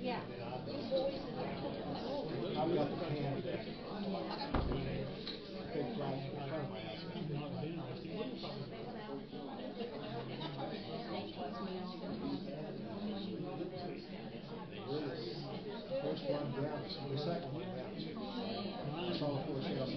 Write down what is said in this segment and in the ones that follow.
Yeah. Little boys in there. I've got the can that big flash in front of my house. First one down, the second one down. I saw the four shells.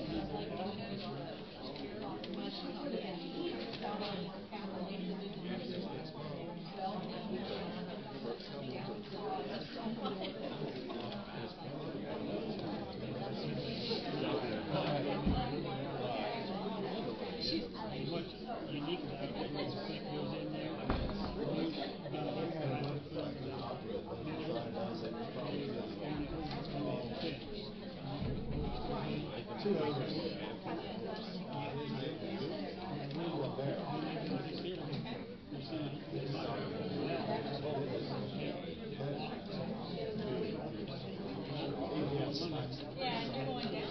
What's unique about it is that goes in there. Two acres. Yeah, and you're going down.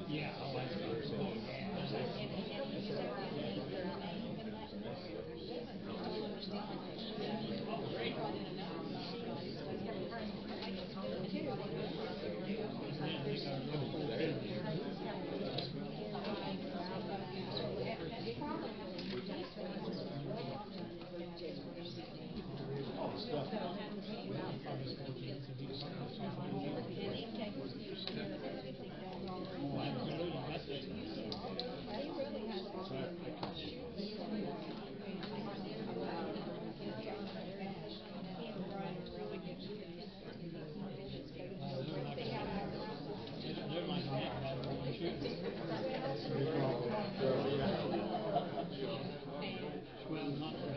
Yeah, I like well, not for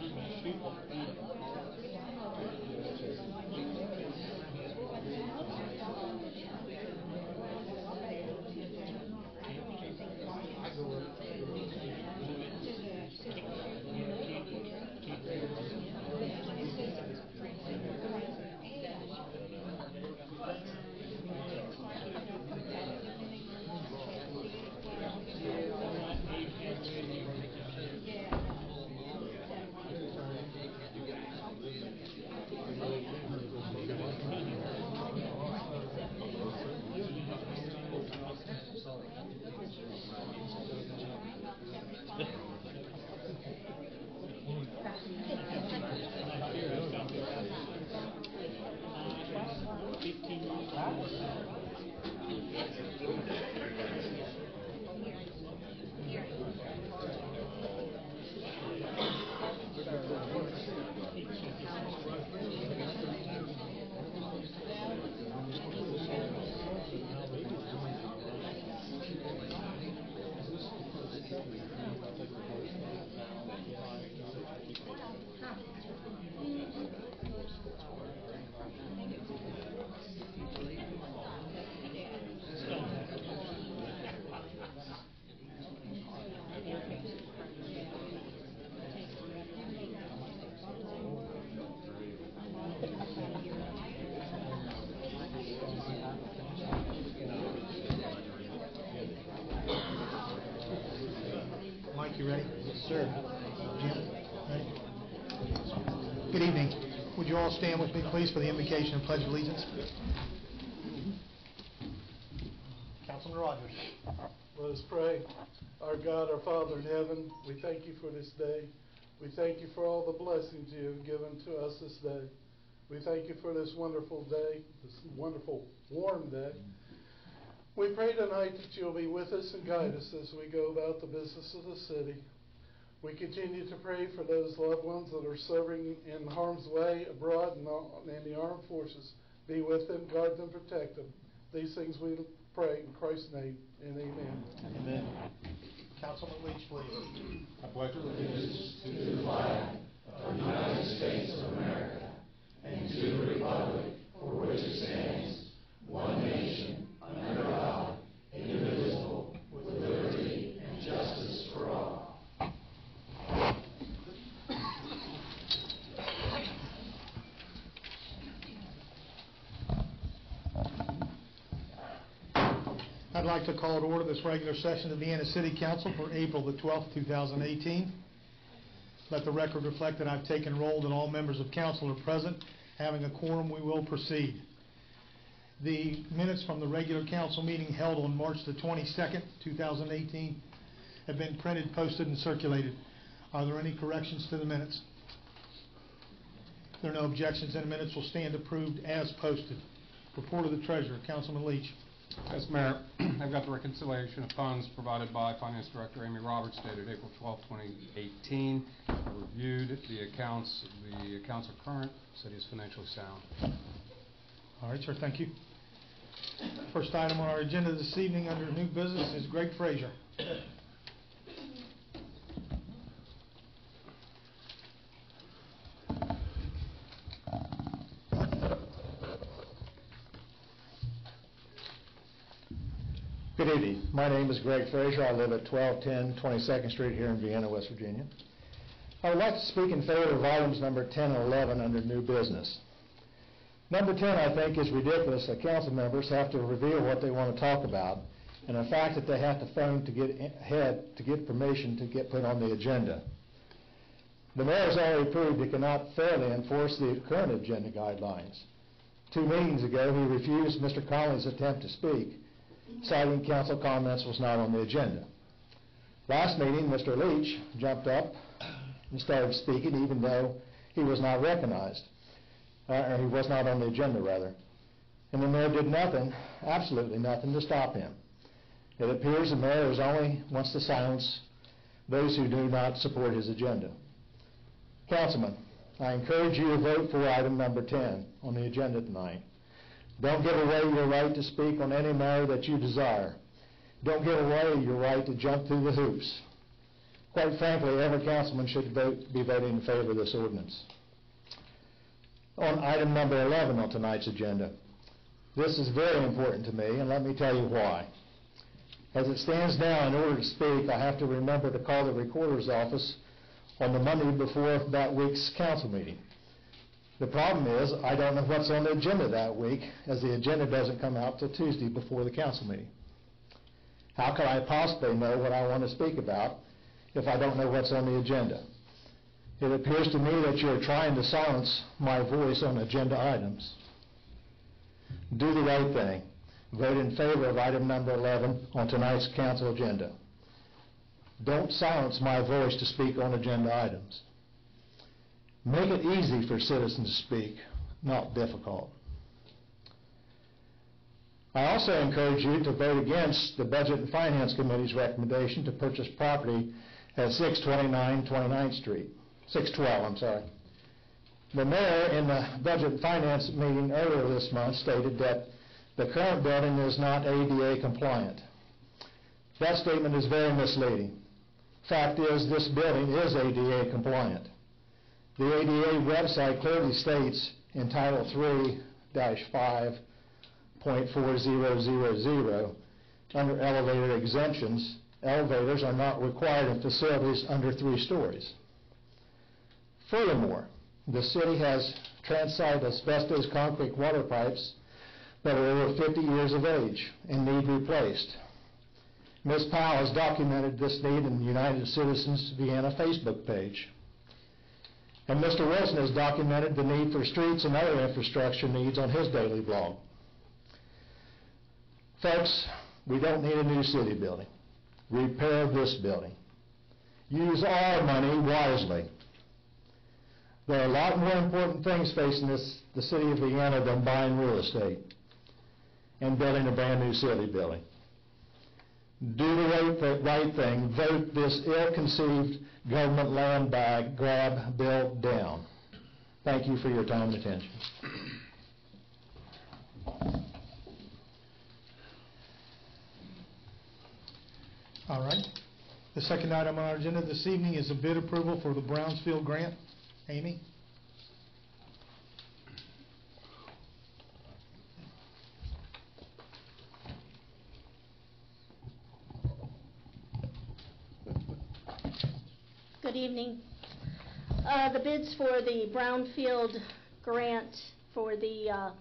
Mike, you ready? Sir. Jim, ready? Good evening. Would you all stand with me, please, for the invocation and pledge of allegiance? Councilman Rogers. Let us pray. Our God, our Father in heaven, we thank you for this day. We thank you for all the blessings you have given to us this day. We thank you for this wonderful day, this wonderful warm day. We pray tonight that you'll be with us and guide us as we go about the business of the city. We continue to pray for those loved ones that are serving in harm's way abroad and in the armed forces. Be with them, guard them, protect them. These things we pray in Christ's name, and amen. Amen. Councilman Leach, please. I pledge allegiance to the flag of the United States of America and to the republic for which it stands, one nation, under God, indivisible, with liberty and justice for all. I'd like to call to order this regular session of the Vienna City Council for April the 12th, 2018. Let the record reflect that I've taken roll that all members of council are present. Having a quorum, we will proceed. The minutes from the regular council meeting held on March the 22nd, 2018 have been printed, posted, and circulated. Are there any corrections to the minutes? If there are no objections, then minutes will stand approved as posted. Report of the treasurer, Councilman Leach. Yes, Mayor. I've got the reconciliation of funds provided by Finance Director Amy Roberts dated April 12, 2018. I reviewed the accounts. The accounts are current. The city is financially sound. All right, sir. Thank you. First item on our agenda this evening under new business is Greg Frazier. Good evening. My name is Greg Frazier. I live at 1210 22nd Street here in Vienna, West Virginia. I would like to speak in favor of items number 10 and 11 under new business. Number 10, I think, is ridiculous that council members have to reveal what they want to talk about, and the fact that they have to phone to get ahead to get permission to get put on the agenda. The mayor has already proved he cannot fairly enforce the current agenda guidelines. 2 meetings ago, he refused Mr. Conley's attempt to speak, citing council comments was not on the agenda. Last meeting, Mr. Leach jumped up and started speaking even though he was not recognized, or he was not on the agenda, rather. And the mayor did nothing, absolutely nothing, to stop him. It appears the mayor only wants to silence those who do not support his agenda. Councilman, I encourage you to vote for item number 10 on the agenda tonight. Don't give away your right to speak on any matter that you desire. Don't give away your right to jump through the hoops. Quite frankly, every councilman should be voting in favor of this ordinance. On item number 11 on tonight's agenda, this is very important to me, and let me tell you why. As it stands now, in order to speak, I have to remember to call the recorder's office on the Monday before that week's council meeting. The problem is, I don't know what's on the agenda that week, as the agenda doesn't come out till Tuesday before the council meeting. How could I possibly know what I want to speak about if I don't know what's on the agenda? It appears to me that you're trying to silence my voice on agenda items. Do the right thing. Vote in favor of item number 11 on tonight's council agenda. Don't silence my voice to speak on agenda items. Make it easy for citizens to speak, not difficult. I also encourage you to vote against the Budget and Finance Committee's recommendation to purchase property at 629 29th Street. 612, I'm sorry. The mayor in the Budget and Finance meeting earlier this month stated that the current building is not ADA compliant. That statement is very misleading. Fact is, this building is ADA compliant. The ADA website clearly states in Title 3-5.4000, under elevator exemptions, elevators are not required in facilities under 3 stories. Furthermore, the city has transite asbestos concrete water pipes that are over 50 years of age and need replaced. Ms. Powell has documented this need in the United Citizens Vienna Facebook page. And Mr. Wilson has documented the need for streets and other infrastructure needs on his daily blog. Folks, we don't need a new city building. Repair this building. Use our money wisely. There are a lot more important things facing the city of Vienna than buying real estate and building a brand new city building. Do the right thing. Vote this ill-conceived government land grab bill down. Thank you for your time and attention. All right. The second item on our agenda this evening is a bid approval for the Brownsfield grant. Amy? Good evening. The bids for the Brownfield grant for the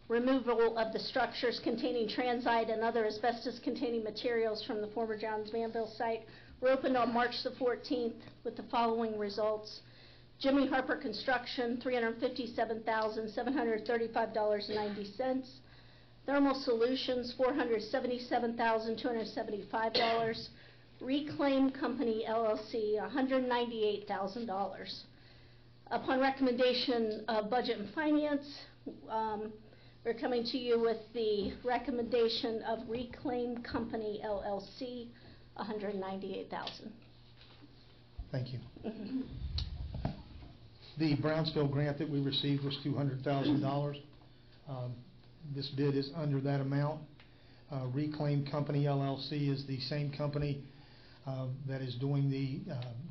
removal of the structures containing transite and other asbestos-containing materials from the former Johns Manville site were opened on March the 14th with the following results. Jimmy Harper Construction, $357,735.90. Thermal Solutions, $477,275. Reclaim Company, LLC, $198,000. Upon recommendation of Budget and Finance, we're coming to you with the recommendation of Reclaim Company, LLC, $198,000. Thank you. The Brownsville grant that we received was $200,000. This bid is under that amount. Reclaim Company, LLC is the same company that is doing the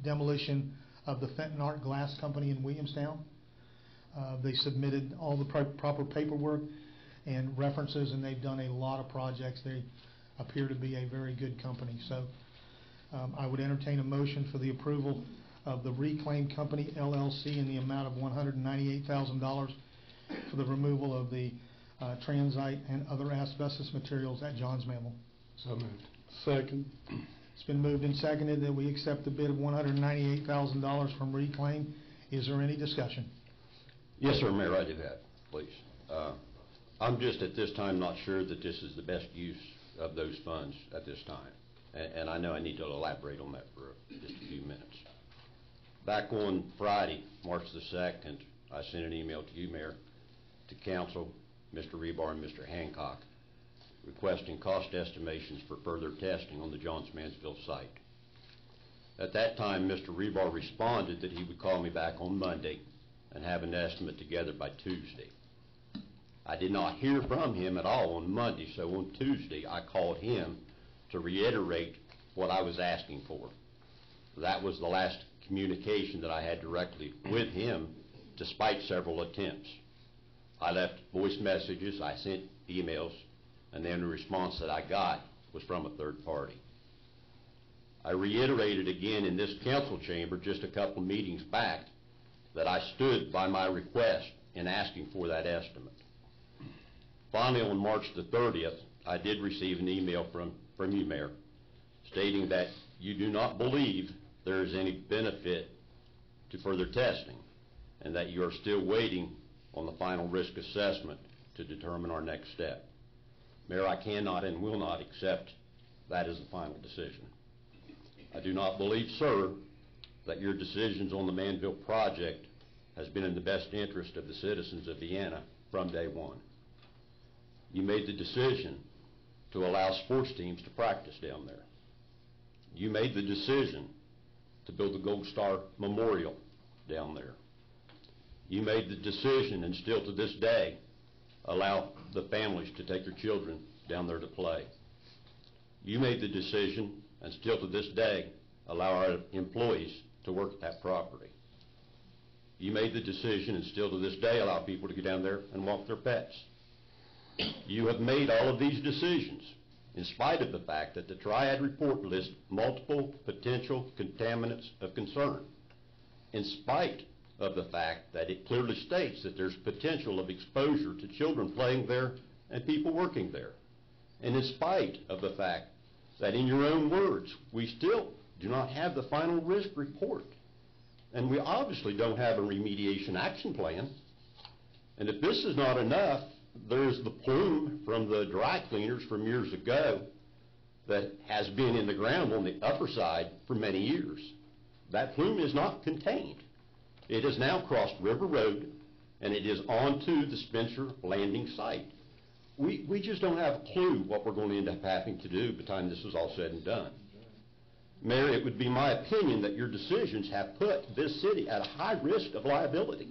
demolition of the Fenton Art Glass Company in Williamstown. They submitted all the proper paperwork and references, and they've done a lot of projects. They appear to be a very good company. So I would entertain a motion for the approval of the Reclaim Company, LLC, in the amount of $198,000 for the removal of the transite and other asbestos materials at Johns Manville. So moved. Second. It's been moved and seconded that we accept the bid of $198,000 from Reclaim. Is there any discussion? Yes, sir, Mayor, I do have, please. I'm just at this time not sure that this is the best use of those funds at this time. And I know I need to elaborate on that for just a few minutes. Back on Friday, March the 2nd, I sent an email to you, Mayor, to Council, Mr. Rebar and Mr. Hancock, requesting cost estimations for further testing on the Johns Manville site. At that time, Mr. Rebar responded that he would call me back on Monday and have an estimate together by Tuesday. I did not hear from him at all on Monday, so on Tuesday I called him to reiterate what I was asking for. That was the last communication that I had directly with him, despite several attempts. I left voice messages, I sent emails, and then the response that I got was from a third party. I reiterated again in this council chamber just a couple meetings back that I stood by my request in asking for that estimate. Finally, on March the 30th, I did receive an email from you, Mayor, stating that you do not believe there is any benefit to further testing and that you are still waiting on the final risk assessment to determine our next step. Mayor, I cannot and will not accept that as the final decision. I do not believe, sir, that your decisions on the Manville project has been in the best interest of the citizens of Vienna from day one. You made the decision to allow sports teams to practice down there. You made the decision to build the Gold Star Memorial down there. You made the decision, and still to this day, allow the families to take their children down there to play. You made the decision, and still to this day, allow our employees to work at that property. You made the decision, and still to this day, allow people to get down there and walk their pets. You have made all of these decisions in spite of the fact that the Triad report lists multiple potential contaminants of concern, in spite of the fact that it clearly states that there's potential of exposure to children playing there and people working there, and in spite of the fact that, in your own words, we still do not have the final risk report. And we obviously don't have a remediation action plan. And if this is not enough, there's the plume from the dry cleaners from years ago that has been in the ground on the upper side for many years. That plume is not contained. It has now crossed River Road, and it is onto the Spencer Landing site. We just don't have a clue what we're going to end up having to do by the time this is all said and done. Mayor, it would be my opinion that your decisions have put this city at a high risk of liability.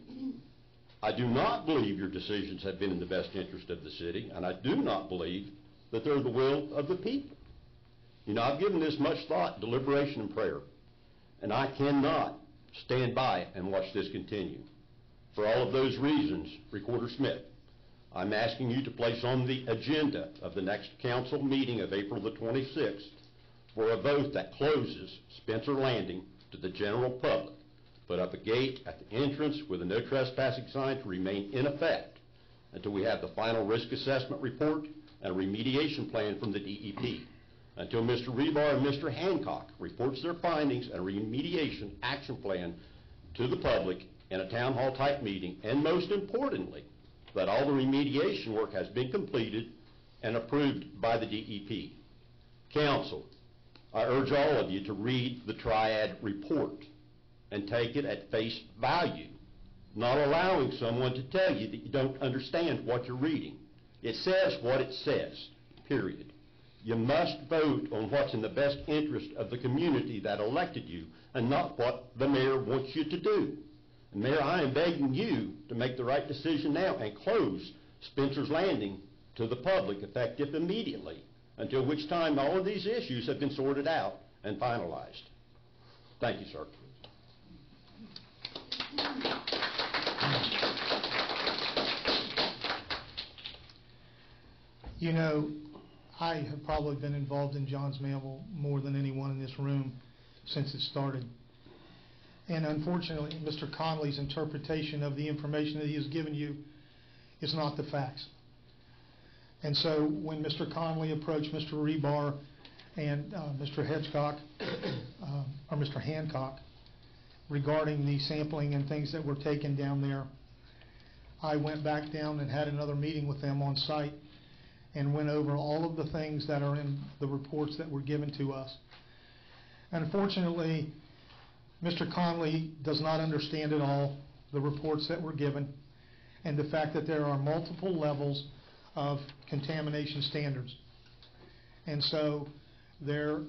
I do not believe your decisions have been in the best interest of the city, and I do not believe that they're the will of the people. You know, I've given this much thought, deliberation, and prayer, and I cannot stand by and watch this continue. For all of those reasons, Recorder Smith, I'm asking you to place on the agenda of the next council meeting of April the 26th for a vote that closes Spencer Landing to the general public. Put up a gate at the entrance with a no trespassing sign to remain in effect until we have the final risk assessment report and a remediation plan from the DEP. Until Mr. Rebar and Mr. Hancock reports their findings and a remediation action plan to the public in a town hall type meeting, and most importantly, that all the remediation work has been completed and approved by the DEP. Council, I urge all of you to read the Triad report and take it at face value, not allowing someone to tell you that you don't understand what you're reading. It says what it says, period. You must vote on what's in the best interest of the community that elected you and not what the mayor wants you to do. And Mayor, I am begging you to make the right decision now and close Spencer's Landing to the public effective immediately, until which time all of these issues have been sorted out and finalized. Thank you, sir. You know, I have probably been involved in Johns Manville more than anyone in this room since it started. And unfortunately, Mr. Conley's interpretation of the information that he has given you is not the facts. And so when Mr. Conley approached Mr. Rebar and Mr. Hedgecock, or Mr. Hancock, regarding the sampling and things that were taken down there, I went back down and had another meeting with them on site and went over all of the things that are in the reports that were given to us. And unfortunately, Mr. Conley does not understand at all the reports that were given and the fact that there are multiple levels of contamination standards. And so there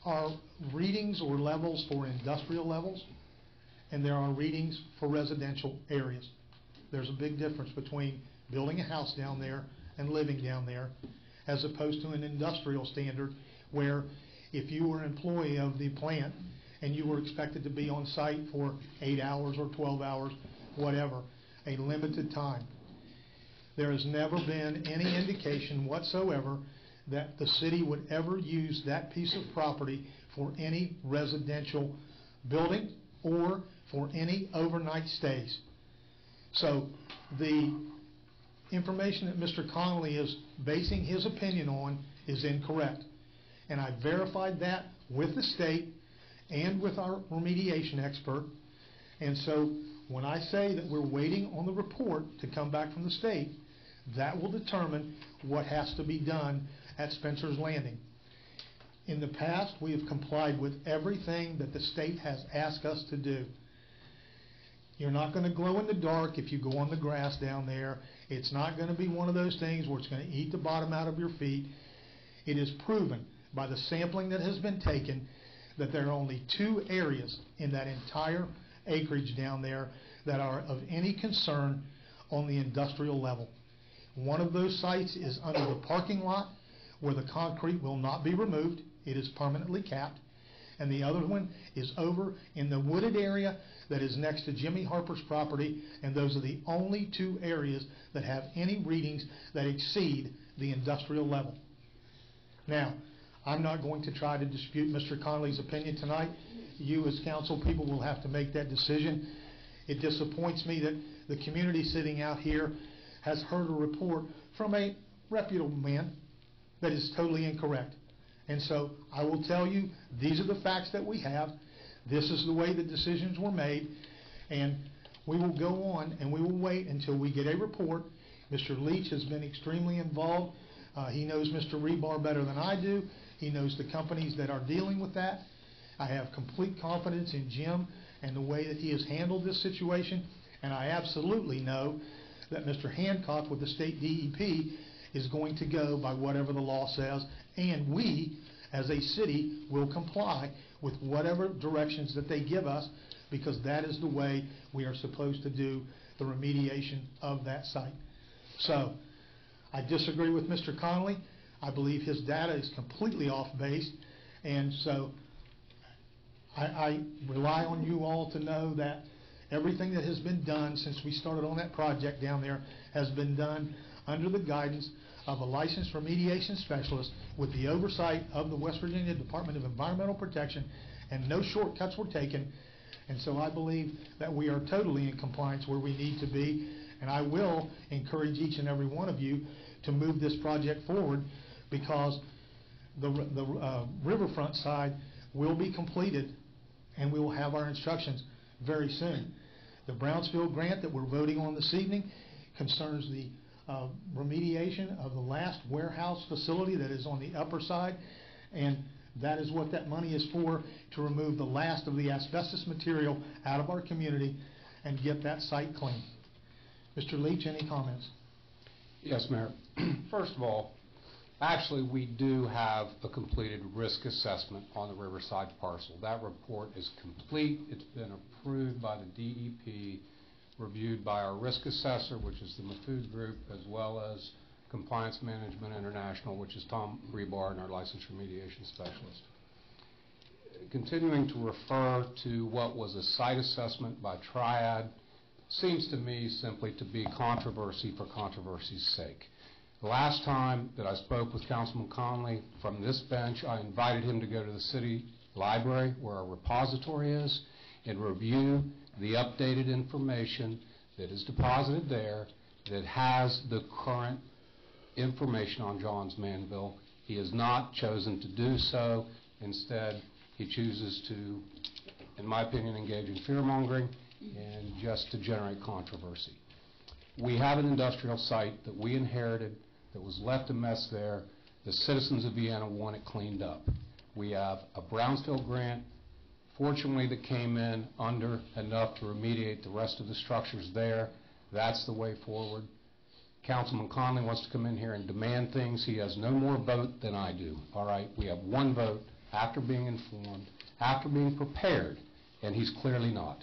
are readings or levels for industrial levels, and there are readings for residential areas. There's a big difference between building a house down there and living down there, as opposed to an industrial standard where if you were an employee of the plant and you were expected to be on site for 8 hours or 12 hours, whatever, a limited time. There has never been any indication whatsoever that the city would ever use that piece of property for any residential building or for any overnight stays. So the information that Mr. Conley is basing his opinion on is incorrect. And I verified that with the state and with our remediation expert. And so when I say that we're waiting on the report to come back from the state, that will determine what has to be done at Spencer's Landing. In the past, we have complied with everything that the state has asked us to do. You're not going to glow in the dark if you go on the grass down there. It's not going to be one of those things where it's going to eat the bottom out of your feet. It is proven by the sampling that has been taken that there are only 2 areas in that entire acreage down there that are of any concern on the industrial level. One of those sites is under the parking lot where the concrete will not be removed. It is permanently capped. And the other one is over in the wooded area that is next to Jimmy Harper's property, and those are the only 2 areas that have any readings that exceed the industrial level. Now, I'm not going to try to dispute Mr. Conley's opinion tonight. You as council people will have to make that decision. It disappoints me that the community sitting out here has heard a report from a reputable man that is totally incorrect. And so I will tell you, these are the facts that we have. This is the way the decisions were made, and we will go on and we will wait until we get a report. Mr. Leach has been extremely involved. He knows Mr. Rebar better than I do. He knows the companies that are dealing with that. I have complete confidence in Jim and the way that he has handled this situation, and I absolutely know that Mr. Hancock with the state DEP is going to go by whatever the law says, and we, as a city, will comply with whatever directions that they give us, because that is the way we are supposed to do the remediation of that site. So, I disagree with Mr. Connolly. I believe his data is completely off base, and so I rely on you all to know that everything that has been done since we started on that project down there has been done under the guidance of a licensed remediation specialist with the oversight of the West Virginia Department of Environmental Protection, and no shortcuts were taken. And so I believe that we are totally in compliance where we need to be, and I will encourage each and every one of you to move this project forward, because the riverfront side will be completed and we will have our instructions very soon. The Brownsville grant that we're voting on this evening concerns the remediation of the last warehouse facility that is on the upper side, and that is what that money is for, to remove the last of the asbestos material out of our community and get that site clean. Mr. Leach, any comments? Yes, Mayor. First of all, actually, we do have a completed risk assessment on the Riverside parcel. That report is complete. It's been approved by the DEP, reviewed by our risk assessor, which is the Mafud Group, as well as Compliance Management International, which is Tom Rebar, and our licensed remediation specialist. Continuing to refer to what was a site assessment by Triad seems to me simply to be controversy for controversy's sake. The last time that I spoke with Councilman Conley from this bench, I invited him to go to the city library where our repository is and review the updated information that is deposited there that has the current information on Johns Manville. He has not chosen to do so. Instead, he chooses to, in my opinion, engage in fear-mongering and just to generate controversy. We have an industrial site that we inherited that was left a mess there. The citizens of Vienna want it cleaned up. We have a Brownsville grant, fortunately, that came in under enough to remediate the rest of the structures there. That's the way forward. Councilman Conley wants to come in here and demand things. He has no more vote than I do. All right, we have one vote after being informed, after being prepared, and he's clearly not.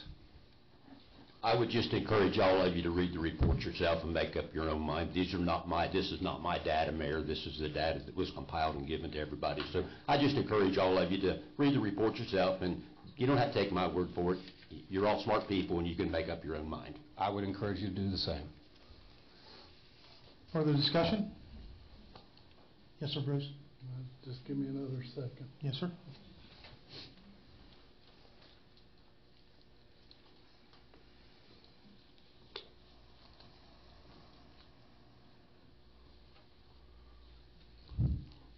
I would just encourage all of you to read the report yourself and make up your own mind. This is not my data, Mayor. This is the data that was compiled and given to everybody. So I just encourage all of you to read the report yourself, and you don't have to take my word for it. You're all smart people, and you can make up your own mind. I would encourage you to do the same. Further discussion? Yes, sir, Bruce. Just give me another second. Yes, sir.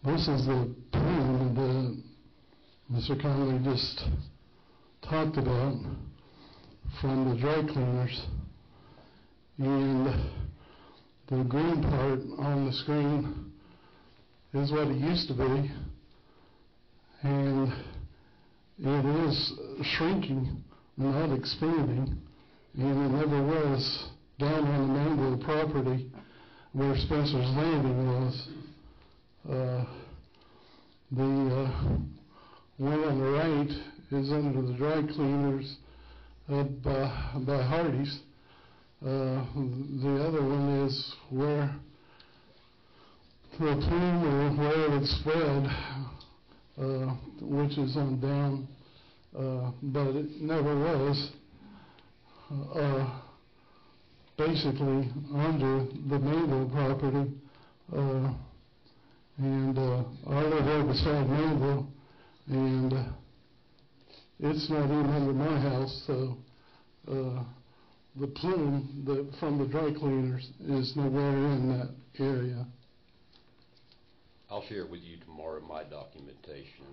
This is the plan that Mr. Connolly just talked about from the dry cleaners. And the green part on the screen is what it used to be. And it is shrinking, not expanding. And it never was down on the Manville property where Spencer's Landing was. The one on the right is under the dry cleaners by Hardee's. The other one is where the plume or where it's spread, which is on down, but it never was basically under the Manville property. And I live over beside Manville, and it's not even under my house, so the plume from the dry cleaners is nowhere in that area. I'll share with you tomorrow my documentation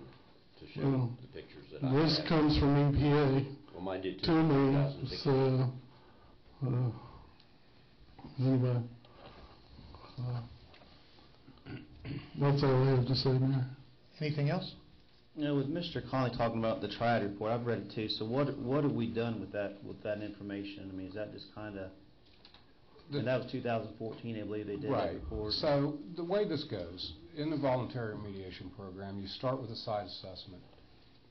to show the pictures that that I This had. comes from EPA Well, mine did to too. me, 2016. so, anyway. That's all I have to say, Mayor. Anything else? You know, with Mr. Conley talking about the triad report, I've read it too, so what have we done with that information? I mean, is that just kinda, and that was 2014, I believe they did that Right. report. So the way this goes, in the voluntary remediation program, you start with a site assessment.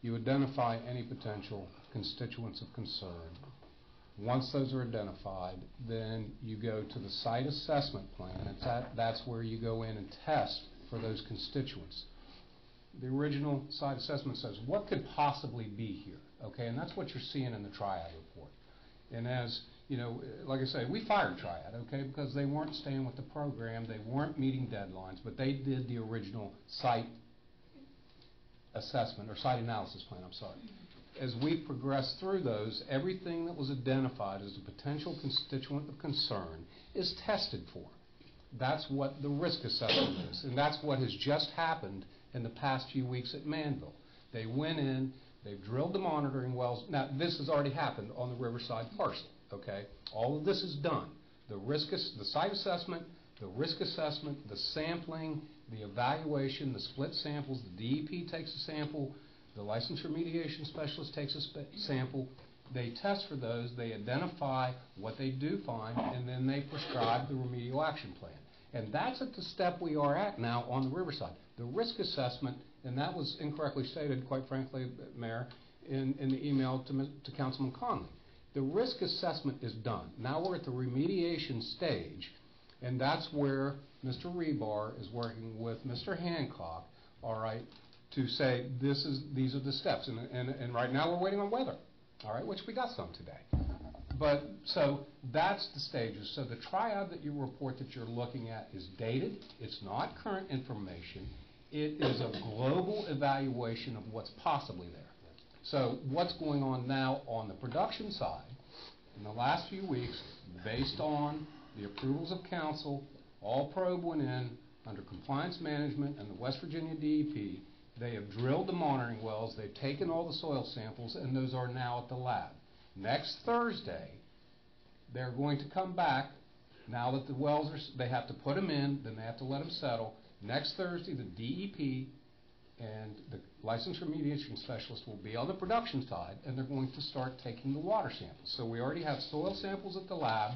You identify any potential constituents of concern. Once those are identified, then you go to the site assessment plan. That's where you go in and test for those constituents. The original site assessment says, what could possibly be here? Okay, and that's what you're seeing in the triad report. And as, you know, like I say, we fired Triad, okay, because they weren't staying with the program, they weren't meeting deadlines, but they did the original site assessment, or site analysis plan, I'm sorry. As we progress through those, everything that was identified as a potential constituent of concern is tested for. That's what the risk assessment is, and that's what has just happened in the past few weeks at Manville. They went in, they've drilled the monitoring wells. Now, this has already happened on the Riverside parcel, okay? All of this is done. The site assessment, the risk assessment, the sampling, the evaluation, the split samples, the DEP takes a sample, the licensed remediation specialist takes a sample. They test for those, they identify what they do find, and then they prescribe the remedial action plan. And that's at the step we are at now on the Riverside. The risk assessment, and that was incorrectly stated, quite frankly, Mayor, in the email to Councilman Conley. The risk assessment is done. Now we're at the remediation stage, and that's where Mr. Rebar is working with Mr. Hancock, all right, to say these are the steps. And right now we're waiting on weather, all right, which we got some today. But so that's the stages. So the triad that you report that you're looking at is dated. It's not current information. It is a global evaluation of what's possibly there. So what's going on now on the production side, in the last few weeks, based on the approvals of council, all probe went in under compliance management and the West Virginia DEP. They have drilled the monitoring wells, they've taken all the soil samples, and those are now at the lab. Next Thursday, they're going to come back. Now that the wells they have to put them in, then they have to let them settle. Next Thursday, the DEP and the licensed remediation specialist will be on the production side, and they're going to start taking the water samples. So we already have soil samples at the lab,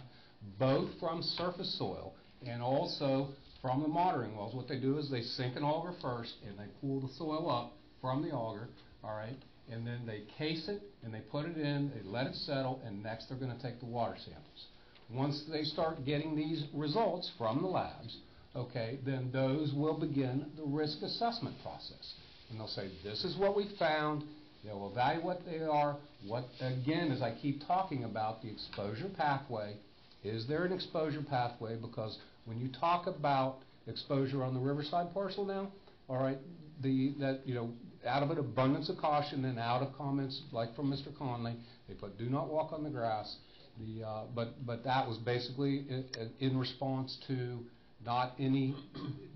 both from surface soil and also from the monitoring wells. What they do is they sink an auger first, and they pull the soil up from the auger, all right, and then they case it, and they put it in, they let it settle, and next they're going to take the water samples. Once they start getting these results from the labs, okay, then those will begin the risk assessment process. And they'll say, this is what we found. They'll evaluate what they are. What, again, as I keep talking about the exposure pathway, is there an exposure pathway? Because when you talk about exposure on the Riverside parcel now, all right, out of an abundance of caution and out of comments like from Mr. Conley, they put do not walk on the grass. But that was basically in response to not any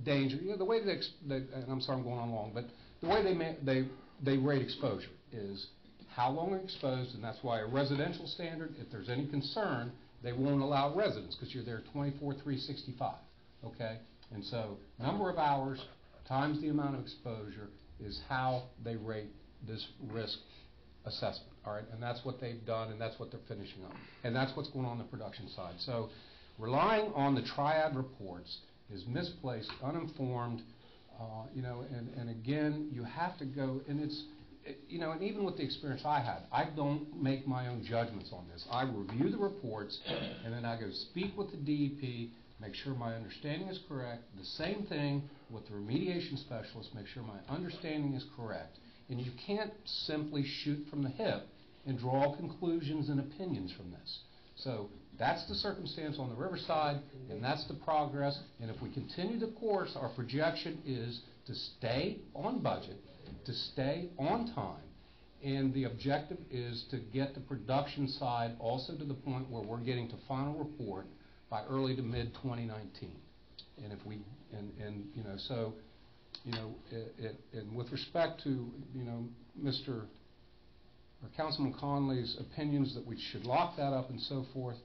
danger. You know, the way and I'm sorry I'm going on long, but the way they rate exposure is how long are you exposed, and that's why a residential standard, if there's any concern, they won't allow residents because you're there 24/365, okay? And so number of hours times the amount of exposure is how they rate this risk assessment, all right? And that's what they've done, and that's what they're finishing up. And that's what's going on the production side. So relying on the triad reports is misplaced, uninformed, and again, you have to go, and and even with the experience I had, I don't make my own judgments on this. I review the reports, and then I go speak with the DEP, make sure my understanding is correct. The same thing with the remediation specialist, make sure my understanding is correct. And you can't simply shoot from the hip and draw conclusions and opinions from this. So that's the circumstance on the Riverside, and that's the progress. And if we continue the course, our projection is to stay on budget, to stay on time, and the objective is to get the production side also to the point where we're getting to final report by early to mid 2019. And if we, and with respect to, Mr. or Councilman Conley's opinions that we should lock that up and so forth,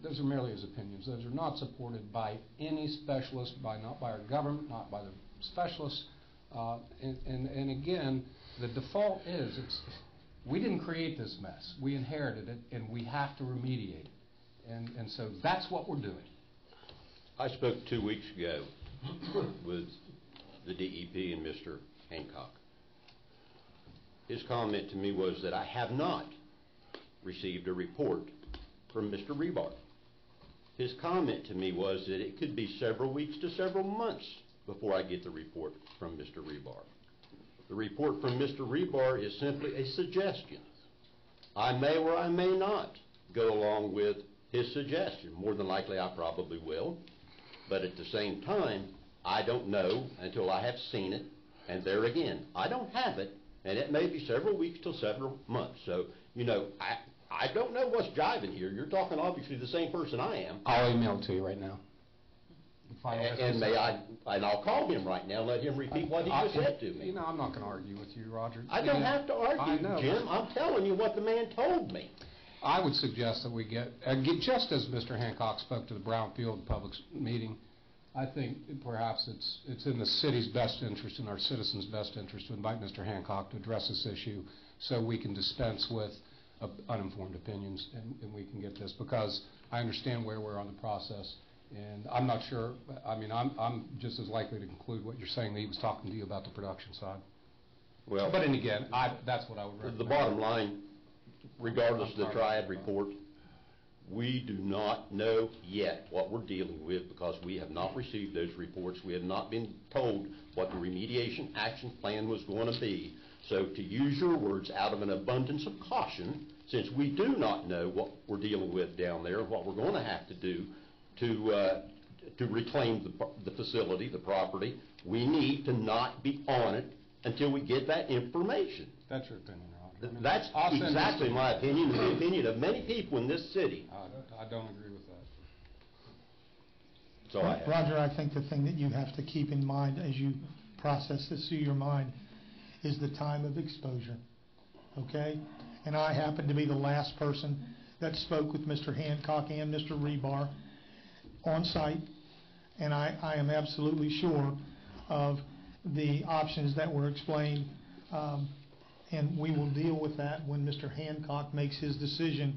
those are merely his opinions. Those are not supported by any specialist, not by our government, not by the specialists. And again, the default is, we didn't create this mess. We inherited it, and we have to remediate it. And so that's what we're doing. I spoke 2 weeks ago with the DEP and Mr. Hancock. His comment to me was that I have not received a report from Mr. Rebar. His comment to me was that it could be several weeks to several months before I get the report from Mr. Rebar. The report from Mr. Rebar is simply a suggestion. I may or I may not go along with his suggestion. More than likely I probably will. But at the same time, I don't know until I have seen it. And there again, I don't have it, and it may be several weeks till several months. So, you know, I don't know what's jiving here. You're talking obviously the same person I am. I'll email it to you right now. And I'll call him right now and let him repeat what he just said to me. You know, I'm not going to argue with you, Roger. I don't have to I argue, know. Jim. I'm telling you what the man told me. I would suggest that we get just as Mr. Hancock spoke to the Brownfield Public Meeting, I think perhaps it's in the city's best interest and our citizens' best interest to invite Mr. Hancock to address this issue so we can dispense with uninformed opinions and we can get this, because I understand where we're on the process, and I'm not sure, I mean, I'm just as likely to conclude what you're saying that he was talking to you about the production side. Well, But then again, that's what I would recommend. the bottom line, regardless of the triad report, we do not know yet what we're dealing with because we have not received those reports. We have not been told what the remediation action plan was going to be. So to use your words, out of an abundance of caution, since we do not know what we're dealing with down there and what we're going to have to do to reclaim the facility, the property, we need to not be on it until we get that information. That's your opinion, Roger. I mean, That's I'll send exactly this to my you. opinion and the opinion of many people in this city. I don't agree with that. That's all I have. Roger, I think the thing that you have to keep in mind as you process this through your mind is the time of exposure, okay? And I happen to be the last person that spoke with Mr. Hancock and Mr. Rebar on site, and I am absolutely sure of the options that were explained, and we will deal with that when Mr. Hancock makes his decision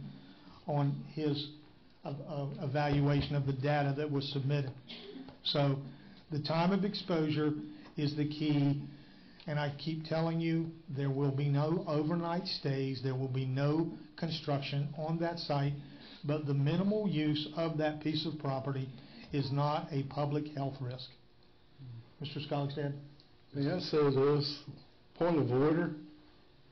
on his evaluation of the data that was submitted. So the time of exposure is the key, and I keep telling you there will be no overnight stays, there will be no construction on that site, but the minimal use of that piece of property is not a public health risk. Mr. Skogstad? May I say this, point of order,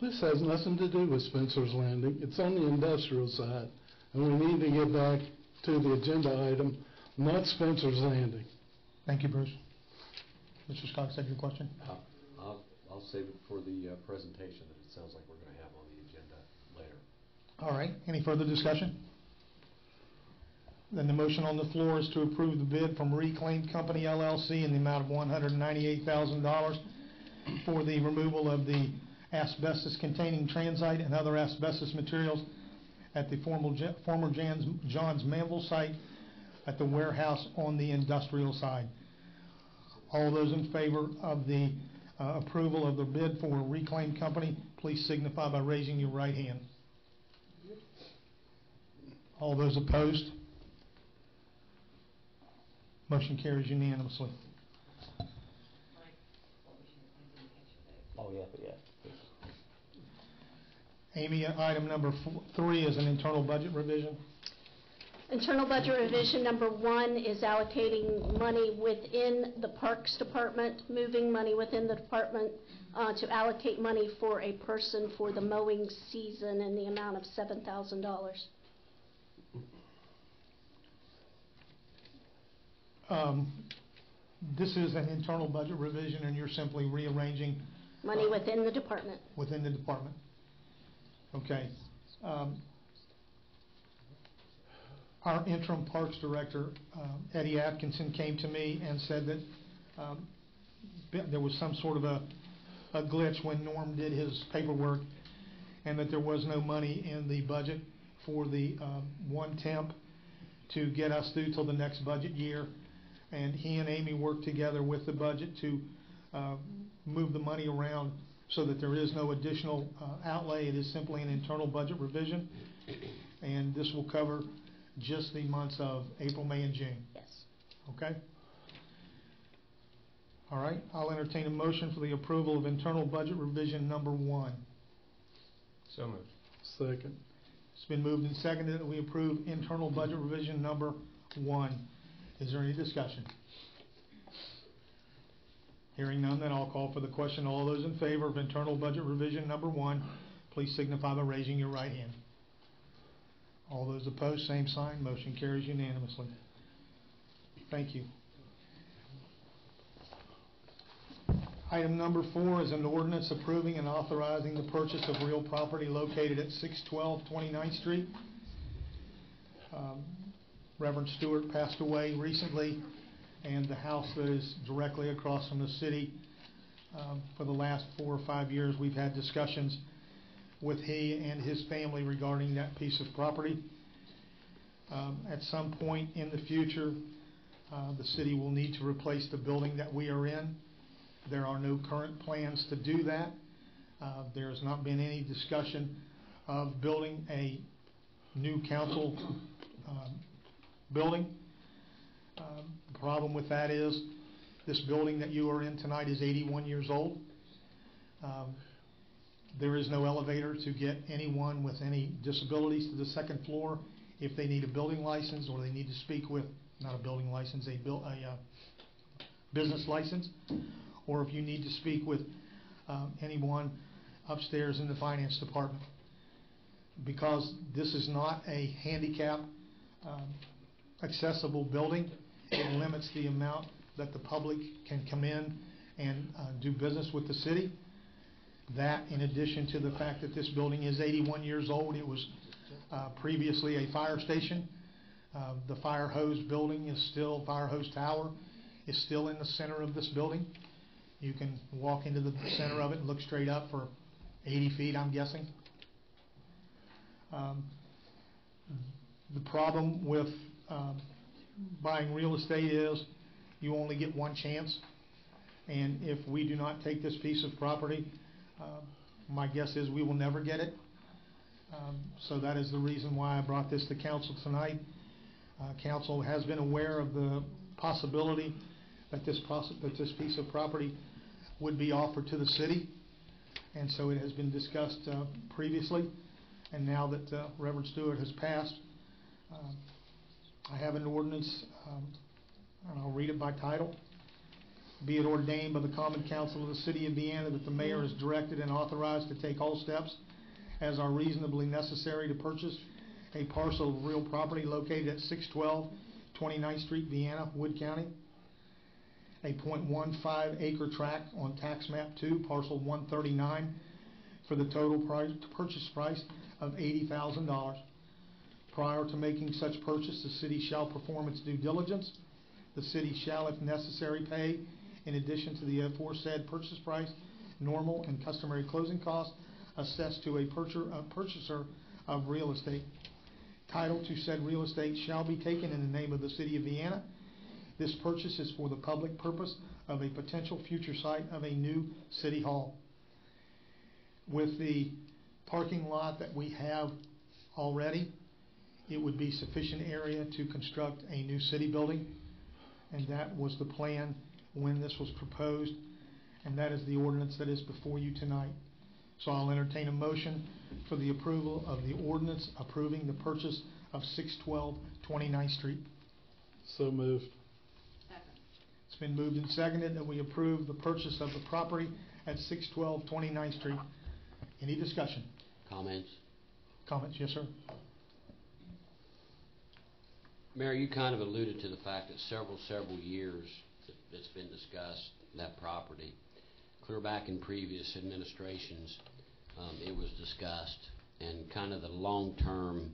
this has nothing to do with Spencer's Landing. It's on the industrial side, and we need to get back to the agenda item, not Spencer's Landing. Thank you, Bruce. Mr. Skogstad, your question? I'll save it for the presentation that it sounds like we're going to have on the agenda later. All right, any further discussion? Then the motion on the floor is to approve the bid from Reclaim Company LLC in the amount of $198,000 for the removal of the asbestos-containing transite and other asbestos materials at the former John's Manville site at the warehouse on the industrial side. All those in favor of the approval of the bid for Reclaim Company, please signify by raising your right hand. All those opposed? Motion carries unanimously. Oh, yeah. Amy, item number 3 is an internal budget revision. Internal budget revision number 1 is allocating money within the Parks Department, moving money within the department to allocate money for a person for the mowing season in the amount of $7,000. This is an internal budget revision, and you're simply rearranging Money within the department. within the department. Okay. Our interim parks director, Eddie Atkinson, came to me and said that there was some sort of a glitch when Norm did his paperwork, and that there was no money in the budget for the one temp to get us through till the next budget year. And he and Amy worked together with the budget to move the money around so that there is no additional outlay. It is simply an internal budget revision, and this will cover just the months of April, May, and June. Yes. Okay? All right, I'll entertain a motion for the approval of internal budget revision number 1. So moved. Second. It's been moved and seconded that we approve internal budget revision number 1. Is there any discussion? Hearing none, then I'll call for the question. All those in favor of internal budget revision number 1, please signify by raising your right hand. All those opposed, same sign. Motion carries unanimously. Thank you. Item number 4 is an ordinance approving and authorizing the purchase of real property located at 612 29th Street. Reverend Stewart passed away recently, and the house that is directly across from the city, for the last 4 or 5 years, we've had discussions with he and his family regarding that piece of property. At some point in the future, the city will need to replace the building that we are in. There are no current plans to do that. There has not been any discussion of building a new council building. The problem with that is this building that you are in tonight is 81 years old. There is no elevator to get anyone with any disabilities to the second floor if they need a building license or they need to speak with, not a building license, a business license, or if you need to speak with anyone upstairs in the finance department. Because this is not a handicap accessible building, it limits the amount that the public can come in and do business with the city. That, in addition to the fact that this building is 81 years old, it was previously a fire station. The fire hose building is still, fire hose tower is still in the center of this building. You can walk into the center of it and look straight up for 80 feet, I'm guessing. The problem with buying real estate is you only get one chance, and if we do not take this piece of property, my guess is we will never get it. So that is the reason why I brought this to council tonight. Council has been aware of the possibility that this piece of property would be offered to the city, and so it has been discussed previously. And now that Reverend Stewart has passed, I have an ordinance, and I'll read it by title. Be it ordained by the Common Council of the City of Vienna that the mayor is directed and authorized to take all steps as are reasonably necessary to purchase a parcel of real property located at 612 29th Street, Vienna, Wood County, a .15 acre tract on tax map 2, parcel 139, for the total purchase price of $80,000. Prior to making such purchase, the city shall perform its due diligence. The city shall, if necessary, pay, in addition to the aforesaid purchase price, normal and customary closing costs assessed to a purchaser of real estate. Title to said real estate shall be taken in the name of the City of Vienna. This purchase is for the public purpose of a potential future site of a new city hall. With the parking lot that we have already, it would be sufficient area to construct a new city building, and that was the plan when this was proposed, and that is the ordinance that is before you tonight. So I'll entertain a motion for the approval of the ordinance approving the purchase of 612 29th Street. So moved. It's been moved and seconded that we approve the purchase of the property at 612 29th Street. Any discussion? Comments? Comments? Yes, sir. Mayor, you kind of alluded to the fact that several years it's been discussed, that property. Clear back in previous administrations, it was discussed, and kind of the long-term,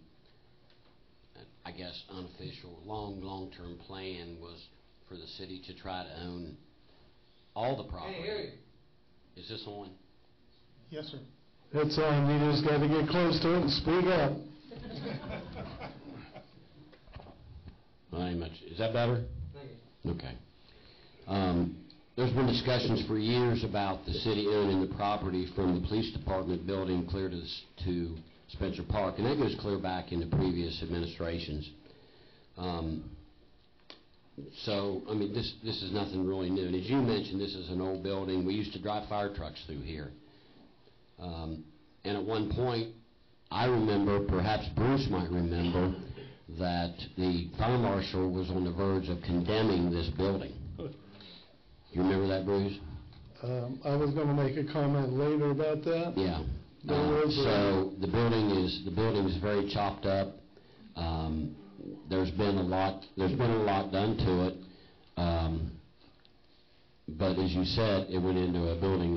I guess unofficial, long-term plan was for the city to try to own all the property. Hey. Is this on? Yes, sir. It's on, you just gotta get close to it and speak up. Not much. Is that better? Okay. There's been discussions for years about the city owning the property from the police department building clear to Spencer Park, and that goes clear back into previous administrations. So, I mean, this is nothing really new. And as you mentioned, this is an old building. We used to drive fire trucks through here. And at one point, I remember, perhaps Bruce might remember, that the fire marshal was on the verge of condemning this building. You remember that, Bruce? I was gonna make a comment later about that. Yeah. There was So the building is very chopped up. There's been a lot done to it. But as you said, it went into a building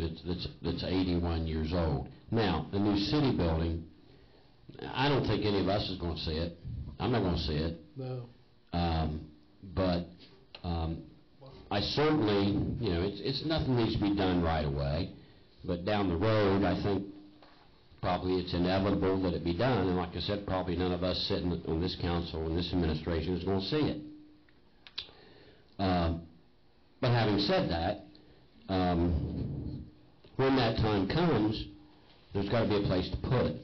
that's 81 years old. Now, the new city building, I don't think any of us is going to see it. I'm not going to see it. No. But I certainly, you know, it's nothing needs to be done right away. But down the road, I think probably it's inevitable that it be done. And like I said, probably none of us sitting on this council and this administration is going to see it. But having said that, when that time comes, there's got to be a place to put it.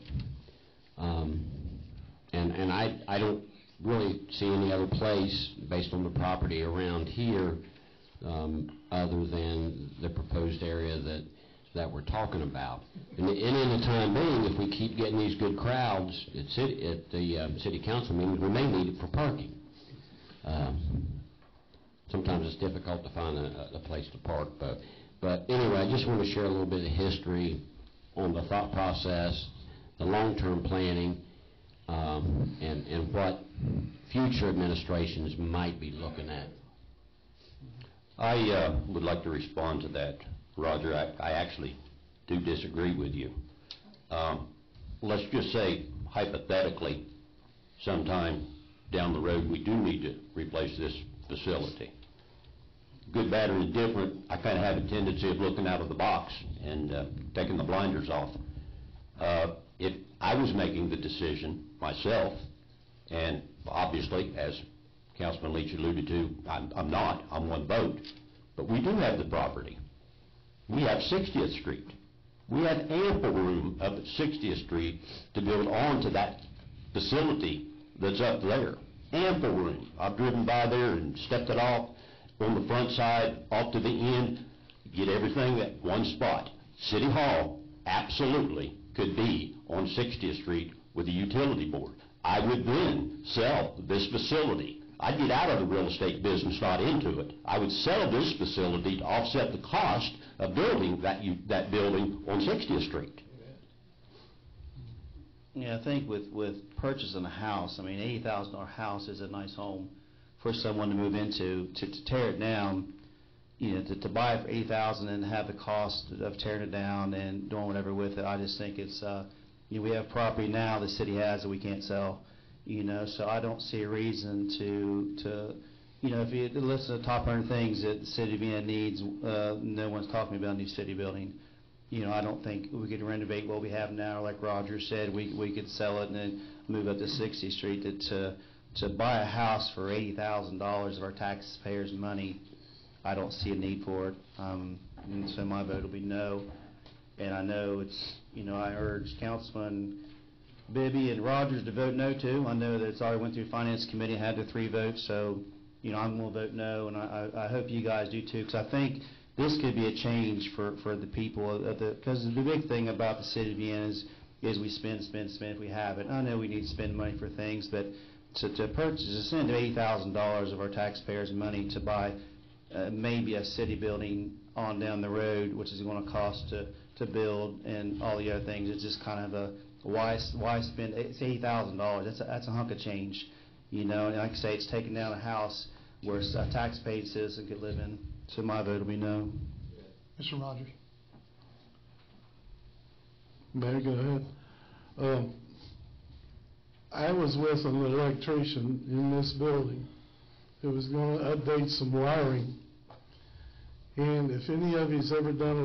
And I don't really see any other place based on the property around here other than the proposed area that we're talking about. And in the time being, if we keep getting these good crowds at the city council meetings, we may need it for parking. Sometimes it's difficult to find a place to park, but anyway, I just want to share a little bit of history on the thought process, the long-term planning, and what future administrations might be looking at. I would like to respond to that, Roger. I actually do disagree with you. Let's just say, hypothetically, sometime down the road, we do need to replace this facility. Good, bad, or indifferent, I kind of have a tendency of looking out of the box and taking the blinders off. If I was making the decision myself, and obviously, as Councilman Leach alluded to, I'm not, I'm one vote, but we do have the property. We have 60th Street. We have ample room up at 60th Street to build onto that facility that's up there. Ample room. I've driven by there and stepped it off on the front side, off to the end, get everything at one spot. City Hall absolutely could be on 60th Street with a utility board. I would then sell this facility. I'd get out of the real estate business, not into it. I would sell this facility to offset the cost of building that building on 60th Street. Yeah, I think with purchasing a house, I mean, $80,000 house is a nice home for someone to move into. To tear it down, you know, to buy it for $80,000 and have the cost of tearing it down and doing whatever with it, I just think it's, you know, we have property now the city has that we can't sell, you know, so I don't see a reason to you know, if you listen to the top 100 things that the city of Vienna needs, no one's talking about a new city building. You know, I don't think we could renovate what we have now. Like Roger said, we could sell it and then move up to 60th Street. To buy a house for $80,000 of our taxpayers' money, I don't see a need for it. And so my vote will be no. And I know it's, you know, I urge Councilman Bibby and Rogers to vote no too. I know that it's already went through Finance Committee and had the 3 votes, so, you know, I'm going to vote no, and I hope you guys do too, because I think this could be a change for the people, because the big thing about the city of Vienna is we spend if we have it. I know we need to spend money for things, but to purchase, to spend $80,000 of our taxpayers' money to buy maybe a city building on down the road, which is going to cost to build and all the other things, it's just kind of a why spend, it's $80,000, that's a hunk of change, you know, and like I say, it's taking down a house where a tax-paid citizen could live in. So my vote will be no. Mr. Rogers. Mayor, go ahead. I was with an electrician in this building who was going to update some wiring. And if any of you's ever done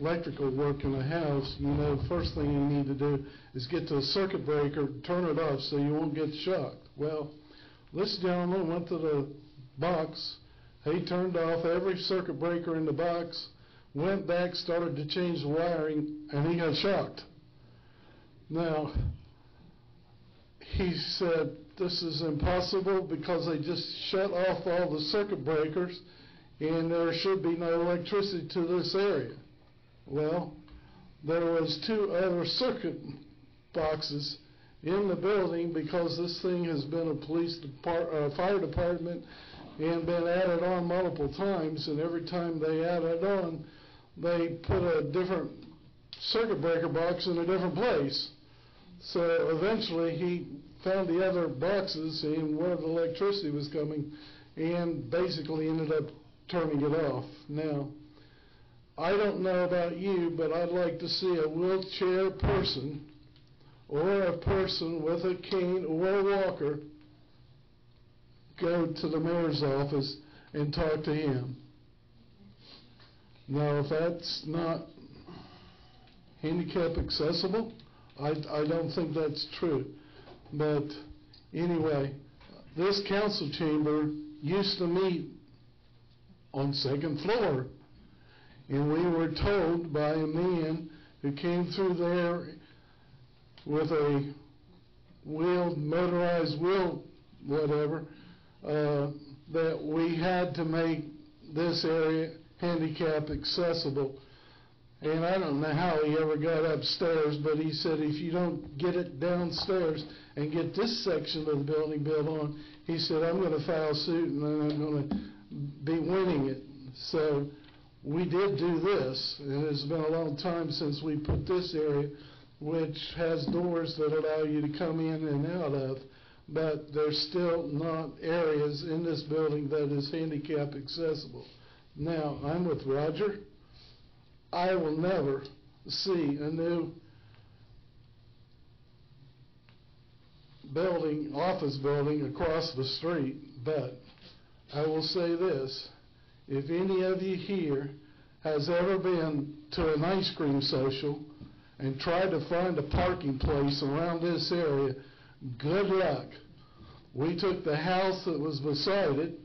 electrical work in a house, you know the first thing you need to do is get to a circuit breaker, turn it off so you won't get shocked. Well, this gentleman went to the box, he turned off every circuit breaker in the box, went back, started to change the wiring, and he got shocked. Now, he said, this is impossible because they just shut off all the circuit breakers and there should be no electricity to this area. Well, there was 2 other circuit boxes in the building because this thing has been a fire department and been added on multiple times, and every time they add it on, they put a different circuit breaker box in a different place. So eventually he found the other boxes and where the electricity was coming and basically ended up turning it off. Now, I don't know about you, but I'd like to see a wheelchair person or a person with a cane or a walker go to the mayor's office and talk to him. Now, if that's not handicap accessible, I don't think that's true. But anyway, this council chamber used to meet on 2nd floor, and we were told by a man who came through there with a motorized wheel, whatever, that we had to make this area handicap accessible. And I don't know how he ever got upstairs, but he said if you don't get it downstairs and get this section of the building built on, he said, I'm going to file suit and then I'm going to be winning it. So we did do this, and it's been a long time since we put this area, which has doors that allow you to come in and out of, but there's still not areas in this building that is handicap accessible. Now, I'm with Roger. I will never see a new building, office building across the street, but I will say this. If any of you here has ever been to an ice cream social and tried to find a parking place around this area, good luck. We took the house that was beside it.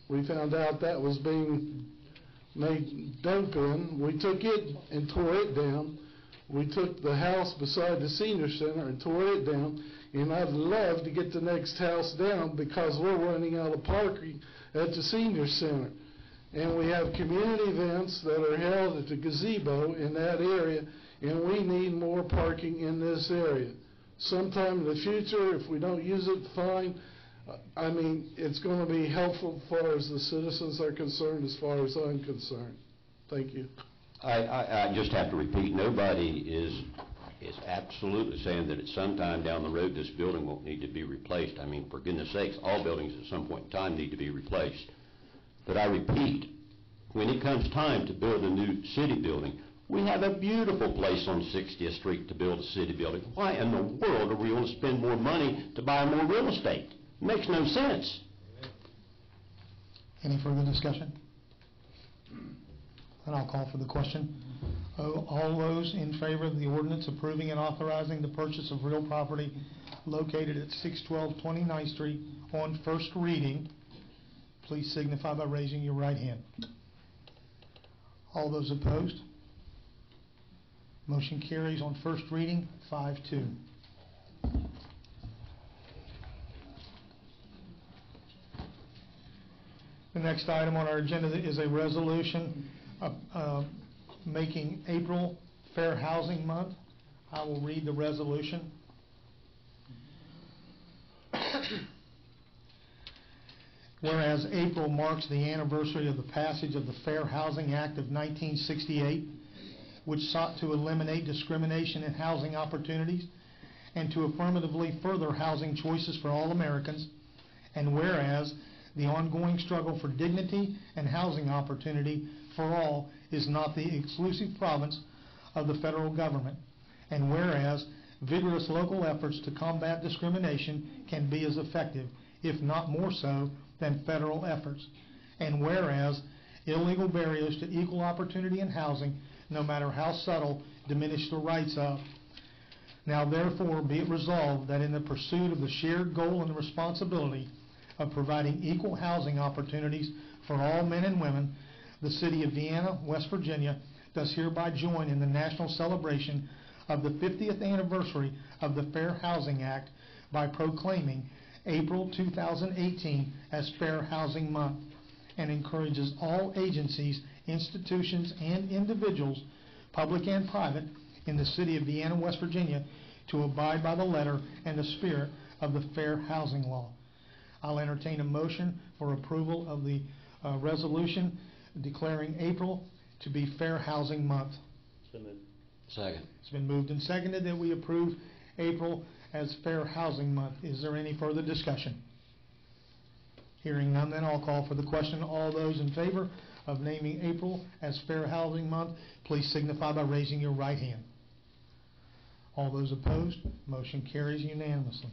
We found out that was being made dump in. We took it and tore it down. We took the house beside the senior center and tore it down. And I'd love to get the next house down because we're running out of parking at the senior center. And we have community events that are held at the gazebo in that area, and we need more parking in this area. Sometime in the future, if we don't use it, fine. I mean, it's going to be helpful as far as the citizens are concerned, as far as I'm concerned. Thank you. I just have to repeat, nobody is absolutely saying that at some time down the road this building won't need to be replaced. I mean, for goodness sakes, all buildings at some point in time need to be replaced. But I repeat, when it comes time to build a new city building, we have a beautiful place on 60th Street to build a city building. Why in the world are we going to spend more money to buy more real estate? It makes no sense. Any further discussion? And I'll call for the question. All those in favor of the ordinance approving and authorizing the purchase of real property located at 612 29th Street on first reading, please signify by raising your right hand. All those opposed? Motion carries on first reading, 5-2. The next item on our agenda is a resolution making April Fair Housing Month. I will read the resolution. Whereas April marks the anniversary of the passage of the Fair Housing Act of 1968, which sought to eliminate discrimination in housing opportunities and to affirmatively further housing choices for all Americans, and whereas the ongoing struggle for dignity and housing opportunity for all is not the exclusive province of the federal government, and whereas vigorous local efforts to combat discrimination can be as effective, if not more so, than federal efforts, and whereas illegal barriers to equal opportunity in housing, no matter how subtle, diminish the rights of. Now therefore be it resolved that in the pursuit of the shared goal and responsibility of providing equal housing opportunities for all men and women, the City of Vienna, West Virginia, does hereby join in the national celebration of the 50th anniversary of the Fair Housing Act by proclaiming April 2018 as Fair Housing Month, and encourages all agencies, institutions, and individuals, public and private, in the City of Vienna, West Virginia, to abide by the letter and the spirit of the Fair Housing Law. I'll entertain a motion for approval of the resolution declaring April to be Fair Housing Month. Second. It's been moved and seconded that we approve April as Fair Housing Month. Is there any further discussion? Hearing none, then I'll call for the question. All those in favor of naming April as Fair Housing Month, please signify by raising your right hand. All those opposed, motion carries unanimously.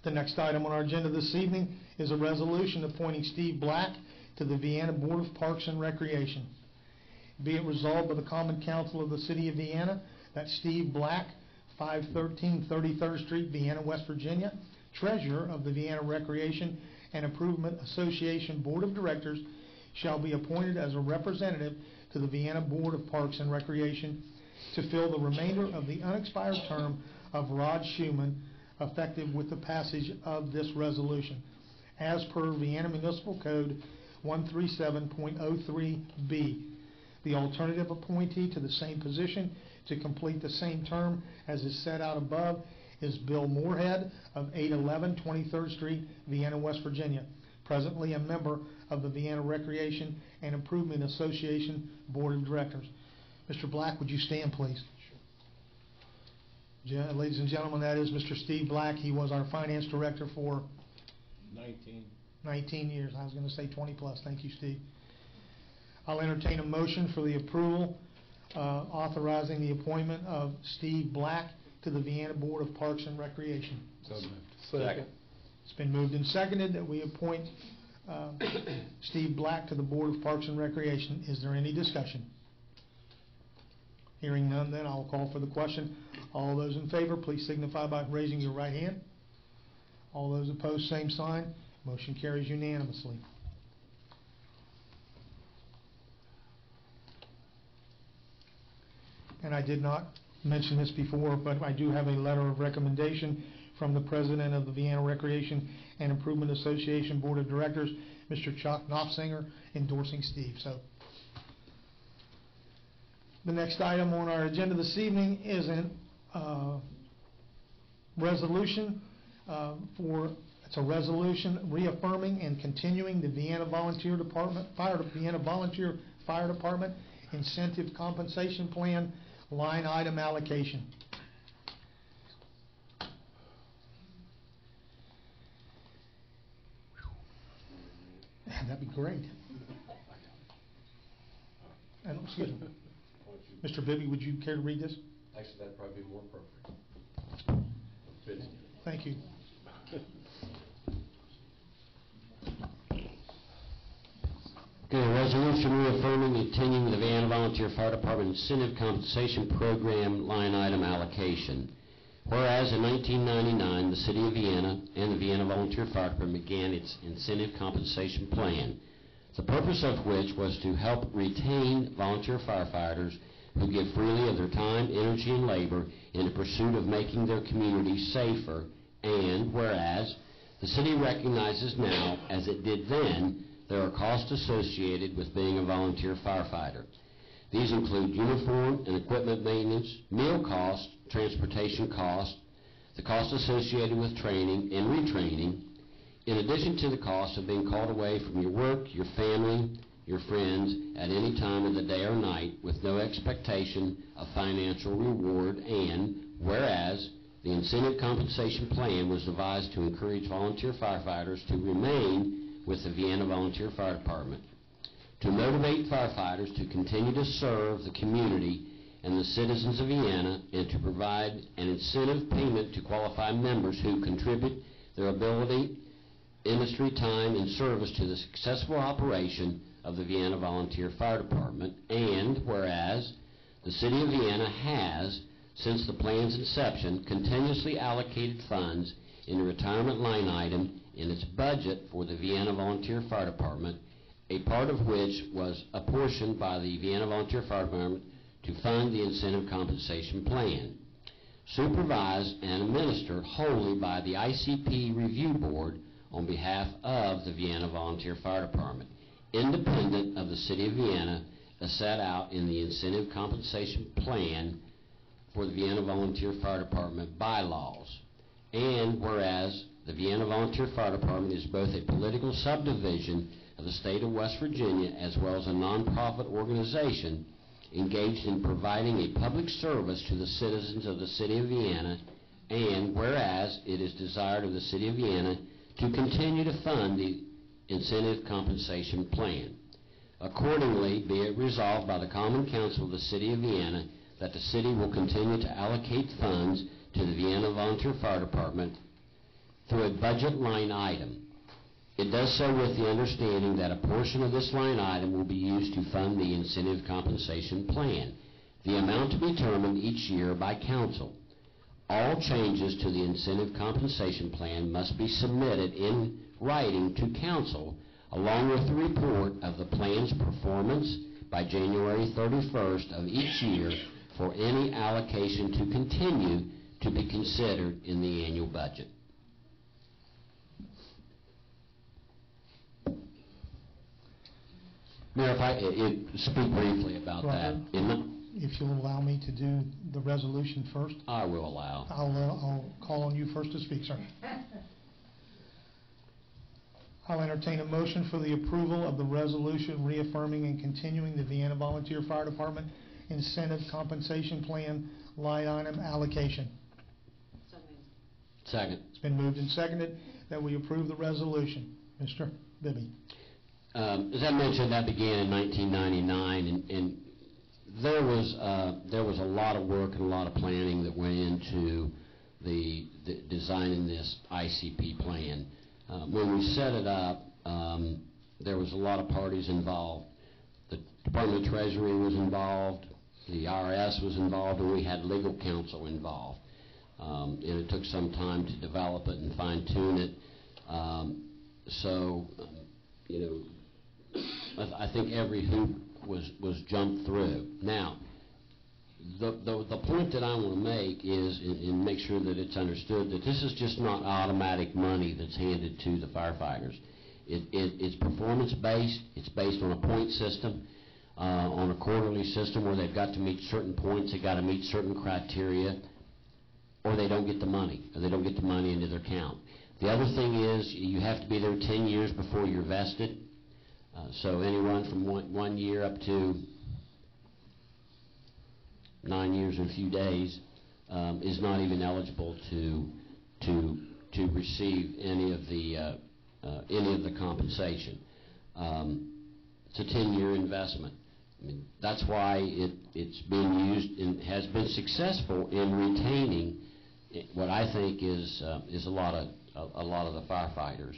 The next item on our agenda this evening is a resolution appointing Steve Black to the Vienna Board of Parks and Recreation. Be it resolved by the Common Council of the City of Vienna that Steve Black, 513 33rd Street, Vienna, West Virginia, Treasurer of the Vienna Recreation and Improvement Association Board of Directors, shall be appointed as a representative to the Vienna Board of Parks and Recreation to fill the remainder of the unexpired term of Rod Schumann, effective with the passage of this resolution, as per Vienna Municipal Code 137.03b. The alternative appointee to the same position to complete the same term as is set out above is Bill Moorhead of 811 23rd Street, Vienna, West Virginia, presently a member of the Vienna Recreation and Improvement Association Board of Directors. Mr. Black, would you stand, please? Ladies and gentlemen, that is Mr. Steve Black. He was our finance director for 19 years. I was going to say 20 plus. Thank you, Steve. I'll entertain a motion for the approval authorizing the appointment of Steve Black to the Vienna Board of Parks and Recreation. So moved. Second. It's been moved and seconded that we appoint Steve Black to the Board of Parks and Recreation. Is there any discussion? Hearing none, then I'll call for the question. All those in favor, please signify by raising your right hand. All those opposed, same sign. Motion carries unanimously. And I did not mention this before, but I do have a letter of recommendation from the President of the Vienna Recreation and Improvement Association Board of Directors, Mr. Chuck Knopfsinger, endorsing Steve. So, the next item on our agenda this evening is a resolution it's a resolution reaffirming and continuing the Vienna Volunteer Fire Department Incentive Compensation Plan line item allocation. That'd be great. And, excuse me. Mr. Bibby, would you care to read this? Actually, that'd probably be more appropriate. Thank you. Okay, a resolution reaffirming and continuing the Vienna Volunteer Fire Department Incentive Compensation Program line item allocation. Whereas in 1999, the City of Vienna and the Vienna Volunteer Fire Department began its incentive compensation plan, the purpose of which was to help retain volunteer firefighters who give freely of their time, energy, and labor in the pursuit of making their community safer. And whereas the city recognizes now, as it did then, there are costs associated with being a volunteer firefighter. These include uniform and equipment maintenance, meal costs, transportation costs, the cost associated with training and retraining, in addition to the cost of being called away from your work, your family, your friends at any time of the day or night with no expectation of financial reward. And whereas the incentive compensation plan was devised to encourage volunteer firefighters to remain with the Vienna Volunteer Fire Department, to motivate firefighters to continue to serve the community and the citizens of Vienna, and to provide an incentive payment to qualified members who contribute their ability industry time and service to the successful operation of the Vienna Volunteer Fire Department, and whereas the City of Vienna has, since the plan's inception, continuously allocated funds in the retirement line item in its budget for the Vienna Volunteer Fire Department, a part of which was apportioned by the Vienna Volunteer Fire Department to fund the incentive compensation plan, supervised and administered wholly by the ICP Review Board on behalf of the Vienna Volunteer Fire Department, independent of the City of Vienna, as set out in the incentive compensation plan for the Vienna Volunteer Fire Department bylaws. And whereas the Vienna Volunteer Fire Department is both a political subdivision of the state of West Virginia as well as a nonprofit organization engaged in providing a public service to the citizens of the City of Vienna, and whereas it is desired of the City of Vienna to continue to fund the incentive compensation plan. Accordingly, be it resolved by the Common Council of the City of Vienna that the city will continue to allocate funds to the Vienna Volunteer Fire Department through a budget line item. It does so with the understanding that a portion of this line item will be used to fund the incentive compensation plan, the amount to be determined each year by council. All changes to the incentive compensation plan must be submitted in writing to council along with the report of the plan's performance by January 31st of each year for any allocation to continue to be considered in the annual budget. Mayor, if I speak briefly about that. If you'll allow me to do the resolution first. I will allow. I'll call on you first to speak, sir. I'll entertain a motion for the approval of the resolution reaffirming and continuing the Vienna Volunteer Fire Department Incentive Compensation Plan line item allocation. Second. It's been moved and seconded that we approve the resolution. Mr. Bibby. As I mentioned, that began in 1999, and there was a lot of work and a lot of planning that went into the designing this ICP plan. When we set it up, there was a lot of parties involved. The Department of Treasury was involved, the IRS was involved, and we had legal counsel involved. And it took some time to develop it and fine-tune it. I think every hoop was jumped through. Now, the point that I want to make is, and make sure that it's understood, that this is just not automatic money that's handed to the firefighters. It's performance-based. It's based on a point system, on a quarterly system where they've got to meet certain points, they've got to meet certain criteria, or they don't get the money, or they don't get the money into their account. The other thing is you have to be there 10 years before you're vested. So anyone from one year up to 9 years and a few days is not even eligible to receive any of the compensation. It's a 10-year investment. I mean, that's why it's been used and has been successful in retaining what I think is a lot of the firefighters.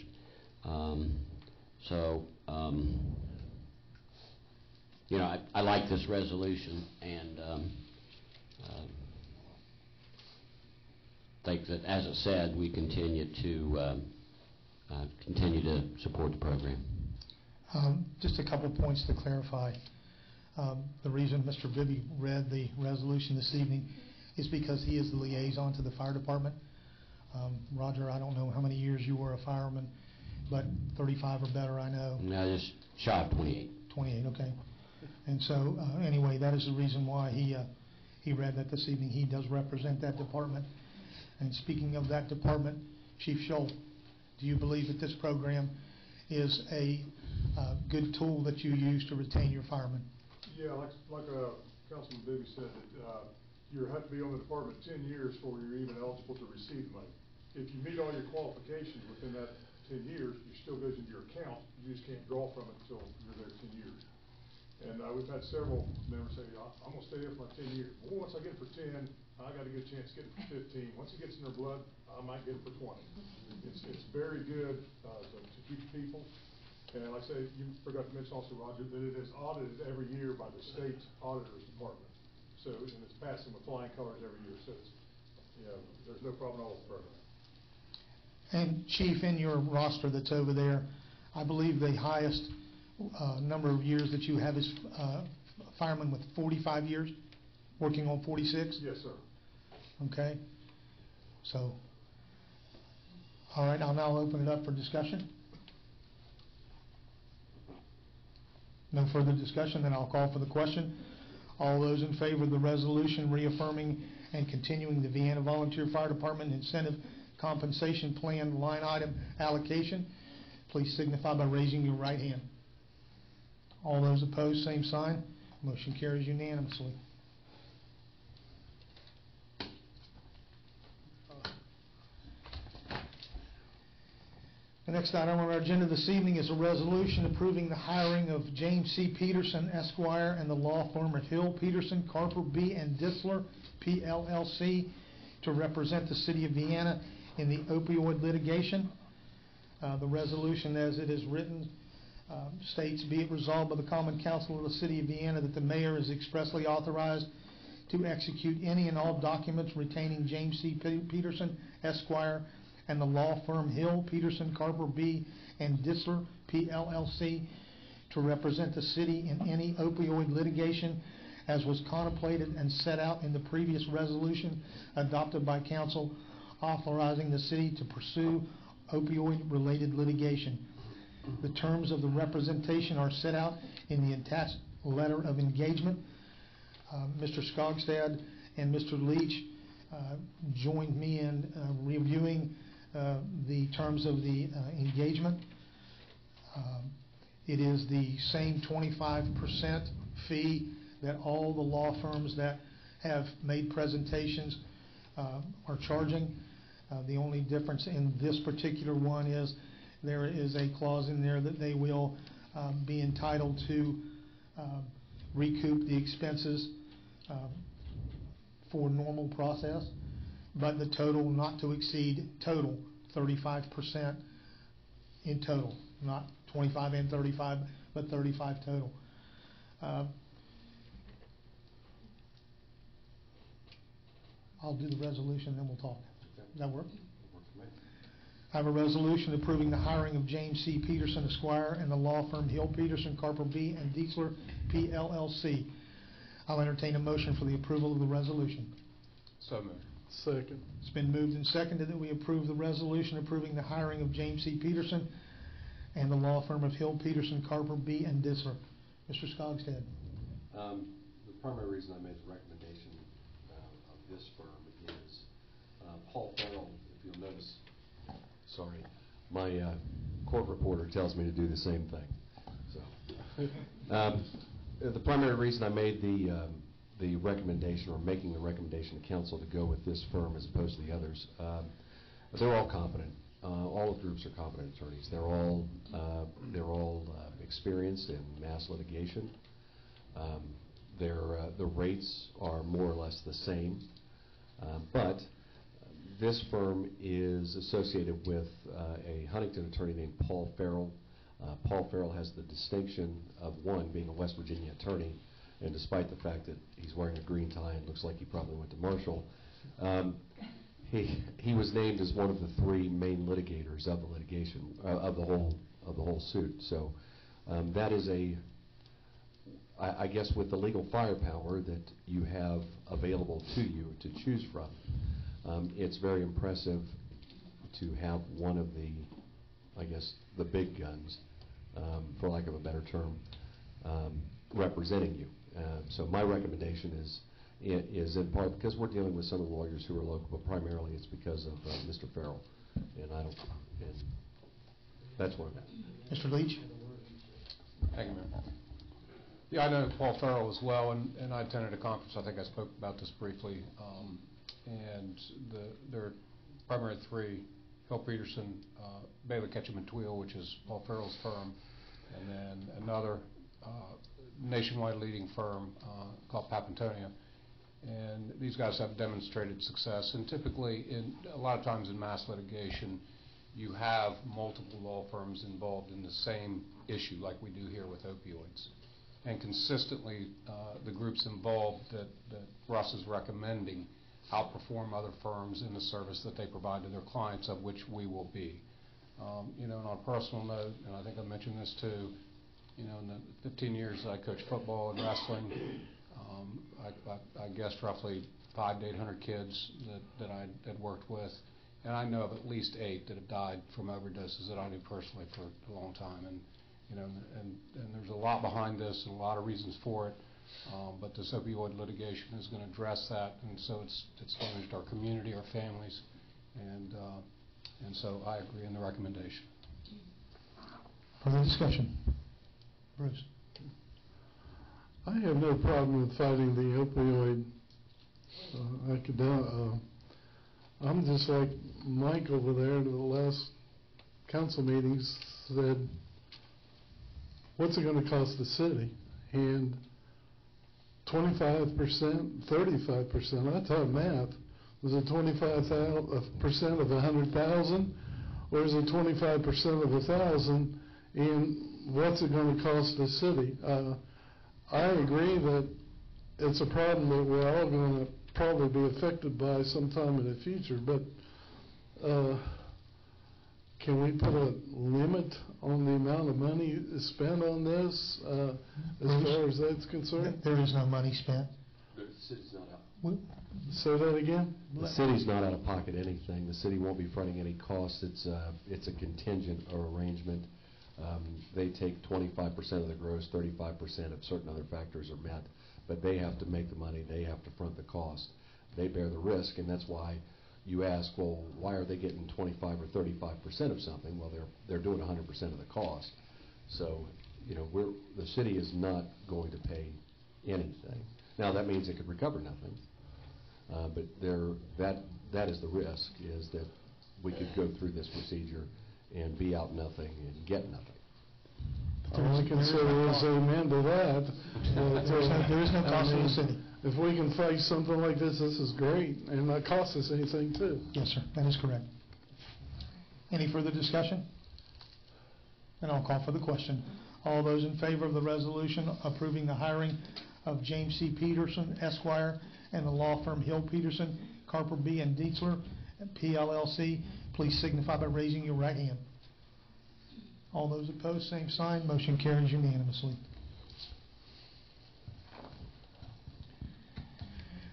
I like this resolution, and think that, as it said, we continue to support the program. Just a couple points to clarify. The reason Mr. Bibby read the resolution this evening is because he is the liaison to the fire department. Roger, I don't know how many years you were a fireman, but 35 or better, I know. No, just shy of 28. 28, okay. And so, anyway, that is the reason why he read that this evening. He does represent that department. And speaking of that department, Chief Scholl, do you believe that this program is a good tool that you use to retain your firemen? Yeah, like Councilman Bibby said, that you have to be on the department 10 years before you're even eligible to receive the money. If you meet all your qualifications within that 10 years, it still goes into your account. You just can't draw from it until you're there 10 years. And we've had several members say, I'm gonna stay here for my 10 years. Well, once I get it for 10, I got a good chance to get it for 15. Once it gets in their blood, I might get it for 20. It's very good to keep people. And like I say, you forgot to mention also, Roger, that it is audited every year by the state auditor's department. So, and it's passing with flying colors every year. So it's, there's no problem at all with the program. And Chief, in your roster that's over there, I believe the highest number of years that you have is firemen with 45 years, working on 46? Yes, sir. Okay. So, all right, I'll now open it up for discussion. No further discussion, then I'll call for the question. All those in favor of the resolution reaffirming and continuing the Vienna Volunteer Fire Department Incentive Compensation Plan line item allocation, please signify by raising your right hand. All those opposed, same sign. Motion carries unanimously. The next item on our agenda this evening is a resolution approving the hiring of James C. Peterson, Esquire, and the law firm of Hill, Peterson, Carper, B. and Disler, PLLC, to represent the city of Vienna in the opioid litigation. The resolution, as it is written, states, be it resolved by the Common Council of the City of Vienna that the mayor is expressly authorized to execute any and all documents retaining James C. Peterson, Esquire, and the law firm Hill, Peterson, Carper, B. and Disler, PLLC, to represent the city in any opioid litigation as was contemplated and set out in the previous resolution adopted by council authorizing the city to pursue opioid-related litigation. The terms of the representation are set out in the attached letter of engagement. Mr. Skogstad and Mr. Leach joined me in reviewing the terms of the engagement. It is the same 25% fee that all the law firms that have made presentations are charging. The only difference in this particular one is there is a clause in there that they will be entitled to recoup the expenses for normal process, but the total not to exceed total 35% in total, not 25 and 35, but 35 total. I'll do the resolution, then we'll talk. Does that work? I have a resolution approving the hiring of James C. Peterson, Esquire, and the law firm Hill, Peterson, Carper, B. and Diesler, PLLC. I'll entertain a motion for the approval of the resolution. So moved. Second. It's been moved and seconded that we approve the resolution approving the hiring of James C. Peterson and the law firm of Hill, Peterson, Carper, B. and Disler. Mr. Skogstad. The primary reason I made the recommendation of this firm is Paul Farrell, if you'll notice. Sorry, my court reporter tells me to do the same thing. So, the primary reason I made the recommendation, or making the recommendation to council to go with this firm as opposed to the others, they're all competent. All the groups are competent attorneys. They're all experienced in mass litigation. The rates are more or less the same, but this firm is associated with a Huntington attorney named Paul Farrell. Paul Farrell has the distinction of, one, being a West Virginia attorney, and despite the fact that he's wearing a green tie and looks like he probably went to Marshall, he was named as one of the three main litigators of the litigation of the whole suit. So that is I guess with the legal firepower that you have available to you to choose from, it's very impressive to have one of the, I guess, the big guns, for lack of a better term, representing you. So my recommendation is in part because we're dealing with some of the lawyers who are local, but primarily it's because of Mr. Farrell, and that's what I'm at. Mr. Leach. Thank you, Mayor. Yeah, I know Paul Farrell as well, and I attended a conference. I think I spoke about this briefly. And their primary three: Hill, Peterson, Bailey, Ketchum, and Tweel, which is Paul Farrell's firm, and then another nationwide leading firm called Papantonia. And these guys have demonstrated success. And typically, a lot of times in mass litigation, you have multiple law firms involved in the same issue, like we do here with opioids. And consistently, the groups involved that Russ is recommending outperform other firms in the service that they provide to their clients, of which we will be. And on a personal note, and I think I mentioned this too, in the 15 years I coached football and wrestling, I guessed roughly 500 to 800 kids that I had worked with, and I know of at least 8 that have died from overdoses that I knew personally for a long time. And there's a lot behind this and a lot of reasons for it, but this opioid litigation is going to address that, and so it's damaged our community, our families, and so I agree in the recommendation. Further discussion? Bruce? I have no problem with fighting the opioid epidemic. I'm just like Mike over there in the last council meetings said, what's it going to cost the city? And 25%, 35%, I taught math. Was it 25% of 100,000, or is it 25% of 1,000? And what's it going to cost the city? I agree that it's a problem that we're all going to probably be affected by sometime in the future, but can we put a limit on the amount of money spent on this as far as that's concerned? There is no money spent. The city's not out. Say that again? The city's not out of pocket anything. The city won't be fronting any costs. It's a contingent arrangement. They take 25% of the gross, 35% if certain other factors are met, but they have to make the money. They have to front the cost. They bear the risk, and that's why you ask, well, why are they getting 25 or 35% of something? Well, they're doing 100% of the cost. So, the city is not going to pay anything. Now, that means it could recover nothing, but that is the risk, is that we could go through this procedure and be out nothing and get nothing. All I can say is amen to that. There is no cost to the city. If we can fight something like this is great, and not cost us anything too. Yes, sir, that is correct. Any further discussion? And I'll call for the question. All those in favor of the resolution approving the hiring of James C. Peterson, Esquire, and the law firm Hill Peterson, Carper B. and Dietzler, PLLC, please signify by raising your right hand. All those opposed, same sign. Motion carries unanimously.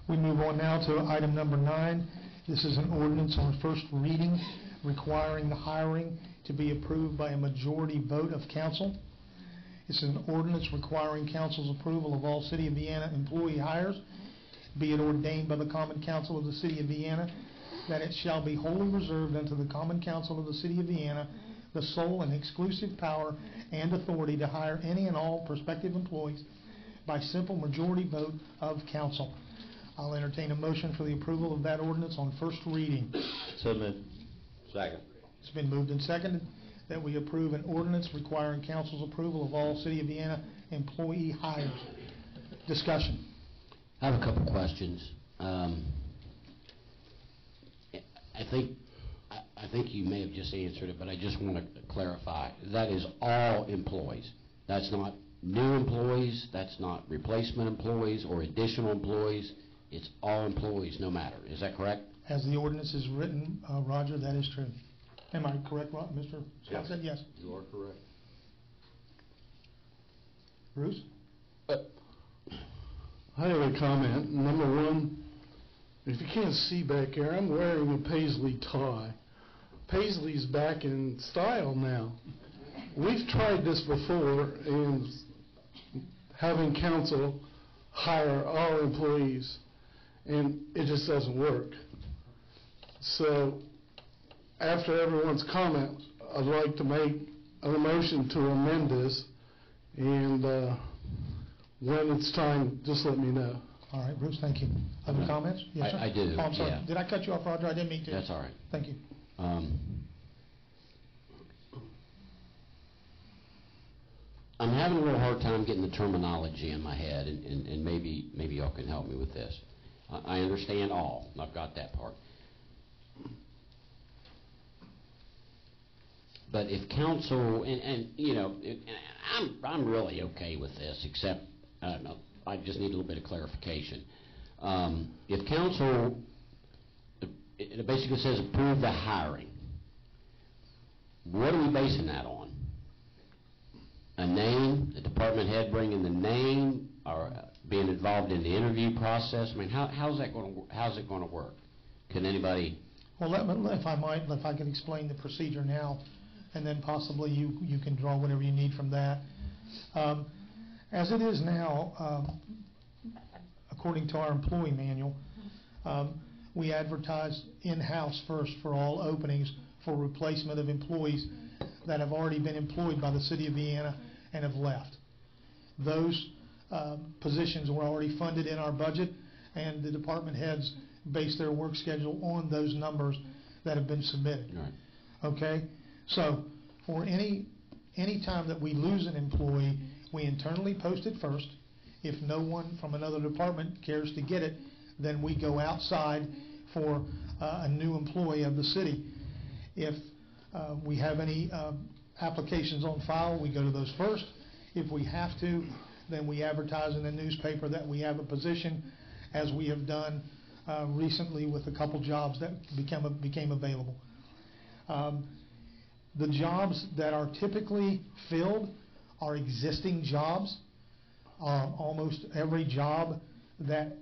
We move on now to item number 9. This is an ordinance on first reading requiring the hiring to be approved by a majority vote of council. It's an ordinance requiring council's approval of all City of Vienna employee hires, be it ordained by the Common Council of the City of Vienna, that it shall be wholly reserved unto the Common Council of the City of Vienna the sole and exclusive power and authority to hire any and all prospective employees by simple majority vote of council. I'll entertain a motion for the approval of that ordinance on first reading. So moved. Second. It's been moved and seconded that we approve an ordinance requiring council's approval of all City of Vienna employee hires. Discussion. I have a couple questions. I think you may have just answered it, but I just want to clarify. That is all employees. That's not new employees. That's not replacement employees or additional employees. It's all employees, no matter. Is that correct? As the ordinance is written, Roger, that is true. Am I correct, Mr. Scott said yes? You are correct. Bruce? I have a comment. Number one, if you can't see back here, I'm wearing a Paisley tie. Paisley's back in style now. We've tried this before in having council hire our employees, and it just doesn't work. So after everyone's comment, I'd like to make a motion to amend this, and when it's time, just let me know. All right, Bruce, thank you. Other comments? Yes, sir? I do, Oh, I'm sorry. yeah. Did I cut you off, Roger? I didn't mean to. That's all right. Thank you. I'm having a little hard time getting the terminology in my head, and maybe y'all can help me with this. I understand all, I've got that part. But if council, and you know, I'm really okay with this, except, I don't know, I just need a little bit of clarification. If council, it basically says approve the hiring, what are we basing that on? A name, the department head bringing the name, or being involved in the interview process? I mean, how's it going to work? Can anybody? Well, if I can explain the procedure now, and then possibly you can draw whatever you need from that. As it is now, according to our employee manual, we advertise in-house first for all openings for replacement of employees that have already been employed by the City of Vienna and have left. Those positions were already funded in our budget, and the department heads base their work schedule on those numbers that have been submitted. Right. Okay? So for any time that we lose an employee, we internally post it first. If no one from another department cares to get it, then we go outside for a new employee of the city. If we have any applications on file, we go to those first. If we have to, then we advertise in the newspaper that we have a position, as we have done recently with a couple jobs that became available. The jobs that are typically filled are existing jobs. Almost every job that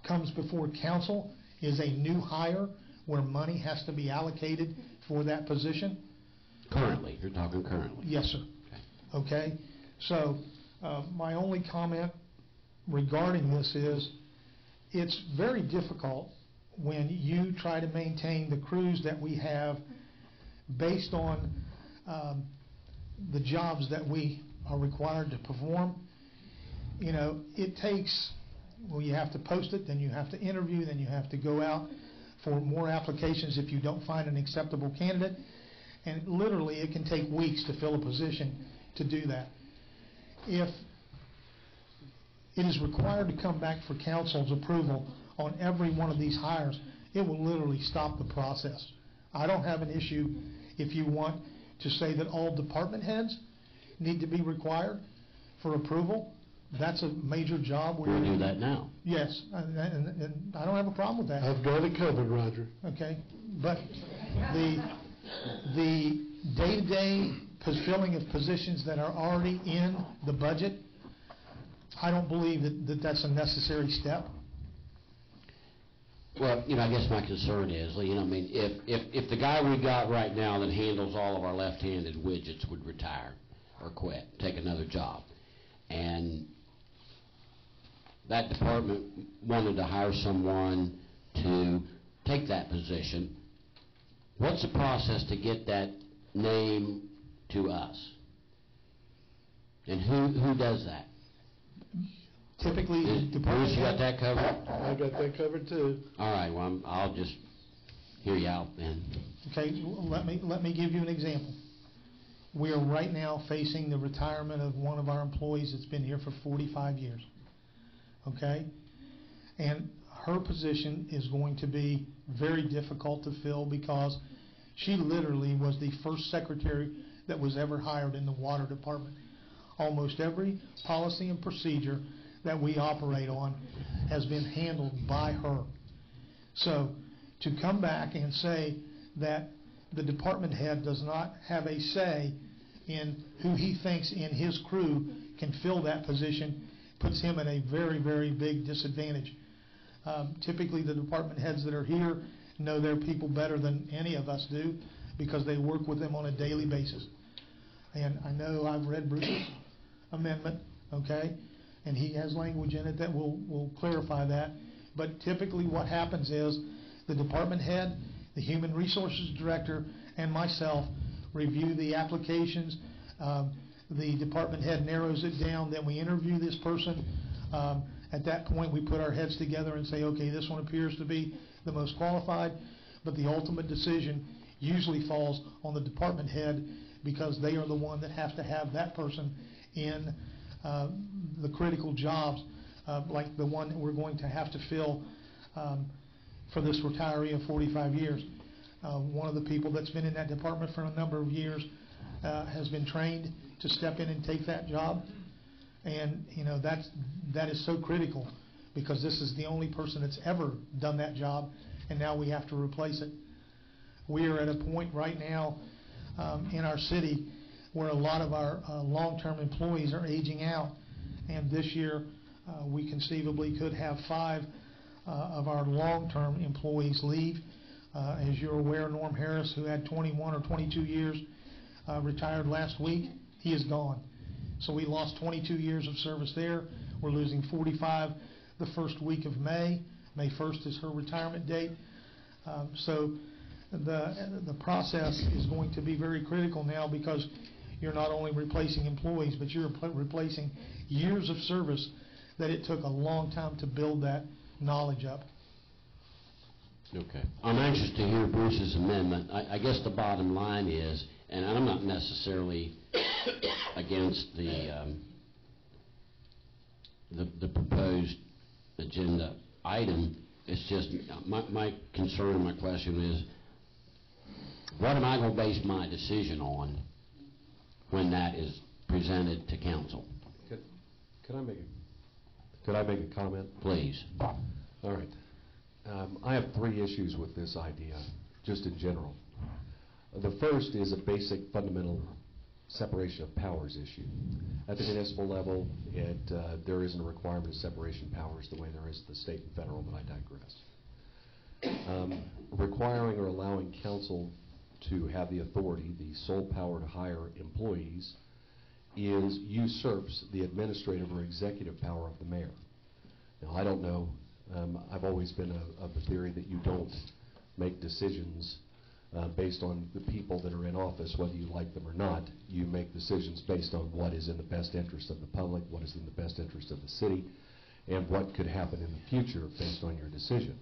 comes before council is a new hire where money has to be allocated for that position. Currently, you're talking currently. Yes, sir. Okay. So my only comment regarding this is it's very difficult when you try to maintain the crews that we have based on the jobs that we are required to perform. You know, it takes, well, you have to post it, then you have to interview, then you have to go out for more applications if you don't find an acceptable candidate. And literally, it can take weeks to fill a position to do that. If it is required to come back for council's approval on every one of these hires, it will literally stop the process. I don't have an issue if you want to say that all department heads need to be required for approval. That's a major job. We'll do that now. Yes, and I don't have a problem with that. I've got it covered, Roger. Okay, but the day-to-day filling of positions that are already in the budget, I don't believe that that's a necessary step. Well, you know, I guess my concern is, you know, I mean, if the guy we got right now that handles all of our left-handed widgets would retire or quit, take another job, and that department wanted to hire someone to take that position, what's the process to get that name to us? And who does that? Typically, Bruce, you got that covered? I got that covered too. All right, well, I'll just hear you out then. Okay, let me give you an example. We are right now facing the retirement of one of our employees that's been here for 45 years. Okay? And her position is going to be very difficult to fill because she literally was the first secretary that was ever hired in the water department. Almost every policy and procedure that we operate on has been handled by her. So to come back and say that the department head does not have a say in who he thinks in his crew can fill that position puts him at a very, very big disadvantage. Typically, the department heads that are here know their people better than any of us do because they work with them on a daily basis. And I know I've read Bruce's amendment, okay, and he has language in it that will clarify that. But typically what happens is the department head, the human resources director, and myself review the applications. The department head narrows it down, then we interview this person. At that point, we put our heads together and say, okay, this one appears to be the most qualified, but the ultimate decision usually falls on the department head because they are the one that have to have that person in the critical jobs, like the one that we're going to have to fill for this retiree of 45 years. One of the people that's been in that department for a number of years has been trained to step in and take that job. And, you know, that is so critical, because this is the only person that's ever done that job, and now we have to replace it. We are at a point right now in our city where a lot of our long-term employees are aging out, and this year we conceivably could have 5 of our long-term employees leave. As you're aware, Norm Harris, who had 21 or 22 years, retired last week. He is gone. So we lost 22 years of service there. We're losing 45 the first week of May. May 1st is her retirement date. So the process is going to be very critical now, because you're not only replacing employees, but you're replacing years of service that it took a long time to build that knowledge up. Okay. I'm anxious to hear Bruce's amendment. I guess the bottom line is, and I'm not necessarily against the proposed agenda item. It's just my concern, my question is, what am I going to base my decision on when that is presented to council? Could I make a comment? Please. All right. I have 3 issues with this idea, just in general. The first is a basic fundamental separation of powers issue. At the municipal level, there isn't a requirement of separation of powers the way there is at the state and federal, but I digress. Requiring or allowing council to have the authority, the sole power to hire employees, usurps the administrative or executive power of the mayor. Now, I don't know. I've always been of the theory that you don't make decisions based on the people that are in office, whether you like them or not. You make decisions based on what is in the best interest of the public, what is in the best interest of the city, and what could happen in the future based on your decision.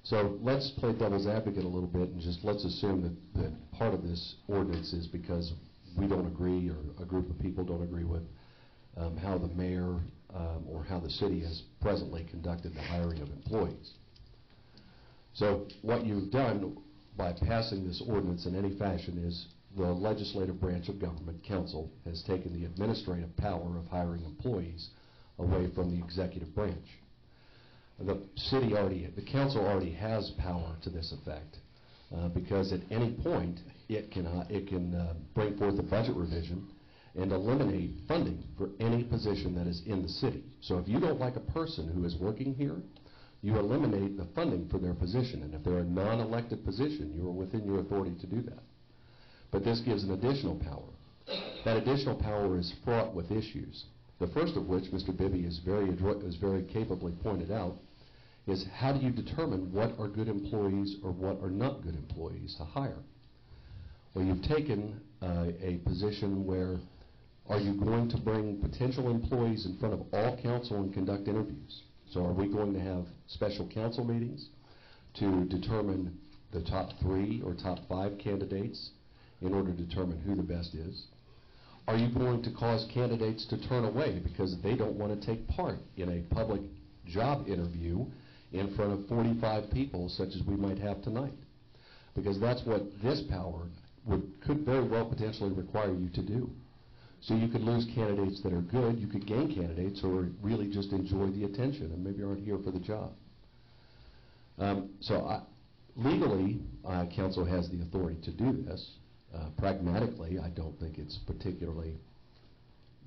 So let's play devil's advocate a little bit, and just let's assume that part of this ordinance is because we don't agree, or a group of people don't agree with how the mayor or how the city has presently conducted the hiring of employees. So what you've done by passing this ordinance in any fashion is the legislative branch of government, council, has taken the administrative power of hiring employees away from the executive branch. The council already has power to this effect, because at any point it can bring forth a budget revision and eliminate funding for any position that is in the city. So if you don't like a person who is working here, you eliminate the funding for their position, and if they're a non-elected position, you are within your authority to do that. But this gives an additional power. That additional power is fraught with issues. The first of which, Mr. Bibby has very capably pointed out, is how do you determine what are good employees or what are not good employees to hire? Well, you've taken a position where, are you going to bring potential employees in front of all council and conduct interviews? So are we going to have special council meetings to determine the top 3 or top 5 candidates in order to determine who the best is? Are you going to cause candidates to turn away because they don't want to take part in a public job interview in front of 45 people such as we might have tonight? Because that's what this power could very well potentially require you to do. So you could lose candidates that are good, you could gain candidates who really just enjoy the attention and maybe aren't here for the job. Legally, council has the authority to do this. Pragmatically, I don't think it's particularly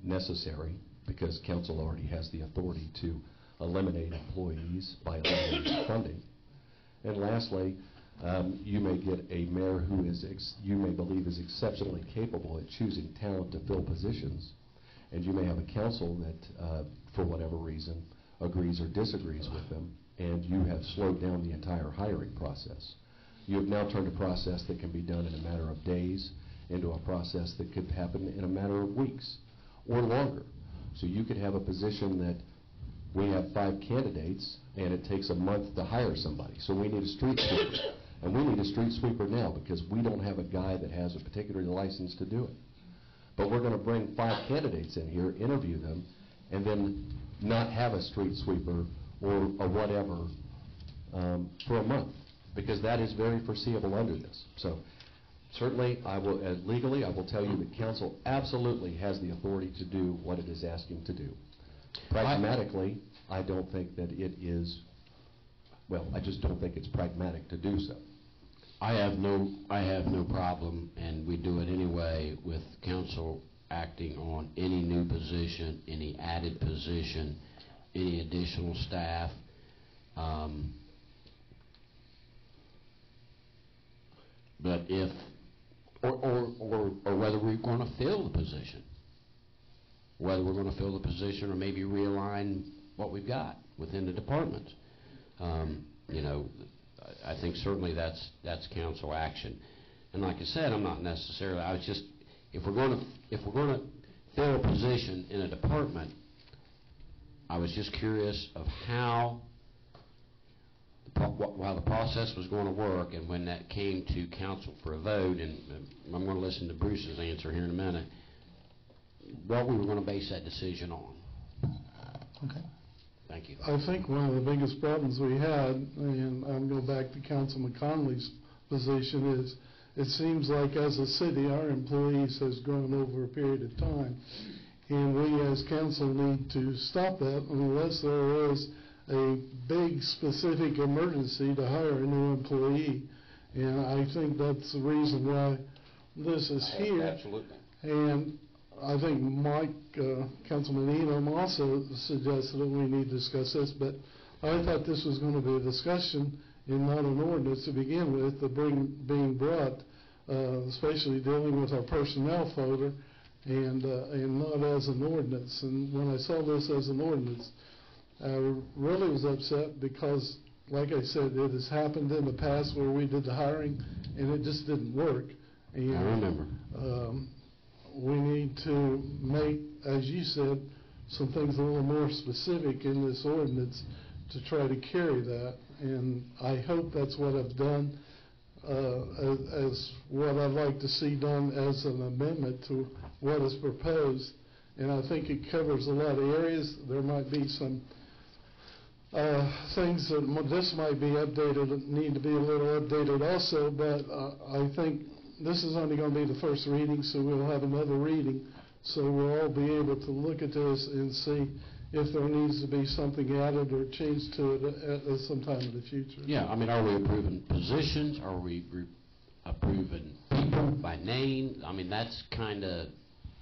necessary, because council already has the authority to eliminate employees by eliminating funding. And lastly, you may get a mayor who you may believe is exceptionally capable at choosing talent to fill positions, and you may have a council that, for whatever reason, agrees or disagrees with them, and you have slowed down the entire hiring process. You have now turned a process that can be done in a matter of days into a process that could happen in a matter of weeks or longer. So you could have a position that we have 5 candidates and it takes a month to hire somebody. So we need a street sweeper. And we need a street sweeper now because we don't have a guy that has a particular license to do it. But we're going to bring 5 candidates in here, interview them, and then not have a street sweeper or whatever for a month, because that is very foreseeable under this. So certainly, legally, I will tell you that council absolutely has the authority to do what it is asking to do. Pragmatically, I don't think that it is, well, I just don't think it's pragmatic to do so. I have no problem, and we do it anyway, with council acting on any new position, any added position, any additional staff. But if, or whether we're going to fill the position, whether we're going to fill the position or maybe realign what we've got within the department. You know, I think certainly that's council action. And like I said, I'm not necessarily, I was just, if we're going to fill a position in a department, I was just curious of how the process was going to work, and when that came to council for a vote, and I'm going to listen to Bruce's answer here in a minute, what we were going to base that decision on. Okay. Thank you. I think one of the biggest problems we had, and I'm going back to Councilman Conley's position, is it seems like as a city, our employees has grown over a period of time, and we as council need to stop that unless there is a big specific emergency to hire a new employee. And I think that's the reason why this is here. Absolutely. And I think Mike, Councilman Elam also suggested that we need to discuss this, but I thought this was going to be a discussion and not an ordinance to begin with, being brought, especially dealing with our personnel folder, and not as an ordinance. And when I saw this as an ordinance, I really was upset because, like I said, it has happened in the past where we did the hiring and it just didn't work. And, I remember. We need to make, as you said, some things a little more specific in this ordinance to try to carry that. And I hope that's what I've done, as what I'd like to see done as an amendment to what is proposed. And I think it covers a lot of areas. There might be some things that this might be updated, need to be a little updated also, but I think this is only going to be the first reading, so we'll have another reading, so we'll all be able to look at this and see if there needs to be something added or changed to it at some time in the future. Yeah, I mean, are we approving positions? Are we approving people by name? I mean, that's kind of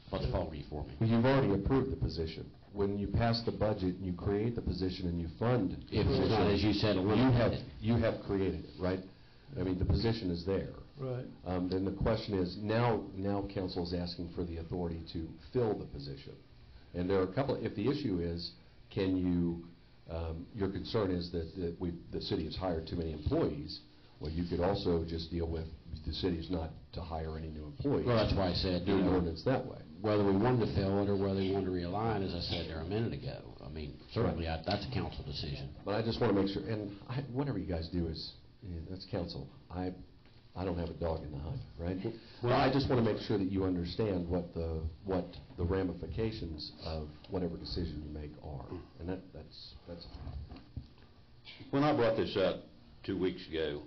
what's faulty for me. Well, you've already approved the position. When you pass the budget and you create the position and you fund the If it's not, as you said, eliminated. You have created it, right? I mean, the position is there. Right. Then the question is, now council is asking for the authority to fill the position. And there are a couple, if the issue is, can you, your concern is that the city has hired too many employees, well, you could also just deal with the city's not to hire any new employees. Well, that's why I said, do an ordinance that way. Whether we wanted to fill it or whether we wanted to realign, as I said there a minute ago. I mean, certainly that's a council decision. But I just want to make sure, and whatever you guys do is, that's council. I don't have a dog in the hunt, right? Well, I just want to make sure that you understand what the ramifications of whatever decision you make are, and that's. When I brought this up 2 weeks ago,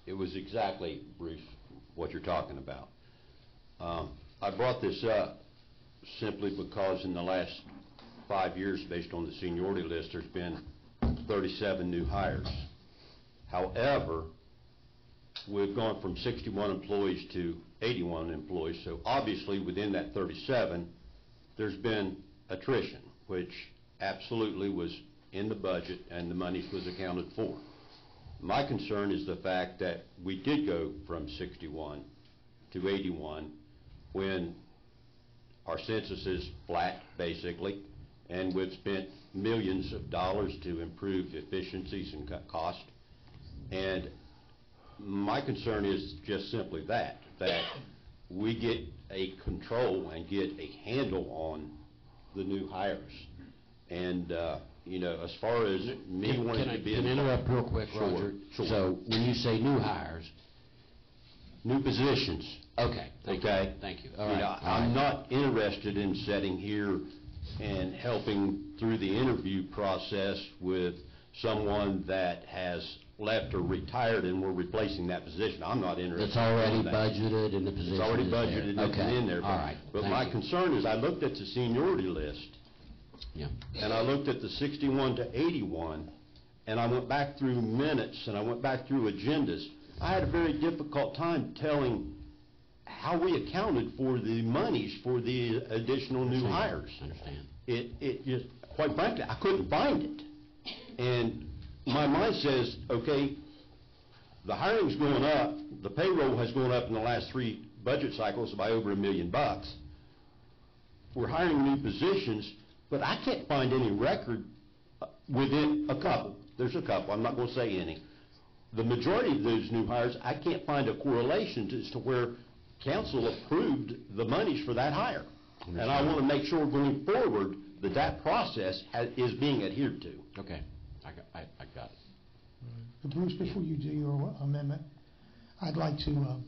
it was exactly, Bruce, what you're talking about. I brought this up simply because in the last 5 years, based on the seniority list, there's been 37 new hires. However, we've gone from 61 employees to 81 employees, so obviously within that 37, there's been attrition, which absolutely was in the budget and the money was accounted for. My concern is the fact that we did go from 61 to 81 when our census is flat, basically, and we've spent millions of dollars to improve efficiencies and cut cost. And my concern is just simply that we get a control and get a handle on the new hires. And you know, as far as me wanting to be Can I interrupt real quick, Sure, Roger? sure. So, when you say new hires, New positions. okay, thank you. Okay. Thank you. You All right, know, all I'm right. not interested in sitting here and helping through the interview process with someone that has left or retired and we're replacing that position. I'm not interested. It's already in that. budgeted and the position It's already is there. budgeted and Okay, in there. all right, But thank my you. concern is I looked at the seniority list, Yeah. and I looked at the 61 to 81, and I went back through minutes, and I went back through agendas. I had a very difficult time telling how we accounted for the monies for the additional new hires. Understand. It just, quite frankly, I couldn't find it. And my mind says, okay, the hiring's going up, the payroll has gone up in the last 3 budget cycles by over $1 million. We're hiring new positions, but I can't find any record within a couple. There's a couple, I'm not going to say any. The majority of those new hires, I can't find a correlation as to where council approved the monies for that hire. And I want to make sure going forward that that process is being adhered to. Okay, I got it. Bruce, before you do your amendment, I'd like to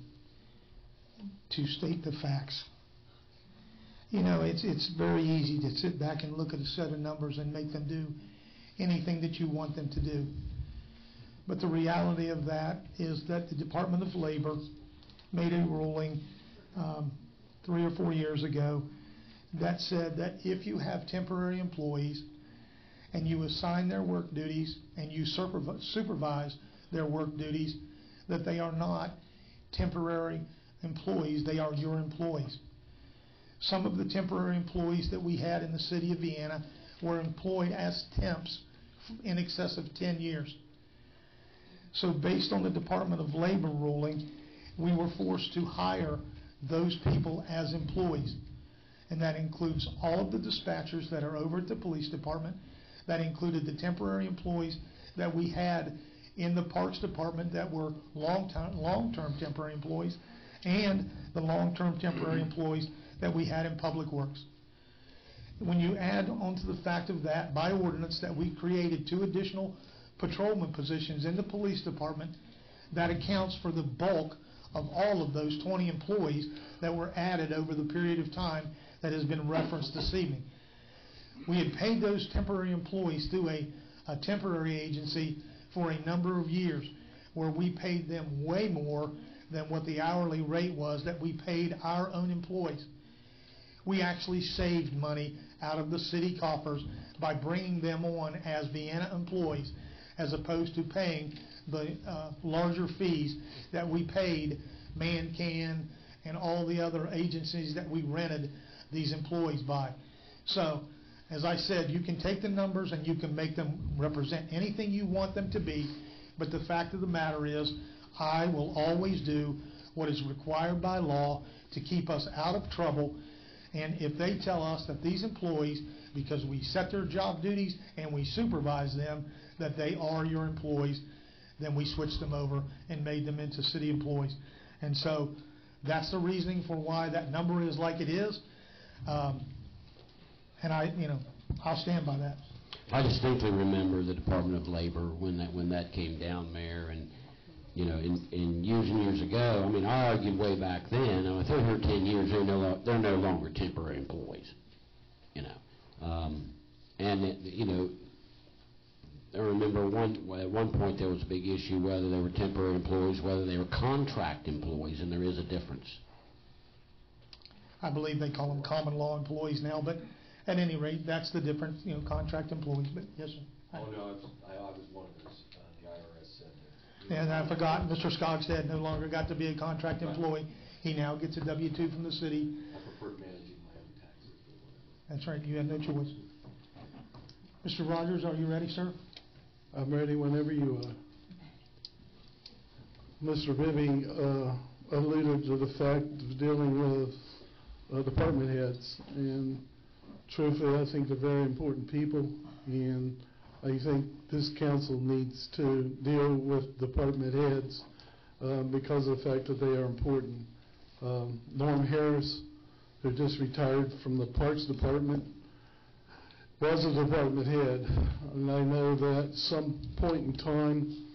state the facts. You know, it's very easy to sit back and look at a set of numbers and make them do anything that you want them to do. But the reality of that is that the Department of Labor made a ruling 3 or 4 years ago that said that if you have temporary employees and you assign their work duties and you supervise their work duties, that they are not temporary employees, they are your employees. Some of the temporary employees that we had in the city of Vienna were employed as temps in excess of 10 years. So based on the Department of Labor ruling, we were forced to hire those people as employees. And that includes all of the dispatchers that are over at the police department. That included the temporary employees that we had in the Parks Department that were long-term temporary employees, and the long-term temporary employees that we had in Public Works. When you add onto the fact of that, by ordinance, that we created 2 additional patrolman positions in the police department, that accounts for the bulk of all of those 20 employees that were added over the period of time that has been referenced this evening. We had paid those temporary employees through a temporary agency for a number of years, where we paid them way more than what the hourly rate was that we paid our own employees. We actually saved money out of the city coffers by bringing them on as Vienna employees, as opposed to paying the larger fees that we paid ManCan and all the other agencies that we rented these employees by. So, as I said, you can take the numbers and you can make them represent anything you want them to be, but the fact of the matter is, I will always do what is required by law to keep us out of trouble. And if they tell us that these employees, because we set their job duties and we supervise them, that they are your employees, then we switched them over and made them into city employees. And so that's the reasoning for why that number is like it is. And I'll stand by that. I distinctly remember the Department of Labor when that came down, Mayor, and in years and years ago, I mean, I argued way back then. If they're here 10 years, they're no longer temporary employees, I remember at one point there was a big issue whether they were temporary employees, whether they were contract employees, and there is a difference. I believe they call them common law employees now, but at any rate, that's the difference, contract employees. But yes, sir. Oh, no, I was one of those, the IRS said that. And I forgot, Mr. Skogstad no longer got to be a contract employee. He now gets a W-2 from the city. I prefer managing my own taxes or whatever. That's right, you have no choice. Mr. Rogers, are you ready, sir? I'm ready whenever you are. Mr. Bibby alluded to the fact of dealing with department heads, and truthfully, I think they're very important people, and I think this council needs to deal with department heads because of the fact that they are important. Norm Harris, who just retired from the Parks Department, was a department head, and I know that some point in time,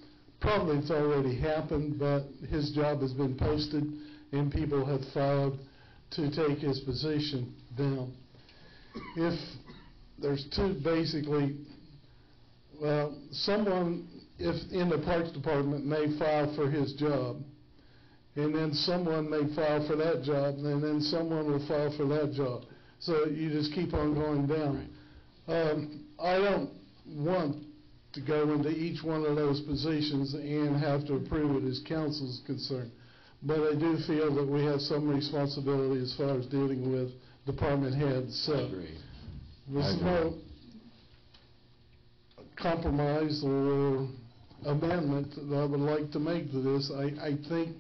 probably it's already happened, but his job has been posted and people have filed to take his position down. If there's two basically, well, someone, if in the Parks Department may file for his job, and then someone may file for that job, and then someone will file for that job. So you just keep on going down. I don't want to go into each one of those positions and have to approve it as council's concerned. But I do feel that we have some responsibility as far as dealing with department heads. So there's no compromise or amendment that I would like to make to this. I think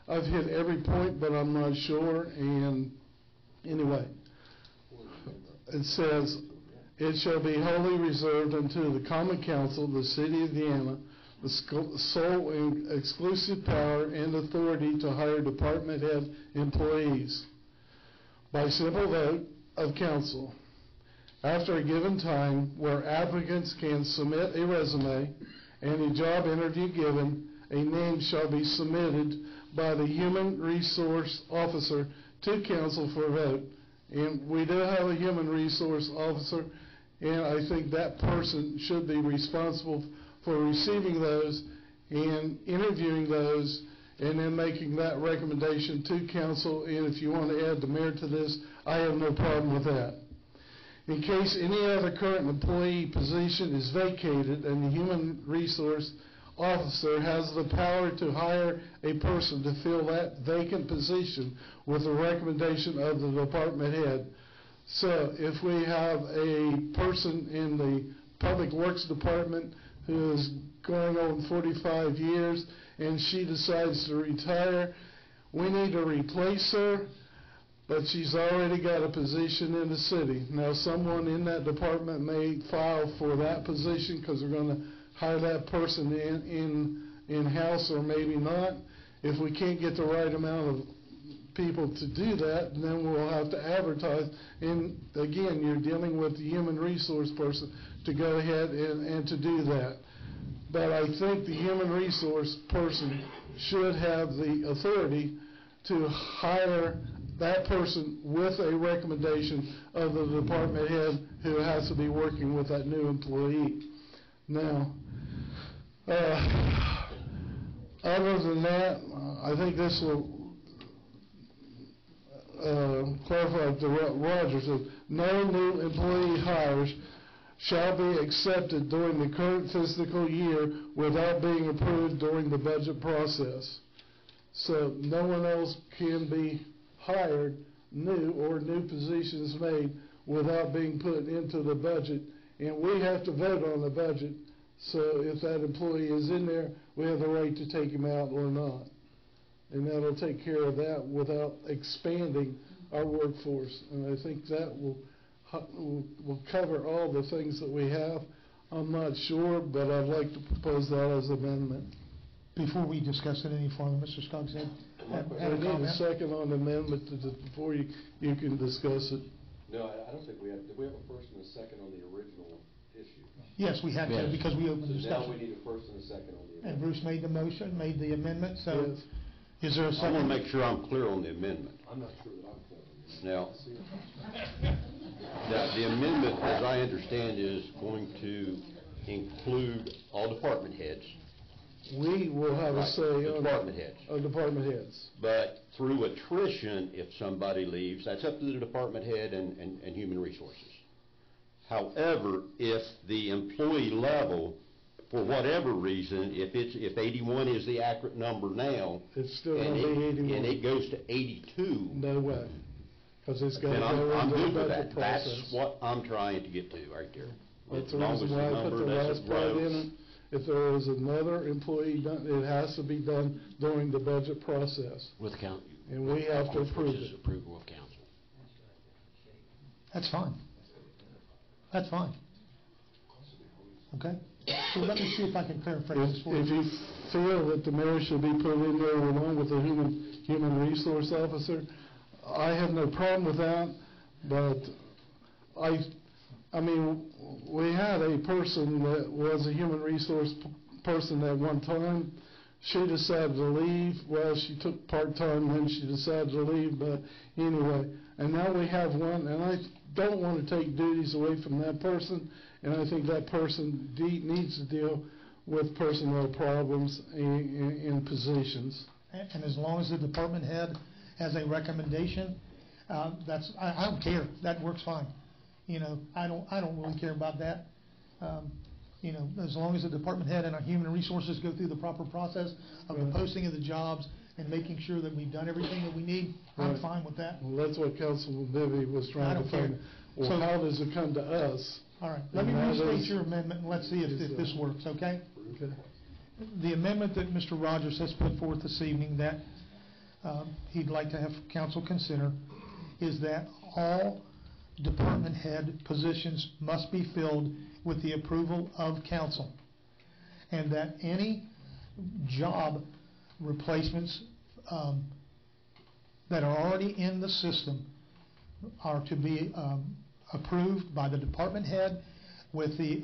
I've hit every point, but I'm not sure. And anyway, it says, "It shall be wholly reserved unto the common council, the city of Vienna, the sole and exclusive power and authority to hire department head employees by simple vote of council. After a given time, where applicants can submit a resume and a job interview given, a name shall be submitted by the human resource officer to council for vote." And we do have a human resource officer, and I think that person should be responsible for receiving those and interviewing those and then making that recommendation to council. And if you want to add the mayor to this, I have no problem with that. In case any other current employee position is vacated and the human resource officer has the power to hire a person to fill that vacant position with the recommendation of the department head. So if we have a person in the Public Works Department who is going on 45 years and she decides to retire, we need to replace her, but she's already got a position in the city. Now, someone in that department may file for that position because they're going to hire that person in-house, or maybe not. If we can't get the right amount of people to do that, then we'll have to advertise. And again, you're dealing with the human resource person to go ahead and to do that. But I think the human resource person should have the authority to hire that person with a recommendation of the department head who has to be working with that new employee. Now, other than that, I think this will clarify what Roger said. No new employee hires shall be accepted during the current fiscal year without being approved during the budget process. So no one else can be hired new or new positions made without being put into the budget. And we have to vote on the budget. So if that employee is in there, we have the right to take him out or not. And that'll take care of that without expanding our workforce. And I think that will cover all the things that we have. I'm not sure, but I'd like to propose that as an amendment. Before we discuss it any further, Mr. Scuggs, I need a second on the amendment before you can discuss it. No, I don't think we have. Did we have a first and a second on the original issue? Yes, we had to, because we opened So now we discussion. need a first and a second on the amendment. And Bruce made the motion, made the amendment, so Yes. is there a I second? want to make sure I'm clear on the amendment. I'm not sure that I'm clear. Now, the amendment, as I understand, is going to include all department heads, We will have a Right, say on department heads. department heads. but through attrition, if somebody leaves, that's up to the department head and human resources. However, if the employee level, for whatever reason, if 81 is the accurate number now, It's still and going to be 81. and it goes to 82, No way. Because it's got to then go I'm into the good with budget that. process. That's what I'm trying to get to right there. That's As the long reason as why I put number, the that's last a part gross. in it. If there is another employee done, it has to be done during the budget process. With count. And we have to approve Which is it. approval of council. That's fine. That's fine. Okay? So let me see if I can paraphrase this for If you. you feel that the mayor should be put in there along with the human resource officer, I have no problem with that, but I I mean, we had a person that was a human resource person at one time. She decided to leave. Well, she took part-time, then she decided to leave, but anyway. And now we have one, and I don't want to take duties away from that person, and I think that person needs to deal with personnel problems in positions. And as long as the department head has a recommendation, I don't care, that works fine. You know, I don't really care about that. You know, as long as the department head and our human resources go through the proper process of the posting of the jobs and making sure that we've done everything that we need, I'm Right. fine with that. Well, that's what Councilman Bibby was I trying don't to find. care. Well, So- how does it come to us? All right, let me And that restate is- your amendment and let's see if this works, okay? Okay. The amendment that Mr. Rogers has put forth this evening that he'd like to have council consider is that all department head positions must be filled with the approval of council, and that any job replacements that are already in the system are to be approved by the department head with the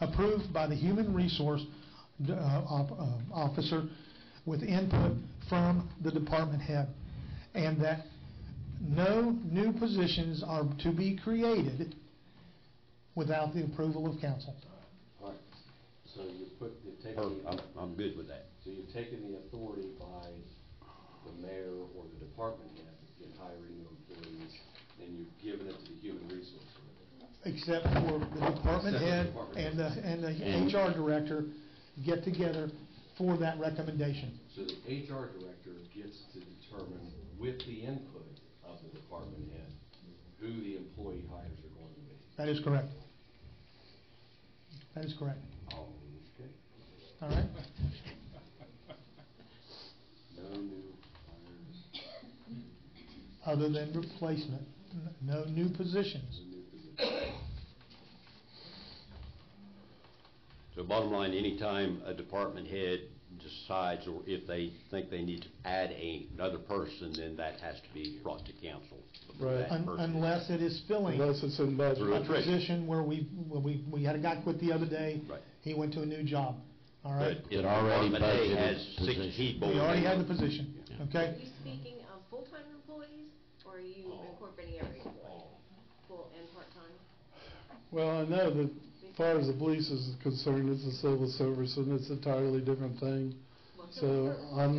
approved by the human resource officer with input from the department head, and that no new positions are to be created without the approval of council. All right, so you've taken I'm good with that. so you've taken the authority by the mayor or the department head in hiring new employees, and you've given it to the human resource. Except for the department head and the HR director get together for that recommendation. So the HR director gets to determine, with the input of the department head, who the employee hires are going to be. That is correct. That is correct. Okay. All right? No new hires. Other than replacement, no new positions. So bottom line, anytime a department head decides, or if they think they need to add another person, then that has to be brought to council. Right. Unless it is filling Unless it's in budget. Through a attrition. position where we had a guy quit the other day. Right. He went to a new job. All right? But if It already department A budgeted has 6 position. people. We already had the position, okay? Are you speaking of full-time employees, or are you incorporating every employee, full and part-time? Well, I know that as far as the police is concerned, it's a civil service and it's an entirely different thing. Well, So I'm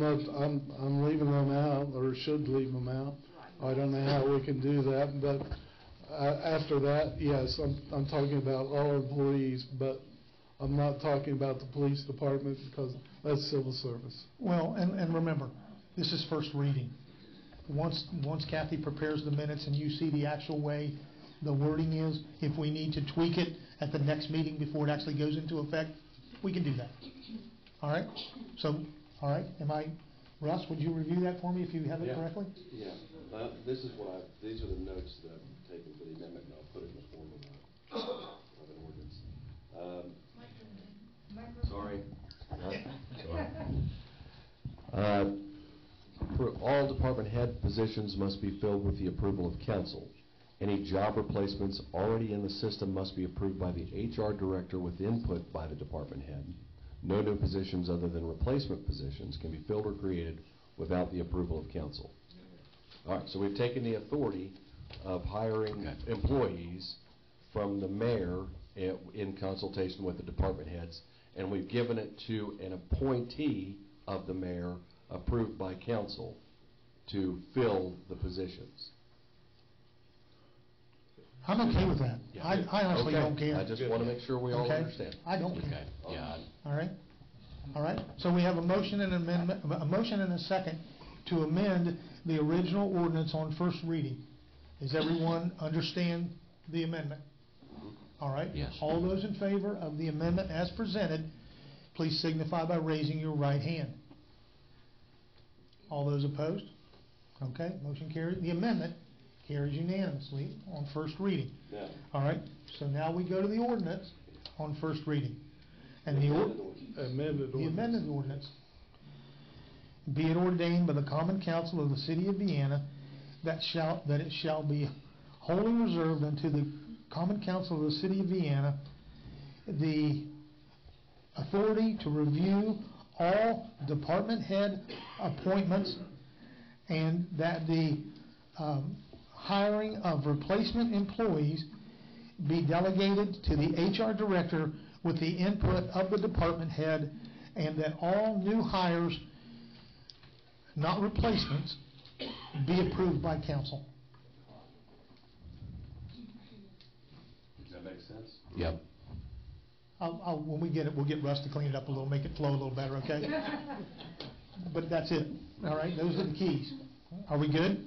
leaving them out, or should leave them out. I don't know how we can do that, but after that, yes, I'm talking about all employees, but I'm not talking about the police department because that's civil service. Well, and remember, this is first reading. Once Kathy prepares the minutes and you see the actual way the wording is, if we need to tweak it at the next meeting before it actually goes into effect, we can do that. All right? So, all right, Russ, would you review that for me if you have it correctly? Yeah, these are the notes that I've taken for the amendment, and I'll put it in the form of an ordinance. Sorry. For all department head positions must be filled with the approval of council. Any job replacements already in the system must be approved by the HR director with input by the department head. No new positions other than replacement positions can be filled or created without the approval of council. All right, so we've taken the authority of hiring employees from the mayor in consultation with the department heads, and we've given it to an appointee of the mayor approved by council to fill the positions. I'm okay with that. I honestly Okay. don't care. I just want to make sure we all Okay? understand. I don't care. Okay, yeah. All right? All right? So we have a motion and a motion and a second to amend the original ordinance on first reading. Does everyone understand the amendment? All right? Yes. All those in favor of the amendment as presented, please signify by raising your right hand. All those opposed? Okay, motion carried. The amendment carries unanimously on first reading. Yeah. All right, so now we go to the ordinance on first reading. And Amended the ordinance. amended ordinance. Be it ordained by the common council of the city of Vienna that it shall be wholly reserved unto the Common Council of the City of Vienna the authority to review all department head appointments, and that the hiring of replacement employees be delegated to the HR director with the input of the department head, and that all new hires, not replacements, be approved by council. Does that make sense? Yep. When we get it, we'll get Russ to clean it up a little, make it flow a little better, okay? But that's it, all right? Those are the keys. Are we good?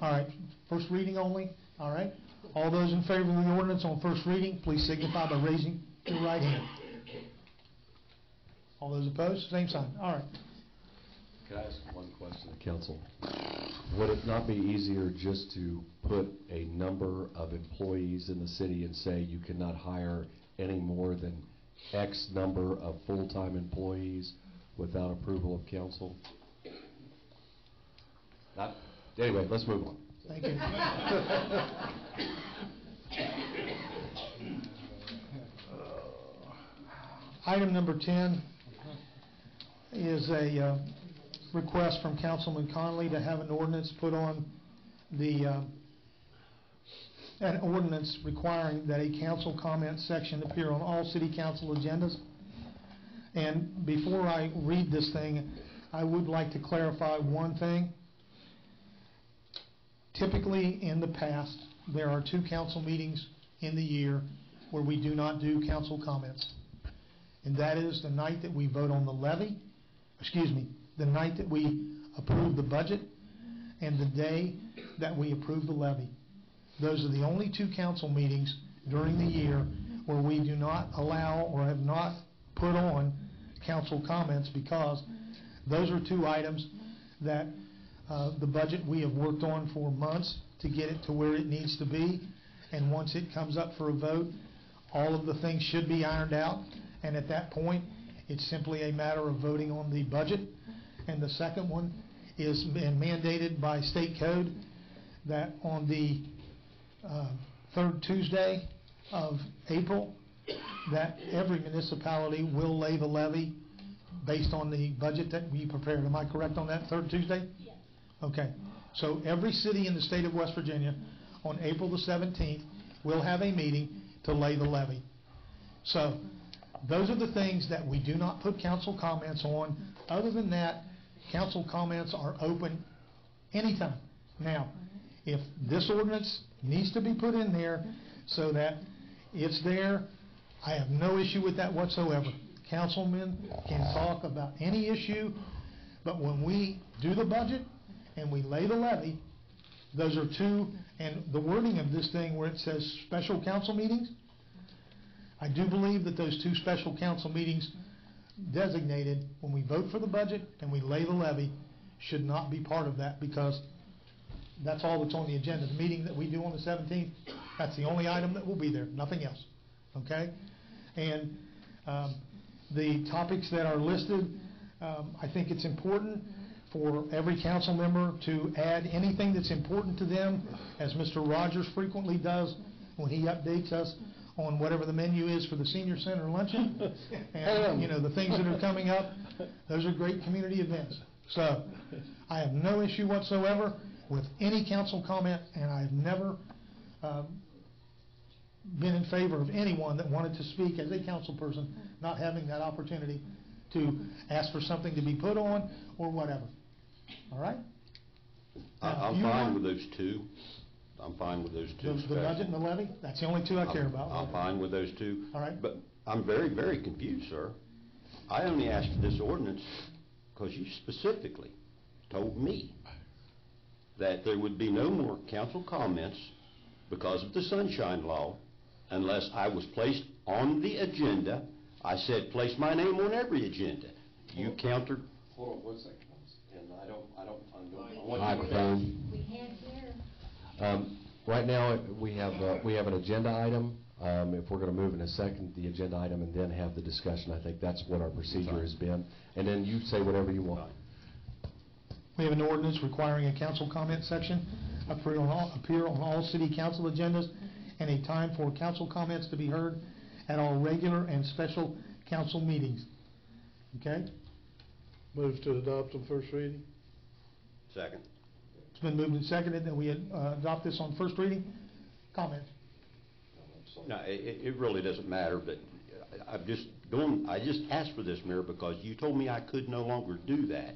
All right, first reading only, all right? All those in favor of the ordinance on first reading, please signify by raising your right hand. All those opposed, same sign. All right. Can I ask one question to council? Would it not be easier just to put a number of employees in the city and say you cannot hire any more than X number of full-time employees without approval of council? Anyway, let's move on. Thank you. Item number 10 is a request from Councilman Conley to have an ordinance put on the, an ordinance requiring that a council comment section appear on all city council agendas. And before I read this thing, I would like to clarify one thing. Typically, in the past, there are 2 council meetings in the year where we do not do council comments. And that is the night that we vote on the levy, the night that we approve the budget, and the day that we approve the levy. Those are the only 2 council meetings during the year where we do not allow or have not put on council comments, because those are 2 items that the budget we have worked on for months to get it to where it needs to be, and once it comes up for a vote, all of the things should be ironed out, and at that point, it's simply a matter of voting on the budget. And the second one is mandated by state code that on the 3rd Tuesday of April, that every municipality will lay the levy based on the budget that we prepared. Am I correct on that, 3rd Tuesday? Yes. Okay. So every city in the state of West Virginia on April the 17th will have a meeting to lay the levy. So those are the things that we do not put council comments on. Other than that, council comments are open anytime. Now, if this ordinance needs to be put in there so that it's there, I have no issue with that whatsoever. Councilmen can talk about any issue, but when we do the budget and we lay the levy, those are 2, and the wording of this thing where it says special council meetings, I do believe that those 2 special council meetings designated when we vote for the budget and we lay the levy should not be part of that, because that's all that's on the agenda. The meeting that we do on the 17th, that's the only item that will be there, nothing else. Okay? And the topics that are listed, I think it's important for every council member to add anything that's important to them, as Mr. Rogers frequently does when he updates us on whatever the menu is for the senior center luncheon. And, you know, the things that are coming up, those are great community events. So I have no issue whatsoever with any council comment, and I've never been in favor of anyone that wanted to speak as a council person not having that opportunity to ask for something to be put on or whatever. All right? I'm fine with those 2. I'm fine with those 2. The budget and the levy, that's the only 2 I care about. I'm fine with those 2. All right. But I'm very, very confused, sir. I only asked for this ordinance because you specifically told me that there would be no more council comments because of the sunshine law unless I was placed on the agenda. I said, place my name on every agenda. You countered. Hold on 1 second. And I don't Microphone. We can't hear. Right now, we have an agenda item. If we're going to move in a second, the agenda item, and then have the discussion, I think that's what our procedure has been. And then you say whatever you want. We have an ordinance requiring a council comment section. appear on all city council agendas, and a time for council comments to be heard at all regular and special council meetings. Okay? Move to adopt on first reading. Second. It's been moved and seconded that we adopt this on first reading. Comments? No, it really doesn't matter, but I just asked for this, Mayor, because you told me I could no longer do that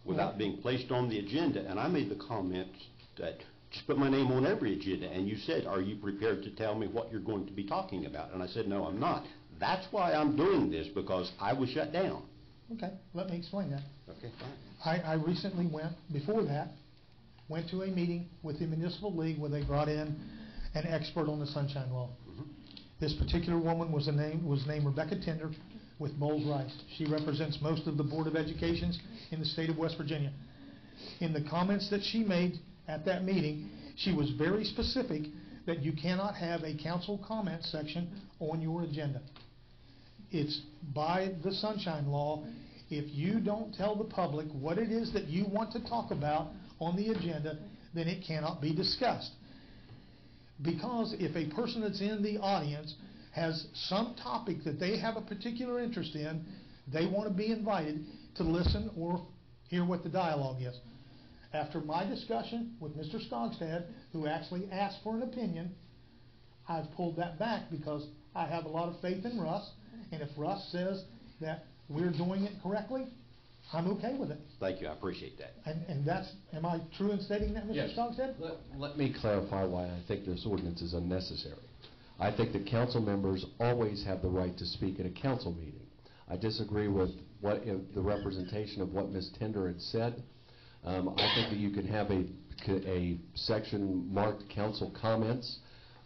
without being placed on the agenda, and I made the comments that just put my name on every agenda, and you said, are you prepared to tell me what you're going to be talking about? And I said, no, I'm not. That's why I'm doing this, because I was shut down. Okay, let me explain that. Okay, fine. I recently went to a meeting with the Municipal League where they brought in an expert on the Sunshine Law. This particular woman was named Rebecca Tender with Bowles Rice. She represents most of the Board of Educations in the state of West Virginia. In the comments that she made at that meeting, she was very specific that you cannot have a council comment section on your agenda. It's by the Sunshine Law. If you don't tell the public what it is that you want to talk about on the agenda, then it cannot be discussed. Because if a person that's in the audience has some topic that they have a particular interest in, they want to be invited to listen or hear what the dialogue is. After my discussion with Mr. Skogstad, who actually asked for an opinion, I've pulled that back because I have a lot of faith in Russ, and if Russ says that we're doing it correctly, I'm okay with it. Thank you, I appreciate that. And that's, am I true in stating that, Mr. Yes. Skogstad? Let me clarify why I think this ordinance is unnecessary. I think that council members always have the right to speak at a council meeting. I disagree with the representation of what Ms. Tender had said. I think that you can have a section marked council comments.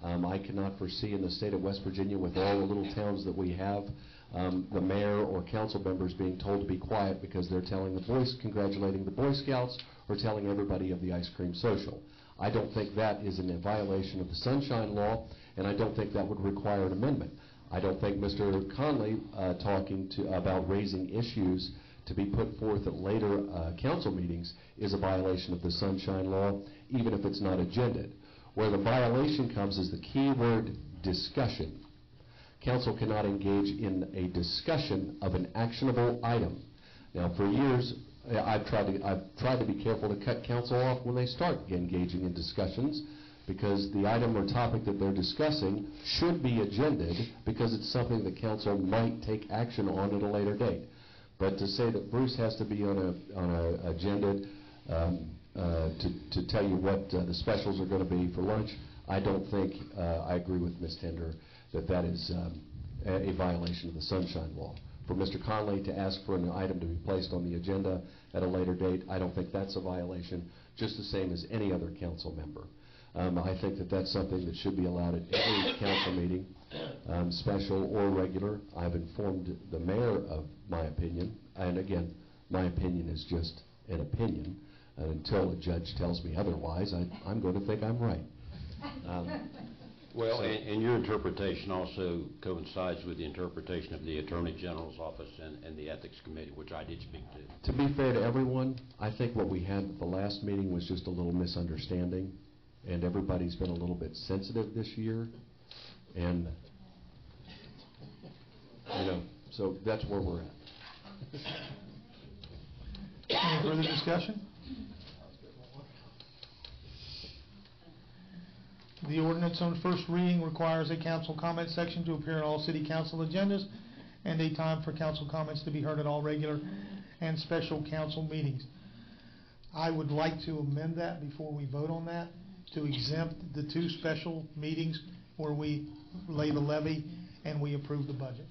I cannot foresee in the state of West Virginia, with all the little towns that we have, the mayor or council members being told to be quiet because they're congratulating the Boy Scouts or telling everybody of the ice cream social. I don't think that is in violation of the Sunshine Law, and I don't think that would require an amendment. I don't think Mr. Conley talking about raising issues to be put forth at later council meetings is a violation of the Sunshine Law, even if it's not agended. Where the violation comes is the key word discussion. Council cannot engage in a discussion of an actionable item. Now, for years, I've tried to be careful to cut council off when they start engaging in discussions, because the item or topic that they're discussing should be agended because it's something that council might take action on at a later date. But to say that Bruce has to be on a agenda to tell you what the specials are going to be for lunch, I don't think I agree with Ms. Tender that is a violation of the Sunshine Law. For Mr. Conley to ask for an item to be placed on the agenda at a later date, I don't think that's a violation, just the same as any other council member. I think that that's something that should be allowed at every council meeting, special or regular. I've informed the mayor of my opinion, and again, my opinion is just an opinion. Until a judge tells me otherwise, I'm going to think I'm right. Well, and your interpretation also coincides with the interpretation of the Attorney General's office and the Ethics Committee, which I did speak to. To be fair to everyone, I think what we had at the last meeting was just a little misunderstanding, and everybody's been a little bit sensitive this year, and, so that's where we're at. Any further discussion? The ordinance on first reading requires a council comment section to appear in all city council agendas and a time for council comments to be heard at all regular and special council meetings. I would like to amend that before we vote on that, to exempt the two special meetings where we lay the levy and we approve the budget.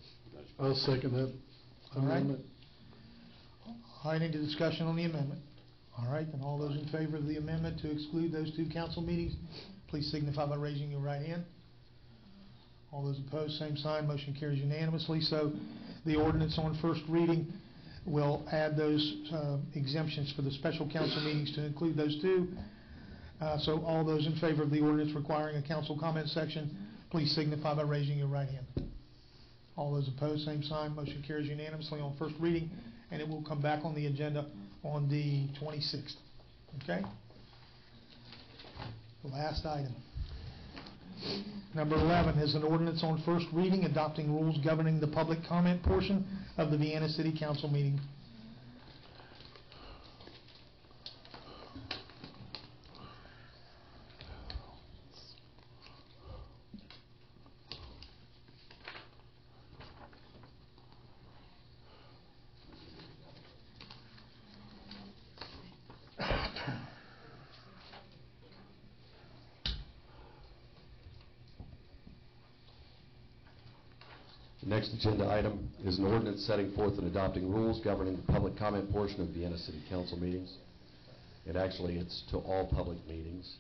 I'll second that amendment. All right, any discussion on the amendment? All right, then all those in favor of the amendment to exclude those two council meetings, please signify by raising your right hand. All those opposed, same sign. Motion carries unanimously. So the ordinance on first reading will add those exemptions for the special council meetings to include those two. So all those in favor of the ordinance requiring a council comment section, please signify by raising your right hand. All those opposed, same sign. Motion carries unanimously on first reading, and it will come back on the agenda on the 26th. Okay? The last item. Number 11 is an ordinance on first reading adopting rules governing the public comment portion of the Vienna City Council meeting. The next agenda item is an ordinance setting forth and adopting rules governing the public comment portion of Vienna City Council meetings. And actually, it's to all public meetings.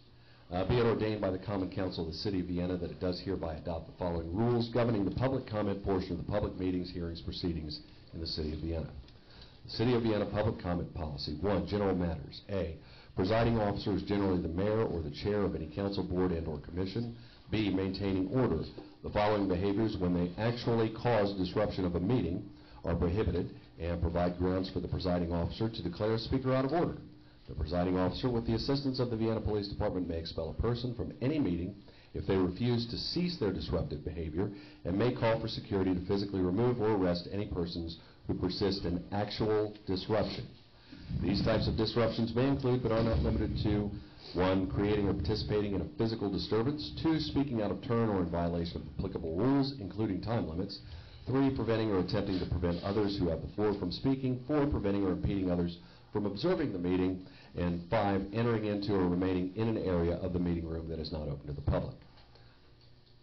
Be it ordained by the Common Council of the City of Vienna that it does hereby adopt the following rules governing the public comment portion of the public meetings, hearings, proceedings in the City of Vienna. The City of Vienna Public Comment Policy. 1. General matters. A. Presiding officer is generally the mayor or the chair of any council, board, and/or commission. B. Maintaining order. The following behaviors, when they actually cause disruption of a meeting, are prohibited and provide grounds for the presiding officer to declare a speaker out of order. The presiding officer, with the assistance of the Vienna Police Department, may expel a person from any meeting if they refuse to cease their disruptive behavior, and may call for security to physically remove or arrest any persons who persist in actual disruption. These types of disruptions may include, but are not limited to, 1. Creating or participating in a physical disturbance. 2. Speaking out of turn or in violation of applicable rules, including time limits. 3. Preventing or attempting to prevent others who have the floor from speaking. 4. Preventing or impeding others from observing the meeting. And 5. Entering into or remaining in an area of the meeting room that is not open to the public.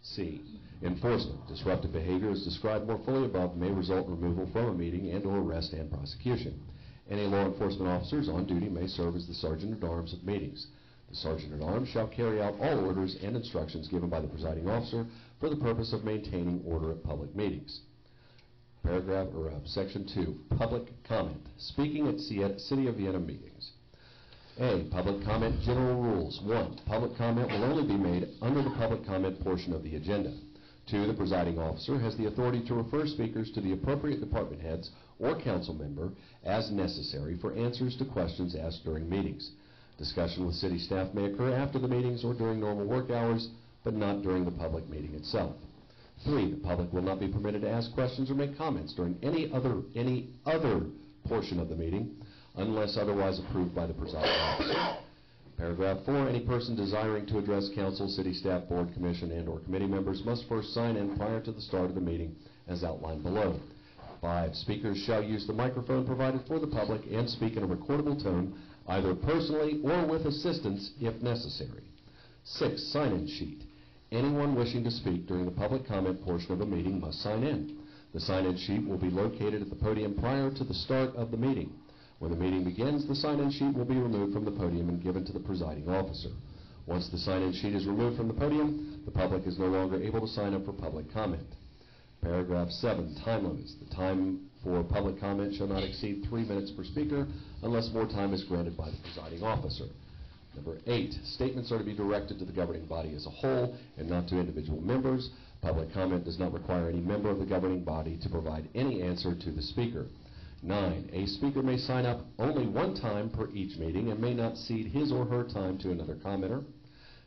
C. Enforcement. Disruptive behavior, as described more fully above, may result in removal from a meeting and/or arrest and prosecution. Any law enforcement officers on duty may serve as the sergeant-at-arms of meetings. The sergeant-at-arms shall carry out all orders and instructions given by the presiding officer for the purpose of maintaining order at public meetings. Section 2, public comment. Speaking at City of Vienna meetings. A. Public comment general rules. 1. Public comment will only be made under the public comment portion of the agenda. 2. The presiding officer has the authority to refer speakers to the appropriate department heads or council member as necessary for answers to questions asked during meetings. Discussion with city staff may occur after the meetings or during normal work hours, but not during the public meeting itself. 3. The public will not be permitted to ask questions or make comments during any other portion of the meeting unless otherwise approved by the presiding officer. Paragraph 4, any person desiring to address council, city staff, board, commission, and/or committee members must first sign in prior to the start of the meeting as outlined below. 5, speakers shall use the microphone provided for the public and speak in a recordable tone, either personally or with assistance if necessary. 6, sign-in sheet. Anyone wishing to speak during the public comment portion of a meeting must sign in. The sign-in sheet will be located at the podium prior to the start of the meeting. When the meeting begins, the sign-in sheet will be removed from the podium and given to the presiding officer. Once the sign-in sheet is removed from the podium, the public is no longer able to sign up for public comment. Paragraph 7, time limits. The time for public comment shall not exceed 3 minutes per speaker unless more time is granted by the presiding officer. Number 8, statements are to be directed to the governing body as a whole and not to individual members. Public comment does not require any member of the governing body to provide any answer to the speaker. 9, a speaker may sign up only one time per each meeting and may not cede his or her time to another commenter.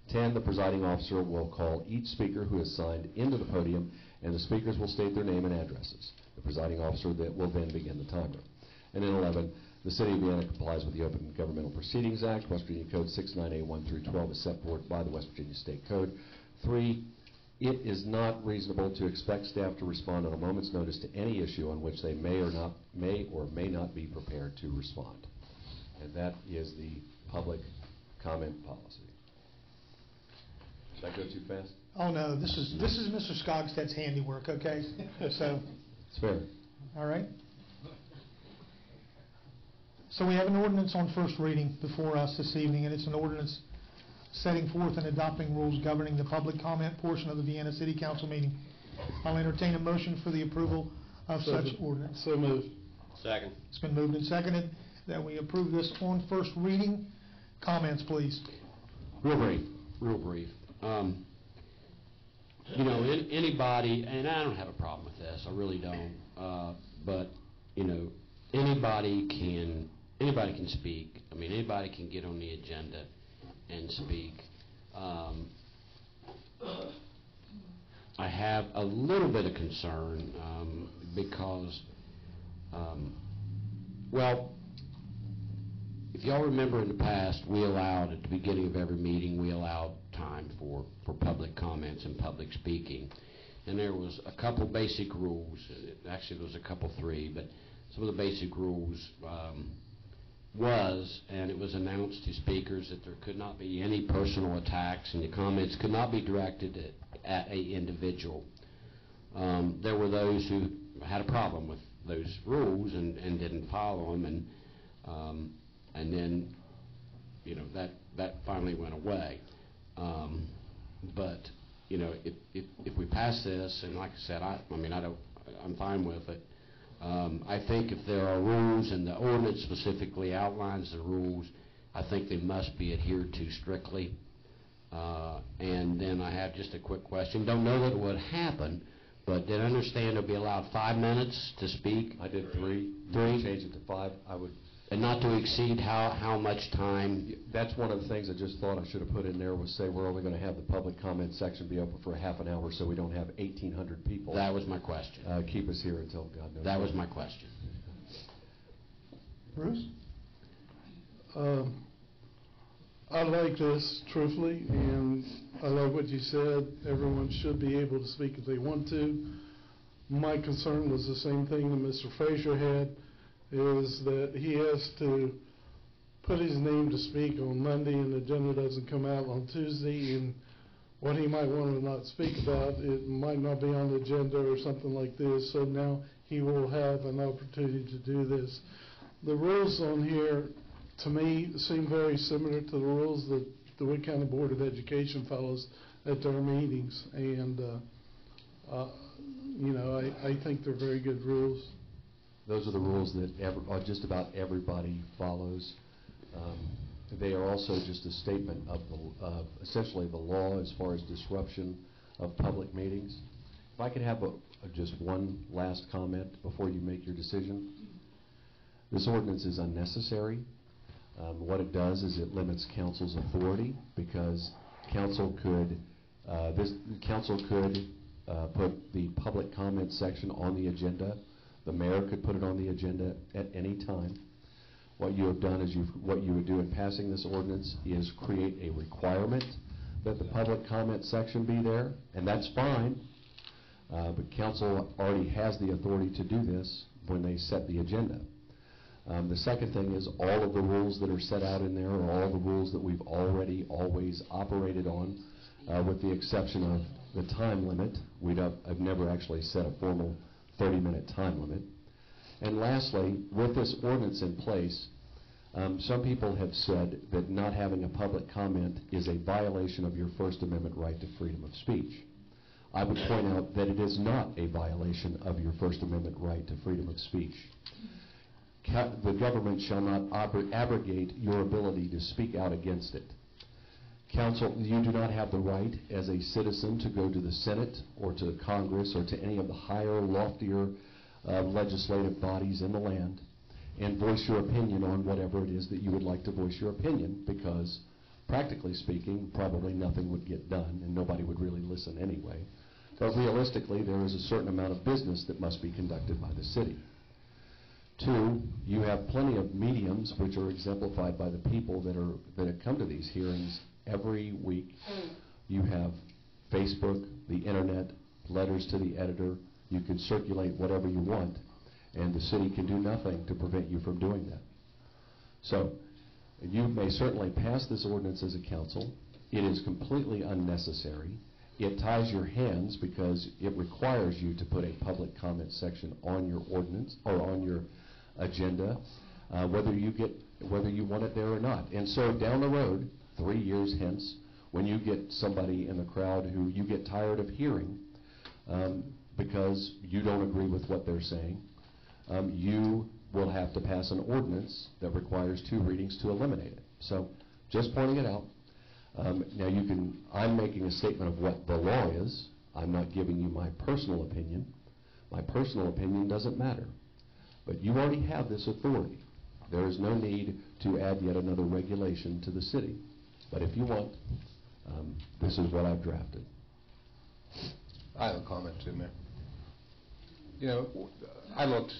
10, the presiding officer will call each speaker who is signed into the podium, and the speakers will state their name and addresses. The presiding officer will then begin the timer. And then 11, the City of Vienna complies with the Open Governmental Proceedings Act. West Virginia Code 69A1 through 12 is set forth by the West Virginia State Code. 3, it is not reasonable to expect staff to respond on a moment's notice to any issue on which they may or may not be prepared to respond. And that is the public comment policy. Did I go too fast? Oh, no, this is Mr. Skogstad's handiwork, okay? So, It's fair. all right. So we have an ordinance on first reading before us this evening, and it's an ordinance setting forth and adopting rules governing the public comment portion of the Vienna City Council meeting. I'll entertain a motion for the approval of such ordinance. So moved. Second. It's been moved and seconded that we approve this on first reading. Comments, please. Real brief. You know, anybody, and I don't have a problem with this, I really don't, but, you know, anybody can speak. I mean, anybody can get on the agenda and speak. I have a little bit of concern because, well, if y'all remember in the past, we allowed, at the beginning of every meeting, we allowed time for public comments and public speaking. And there was a couple basic rules. Actually, there was a couple, three, but some of the basic rules and it was announced to speakers that there could not be any personal attacks and the comments could not be directed at a individual. There were those who had a problem with those rules and didn't follow them, and then, you know, that finally went away. But you know, if we pass this, and like I said, I'm fine with it. I think if there are rules, and the ordinance specifically outlines the rules, I think they must be adhered to strictly. And then I have just a quick question. Don't know that it would happen, but did I understand it'll be allowed 5 minutes to speak? I did 3. 3? Change it to 5. I would. And not to exceed how much time? That's one of the things I just thought I should have put in there, was say we're only going to have the public comment section be open for a half an hour, so we don't have 1,800 people. That was my question. Keep us here until God knows. That was my question. Bruce? I like this, truthfully, and I like what you said. Everyone should be able to speak if they want to. My concern was the same thing that Mr. Frazier had, is that he has to put his name to speak on Monday and the agenda doesn't come out on Tuesday, and what he might want to not speak about, it might not be on the agenda or something like this, so now he will have an opportunity to do this. The rules on here, to me, seem very similar to the rules that the Wood County Board of Education follows at their meetings, and you know, I think they're very good rules. Those are the rules that just about everybody follows. They are also just a statement of essentially the law as far as disruption of public meetings. If I could have just one last comment before you make your decision. This ordinance is unnecessary. What it does is it limits council's authority, because council could put the public comment section on the agenda. The mayor could put it on the agenda at any time. What you have done is what you would do in passing this ordinance is create a requirement that the public comment section be there, and that's fine. But council already has the authority to do this when they set the agenda. The second thing is all of the rules that are set out in there are all the rules that we've already always operated on, with the exception of the time limit. I've never actually set a formal 30-minute time limit. And lastly, with this ordinance in place, some people have said that not having a public comment is a violation of your First Amendment right to freedom of speech. I would point out that it is not a violation of your First Amendment right to freedom of speech. The government shall not abrogate your ability to speak out against it. Council, you do not have the right as a citizen to go to the Senate or to Congress or to any of the higher, loftier legislative bodies in the land and voice your opinion on whatever it is that you would like to voice your opinion, because practically speaking, probably nothing would get done and nobody would really listen anyway. But realistically, there is a certain amount of business that must be conducted by the city. 2, you have plenty of mediums which are exemplified by the people that have come to these hearings every week. You have Facebook, the internet, letters to the editor. You can circulate whatever you want, and the city can do nothing to prevent you from doing that. So you may certainly pass this ordinance as a council. It is completely unnecessary. It ties your hands because it requires you to put a public comment section on your ordinance or on your agenda, whether you want it there or not. And so down the road, 3 years hence, when you get somebody in the crowd who you get tired of hearing because you don't agree with what they're saying, you will have to pass an ordinance that requires 2 readings to eliminate it. So just pointing it out. Now I'm making a statement of what the law is. I'm not giving you my personal opinion. My personal opinion doesn't matter. But you already have this authority. There is no need to add yet another regulation to the city. But if you want, This is what I've drafted. I have a comment too, Mayor. You know, I looked,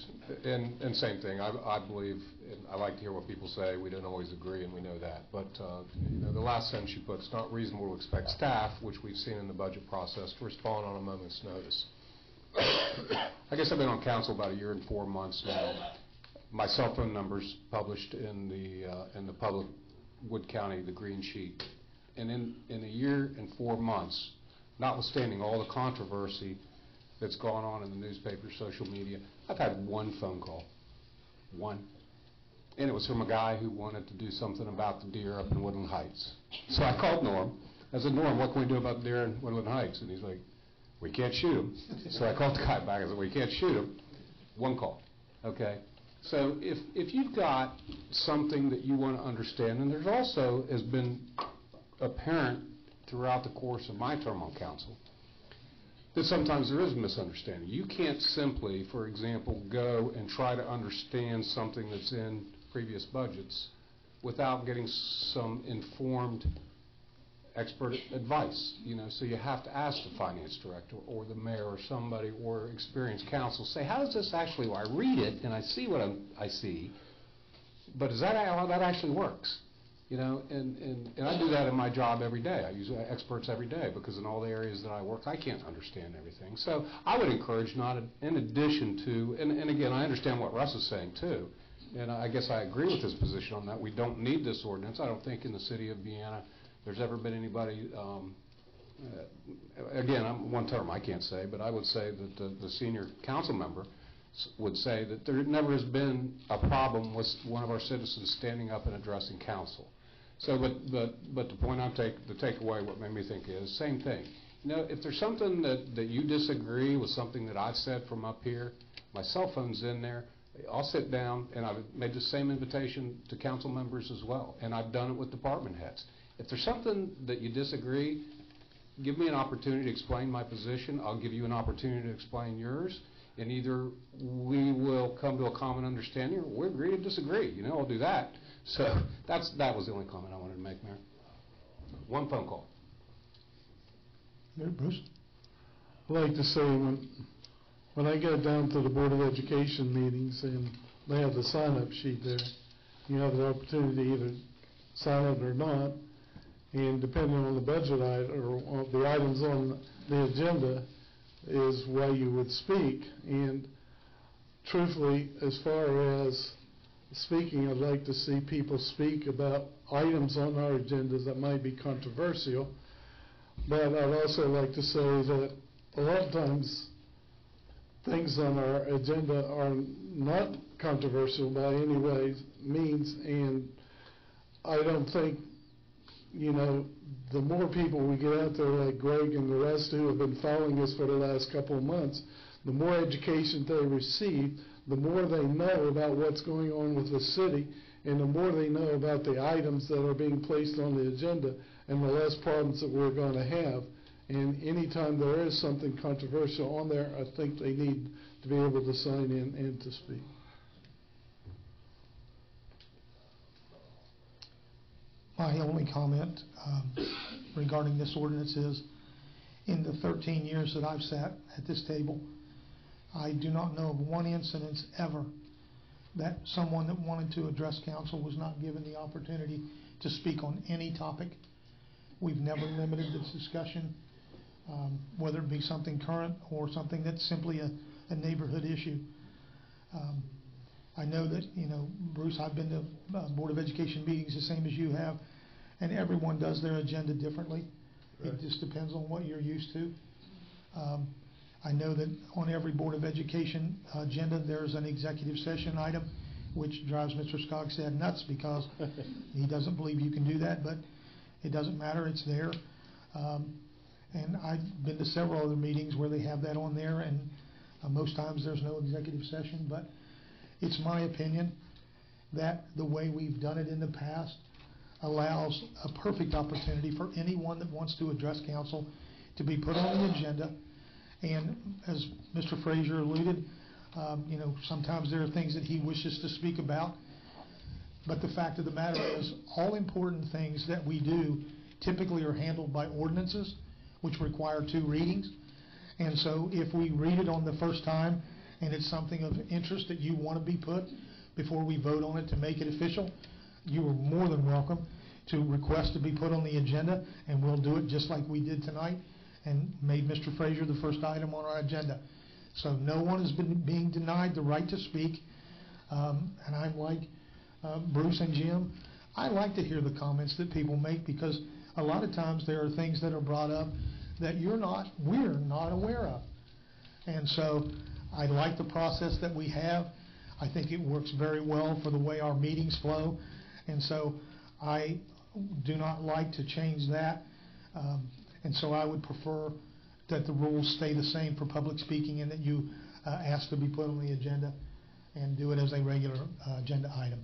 and same thing, I believe, and I like to hear what people say, we don't always agree, and we know that, but, you know, the last sentence you put, it's not reasonable to expect staff, which we've seen in the budget process, to respond on a moment's notice. I guess I've been on council about 1 year and 4 months now. My cell phone number's published in the public Wood County, the green sheet, and in 1 year and 4 months, notwithstanding all the controversy that's gone on in the newspaper, social media, I've had 1 phone call. 1. And it was from a guy who wanted to do something about the deer up in Woodland Heights. So I called Norm. I said, Norm, what can we do about the deer in Woodland Heights? And he's like, we can't shoot them. So I called the guy back. I said, we can't shoot them. 1 call. Okay? So if you've got something that you want to understand, and there's also has been apparent throughout the course of my term on council, that sometimes there is a misunderstanding. You can't simply, for example, go and try to understand something that's in previous budgets without getting some informed expert advice. You know, so you have to ask the finance director or the mayor or somebody or experienced counsel, say, how does this actually, well, I read it and I see what I see, but is that how that actually works? You know, and I do that in my job every day. I use experts every day because in all the areas that I work, I can't understand everything. So I would encourage not, in addition to, and again, I understand what Russ is saying too, and I guess I agree with his position on that. We don't need this ordinance. I don't think in the city of Vienna there's ever been anybody, again, I'm one term, I can't say, but I would say that the senior council member would say that there never has been a problem with one of our citizens standing up and addressing council. So, but the point the takeaway, what made me think is, same thing. You know, if there's something that you disagree with something that I've said from up here, my cell phone's in there, I'll sit down, and I've made the same invitation to council members as well, and I've done it with department heads. If there's something that you disagree, give me an opportunity to explain my position, I'll give you an opportunity to explain yours, and either we will come to a common understanding or we agree to disagree. You know, I'll do that. So that was the only comment I wanted to make, Mayor. 1 phone call. Mayor Bruce? I'd like to say when I get down to the Board of Education meetings and they have the sign-up sheet there, you have the opportunity to either sign up or not, and depending on the budget or the items on the agenda is why you would speak. And truthfully, as far as speaking, I'd like to see people speak about items on our agendas that might be controversial, but I'd also like to say that a lot of times things on our agenda are not controversial by any means, and I don't think, you know, the more people we get out there like Greg and the rest who have been following us for the last couple of months, the more education they receive, the more they know about what's going on with the city, and the more they know about the items that are being placed on the agenda, and the less problems that we're going to have. And anytime there is something controversial on there, I think they need to be able to sign in and to speak. My only comment regarding this ordinance is, in the 13 years that I've sat at this table, I do not know of one incident ever that someone that wanted to address council was not given the opportunity to speak on any topic. We've never limited this discussion, whether it be something current or something that's simply a neighborhood issue. I know that, you know, Bruce, I've been to Board of Education meetings the same as you have, and everyone does their agenda differently. Right. It just depends on what you're used to. I know that on every Board of Education agenda, there's an executive session item, which drives Mr. Skogstad nuts because he doesn't believe you can do that, but it doesn't matter, it's there. And I've been to several other meetings where they have that on there, and most times there's no executive session, but it's my opinion that the way we've done it in the past allows a perfect opportunity for anyone that wants to address council to be put on the agenda. And as Mr. Frazier alluded, you know, sometimes there are things that he wishes to speak about. But the fact of the matter is, all important things that we do typically are handled by ordinances, which require 2 readings. And so if we read it on the first time and it's something of interest that you want to be put before we vote on it to make it official, you are more than welcome to request to be put on the agenda, and we'll do it just like we did tonight and made Mr. Frazier the first item on our agenda. So no one has been being denied the right to speak. And I'm like Bruce and Jim, I like to hear the comments that people make, because a lot of times there are things that are brought up that we're not aware of. And so I like the process that we have. I think it works very well for the way our meetings flow. And so I do not like to change that. And so I would prefer that the rules stay the same for public speaking, and that you ask to be put on the agenda and do it as a regular agenda item.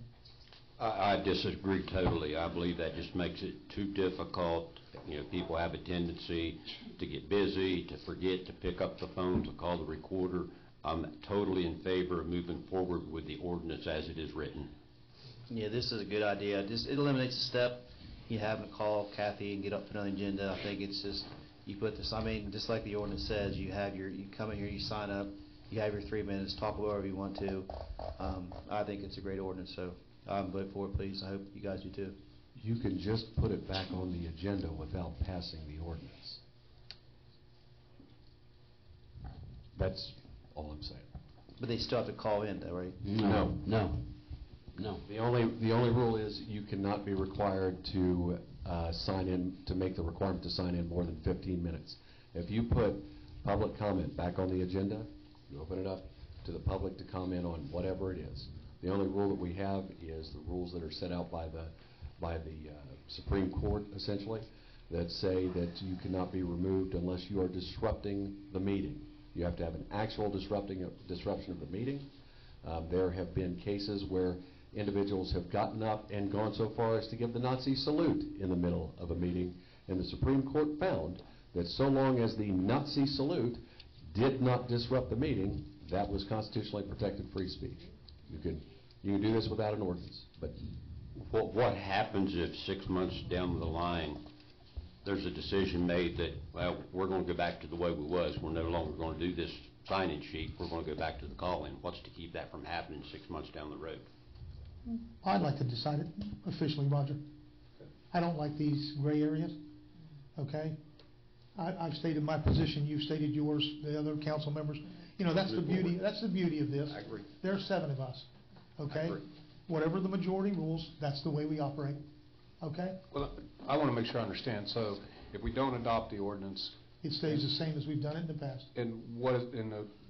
I disagree totally. I believe that just makes it too difficult. You know, people have a tendency to get busy, to forget to pick up the phone, to call the recorder. I'm totally in favor of moving forward with the ordinance as it is written. Yeah, this is a good idea. It eliminates a step. You having to call Kathy and get up for an agenda. I think it's just, you put this, I mean, just like the ordinance says, you come in here, you sign up, you have your 3 minutes, talk whatever you want to. I think it's a great ordinance, so vote for it, please. I hope you guys do too. You can just put it back on the agenda without passing the ordinance. That's all I'm saying. But they still have to call in though, right? No. No. The only rule is you cannot be required to sign in, to make the requirement to sign in more than 15 minutes. If you put public comment back on the agenda, you open it up to the public to comment on whatever it is. The only rule that we have is the rules that are set out by the Supreme Court, essentially, that say that you cannot be removed unless you are disrupting the meeting. You have to have an actual disruption of the meeting. There have been cases where individuals have gotten up and gone so far as to give the Nazi salute in the middle of a meeting, and the Supreme Court found that so long as the Nazi salute did not disrupt the meeting, that was constitutionally protected free speech. You can do this without an ordinance, but What happens if 6 months down the line, there's a decision made that, well, we're going to go back to the way we was, we're no longer going to do this sign-in sheet, we're going to go back to the call-in? What's to keep that from happening 6 months down the road? I'd like to decide it officially, Roger. I don't like these gray areas, okay? I've stated my position, you've stated yours, the other council members. You know, that's the beauty of this. I agree. There are 7 of us, okay? I agree. Whatever the majority rules, that's the way we operate, okay? Well, I want to make sure I understand. So if we don't adopt the ordinance, It stays the same as we've done it in the past. and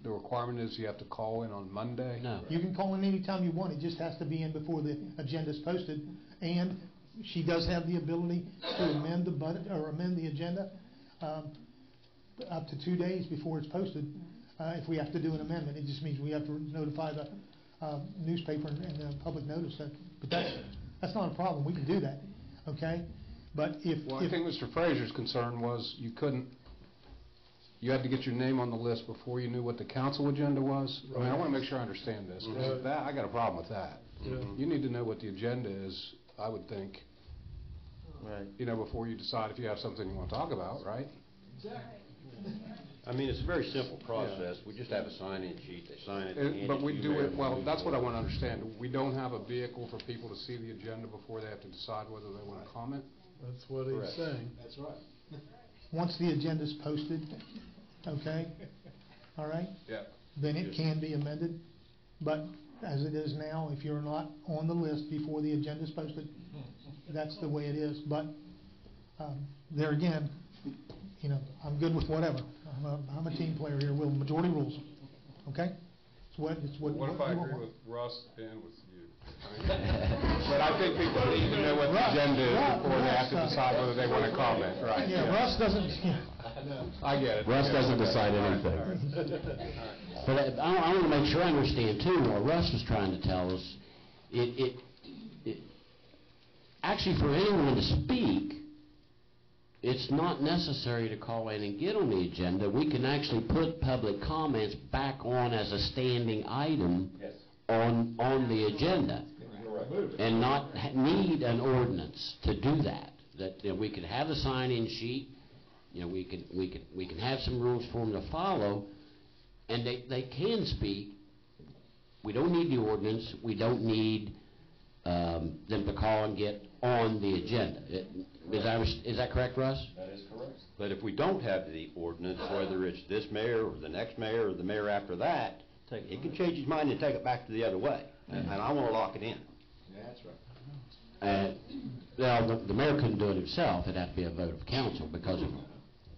the requirement is you have to call in on Monday? No. You can call in any time you want, it just has to be in before the agenda's posted, and she does have the ability to amend the budget, or amend the agenda, up to 2 days before it's posted, if we have to do an amendment. It just means we have to notify the newspaper and the public notice that, but that's not a problem, we can do that, okay? But Well, I think Mr. Frazier's concern was you had to get your name on the list before you knew what the council agenda was. I mean, I want to make sure I understand this, because I got a problem with that. You need to know what the agenda is, I would think, Right. before you decide if you have something you want to talk about, right? I mean, it's a very simple process. We just have a sign-in sheet, they sign it, they hand it But to we you, do Mayor, it, and well, move that's what I forward. want to understand. We don't have a vehicle for people to see the agenda before they have to decide whether they want to comment? That's what he's saying. That's right. once the agenda's posted, okay, all right? Yeah. Then it can be amended, but as it is now, if you're not on the list before the agenda's posted, that's the way it is. But there again, I'm good with whatever. I'm a team player here. We'll majority rules, okay? What What if I agree with Russ and with you? But I think people need to know what the agenda is before they have to decide whether they want to comment, right? Yeah, Russ doesn't, I get it. Russ doesn't decide anything. But I want to make sure I understand too, what Russ was trying to tell us, actually for anyone to speak, it's not necessary to call in and get on the agenda. We can actually put public comments back on as a standing item on the agenda and not need an ordinance to do that. that, you know, we could have the sign-in sheet, you know, we can have some rules for them to follow, and they can speak. We don't need the ordinance, we don't need them to call and get on the agenda. Is that correct, Russ? That is correct. But if we don't have the ordinance, whether it's this mayor or the next mayor or the mayor after that, he can change his mind and take it back to the other way. And I want to lock it in. That's right. Well, the mayor couldn't do it himself, it'd have to be a vote of council because of.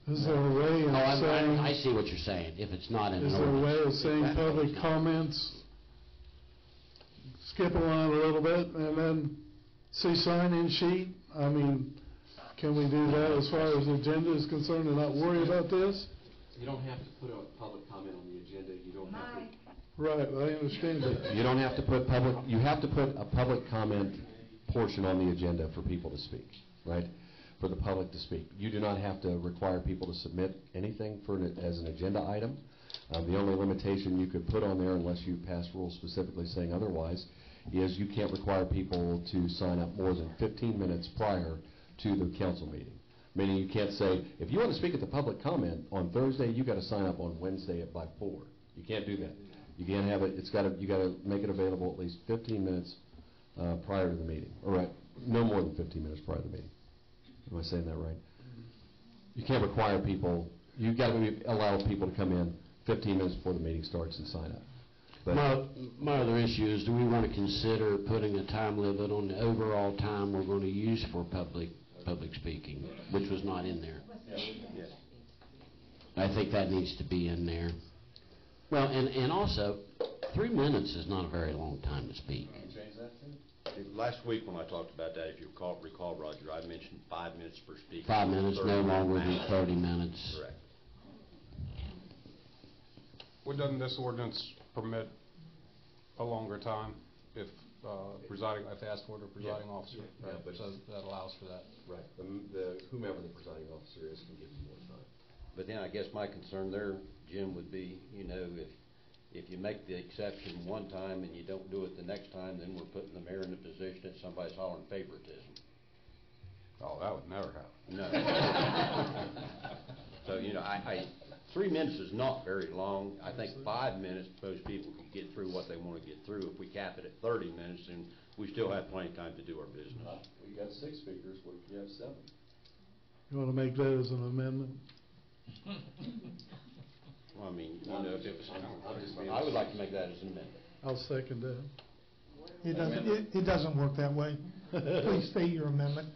Is there a way of saying? I see what you're saying, if it's not in an Is there a ordinance. way of saying public comments, skip along a little bit, and then see sign-in sheet? I mean, can we do that as far as the agenda is concerned and not worry about this? You don't have to put a public comment on the agenda, you don't have to. Right, I understand that. You don't have to put you have to put a public comment portion on the agenda for people to speak, right? For the public to speak. You do not have to require people to submit anything as an agenda item. The only limitation you could put on there, unless you pass rules specifically saying otherwise, is you can't require people to sign up more than 15 minutes prior to the council meeting. Meaning you can't say, if you want to speak at the public comment on Thursday, you got to sign up on Wednesday by 4. You can't do that. You can't have it. You got to make it available at least 15 minutes prior to the meeting. All right, no more than 15 minutes prior to the meeting. Am I saying that right? You can't require people. You've got to allow people to come in 15 minutes before the meeting starts and sign up. But My other issue is, do we want to consider putting a time limit on the overall time we're going to use for public speaking, which was not in there? Yes. I think that needs to be in there. Well, and also, 3 minutes is not a very long time to speak. Last week when I talked about that, if you recall, Roger, I mentioned 5 minutes per speaker. 5 minutes, no longer than 30 minutes. Correct. Well, doesn't this ordinance permit a longer time if asked for the presiding officer? Yeah, but so that allows for that. right, whomever the presiding officer is can give you more time. But then I guess my concern there, Jim, would be, you know, if you make the exception one time and you don't do it the next time, then we're putting the mayor in the position that somebody's hollering favoritism. Oh, that would never happen. No. So, you know, 3 minutes is not very long. I think 5 minutes, most people can get through what they want to get through. If we cap it at 30 minutes, then we still have plenty of time to do our business. We got 6 speakers, what if you have 7? You want to make that as an amendment? Well, I mean, you know, if it was, I would like to make that as an amendment. I'll second that. It doesn't work that way. Please state your amendment.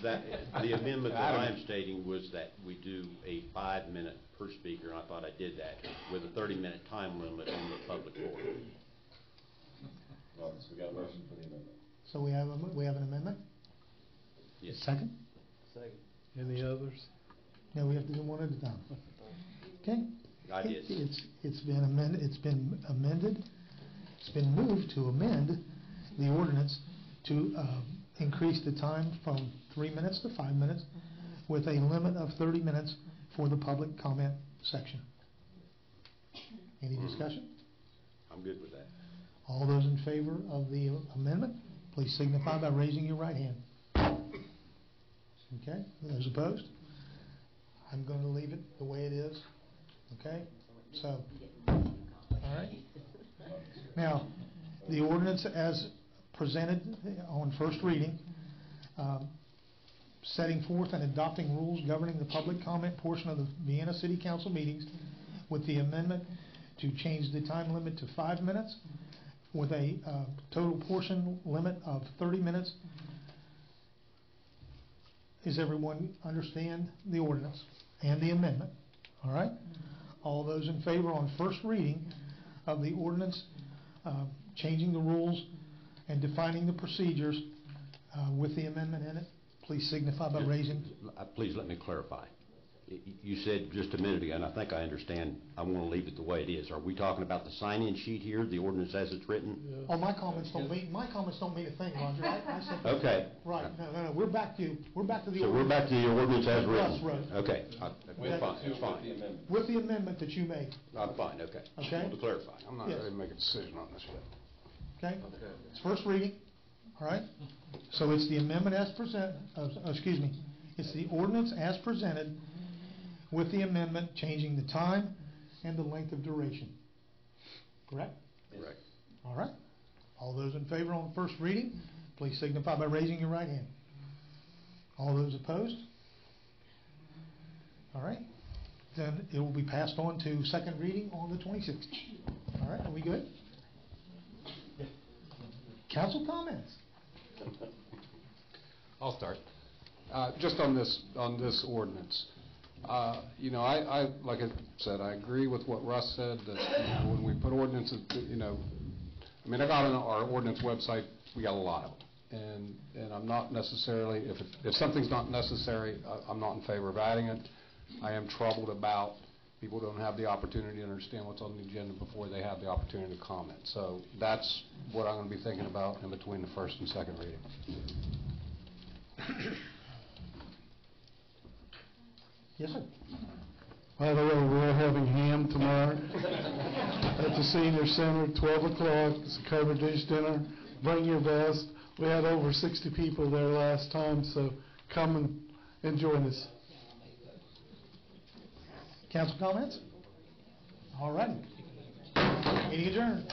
The amendment that I'm stating was that we do a 5 minute per speaker, and I thought I did that, with a 30-minute time limit on the public board. Well, so we got a motion for the amendment. So we have an amendment? Yes. Second? Second. Any others? No, we have to do one at a time. Okay? I did. It's been amended, it's been moved to amend the ordinance to increase the time from 3 minutes to 5 minutes with a limit of 30 minutes for the public comment section. Any discussion? I'm good with that. All those in favor of the amendment, please signify by raising your right hand. Okay, those opposed? I'm going to leave it the way it is. Okay, so, all right. Now, the ordinance as presented on first reading, setting forth and adopting rules governing the public comment portion of the Vienna City Council meetings with the amendment to change the time limit to 5 minutes with a total portion limit of 30 minutes. Does everyone understand the ordinance and the amendment? All right? All those in favor on first reading of the ordinance changing the rules and defining the procedures with the amendment in it, please signify by raising. Please let me clarify. You said just a minute ago, and I think I understand, I want to leave it the way it is. Are we talking about the sign-in sheet here, the ordinance as it's written? Yeah. Oh, my comments don't mean a thing, Roger. I said that. Okay. Right, no, we're back to the ordinance. So we're back to the ordinance as written? Yes, right. Okay, it's fine, it's fine. With the amendment that you made, I'm fine, okay. Just Okay. wanted to clarify. I'm not Yes. ready to make a decision on this yet. okay? It's first reading. All right? So it's the amendment as it's the ordinance as presented with the amendment changing the time and the length of duration. Correct? Correct. All right. All those in favor on first reading, please signify by raising your right hand. All those opposed? All right. Then it will be passed on to second reading on the 26th. All right, are we good? Council comments? I'll start. Just on this ordinance. I like I said, I agree with what Russ said, that when we put ordinances, I got on our ordinance website, we got a lot of them. And I'm not necessarily, if something's not necessary, I'm not in favor of adding it. I am troubled about people don't have the opportunity to understand what's on the agenda before they have the opportunity to comment. So that's what I'm going to be thinking about in between the first and second reading. Yes, sir. By the way, we're having ham tomorrow at the senior center, 12 o'clock. It's a covered dish dinner. Bring your best. We had over 60 people there last time, so come and join us. Council comments? All righty. Meeting adjourned.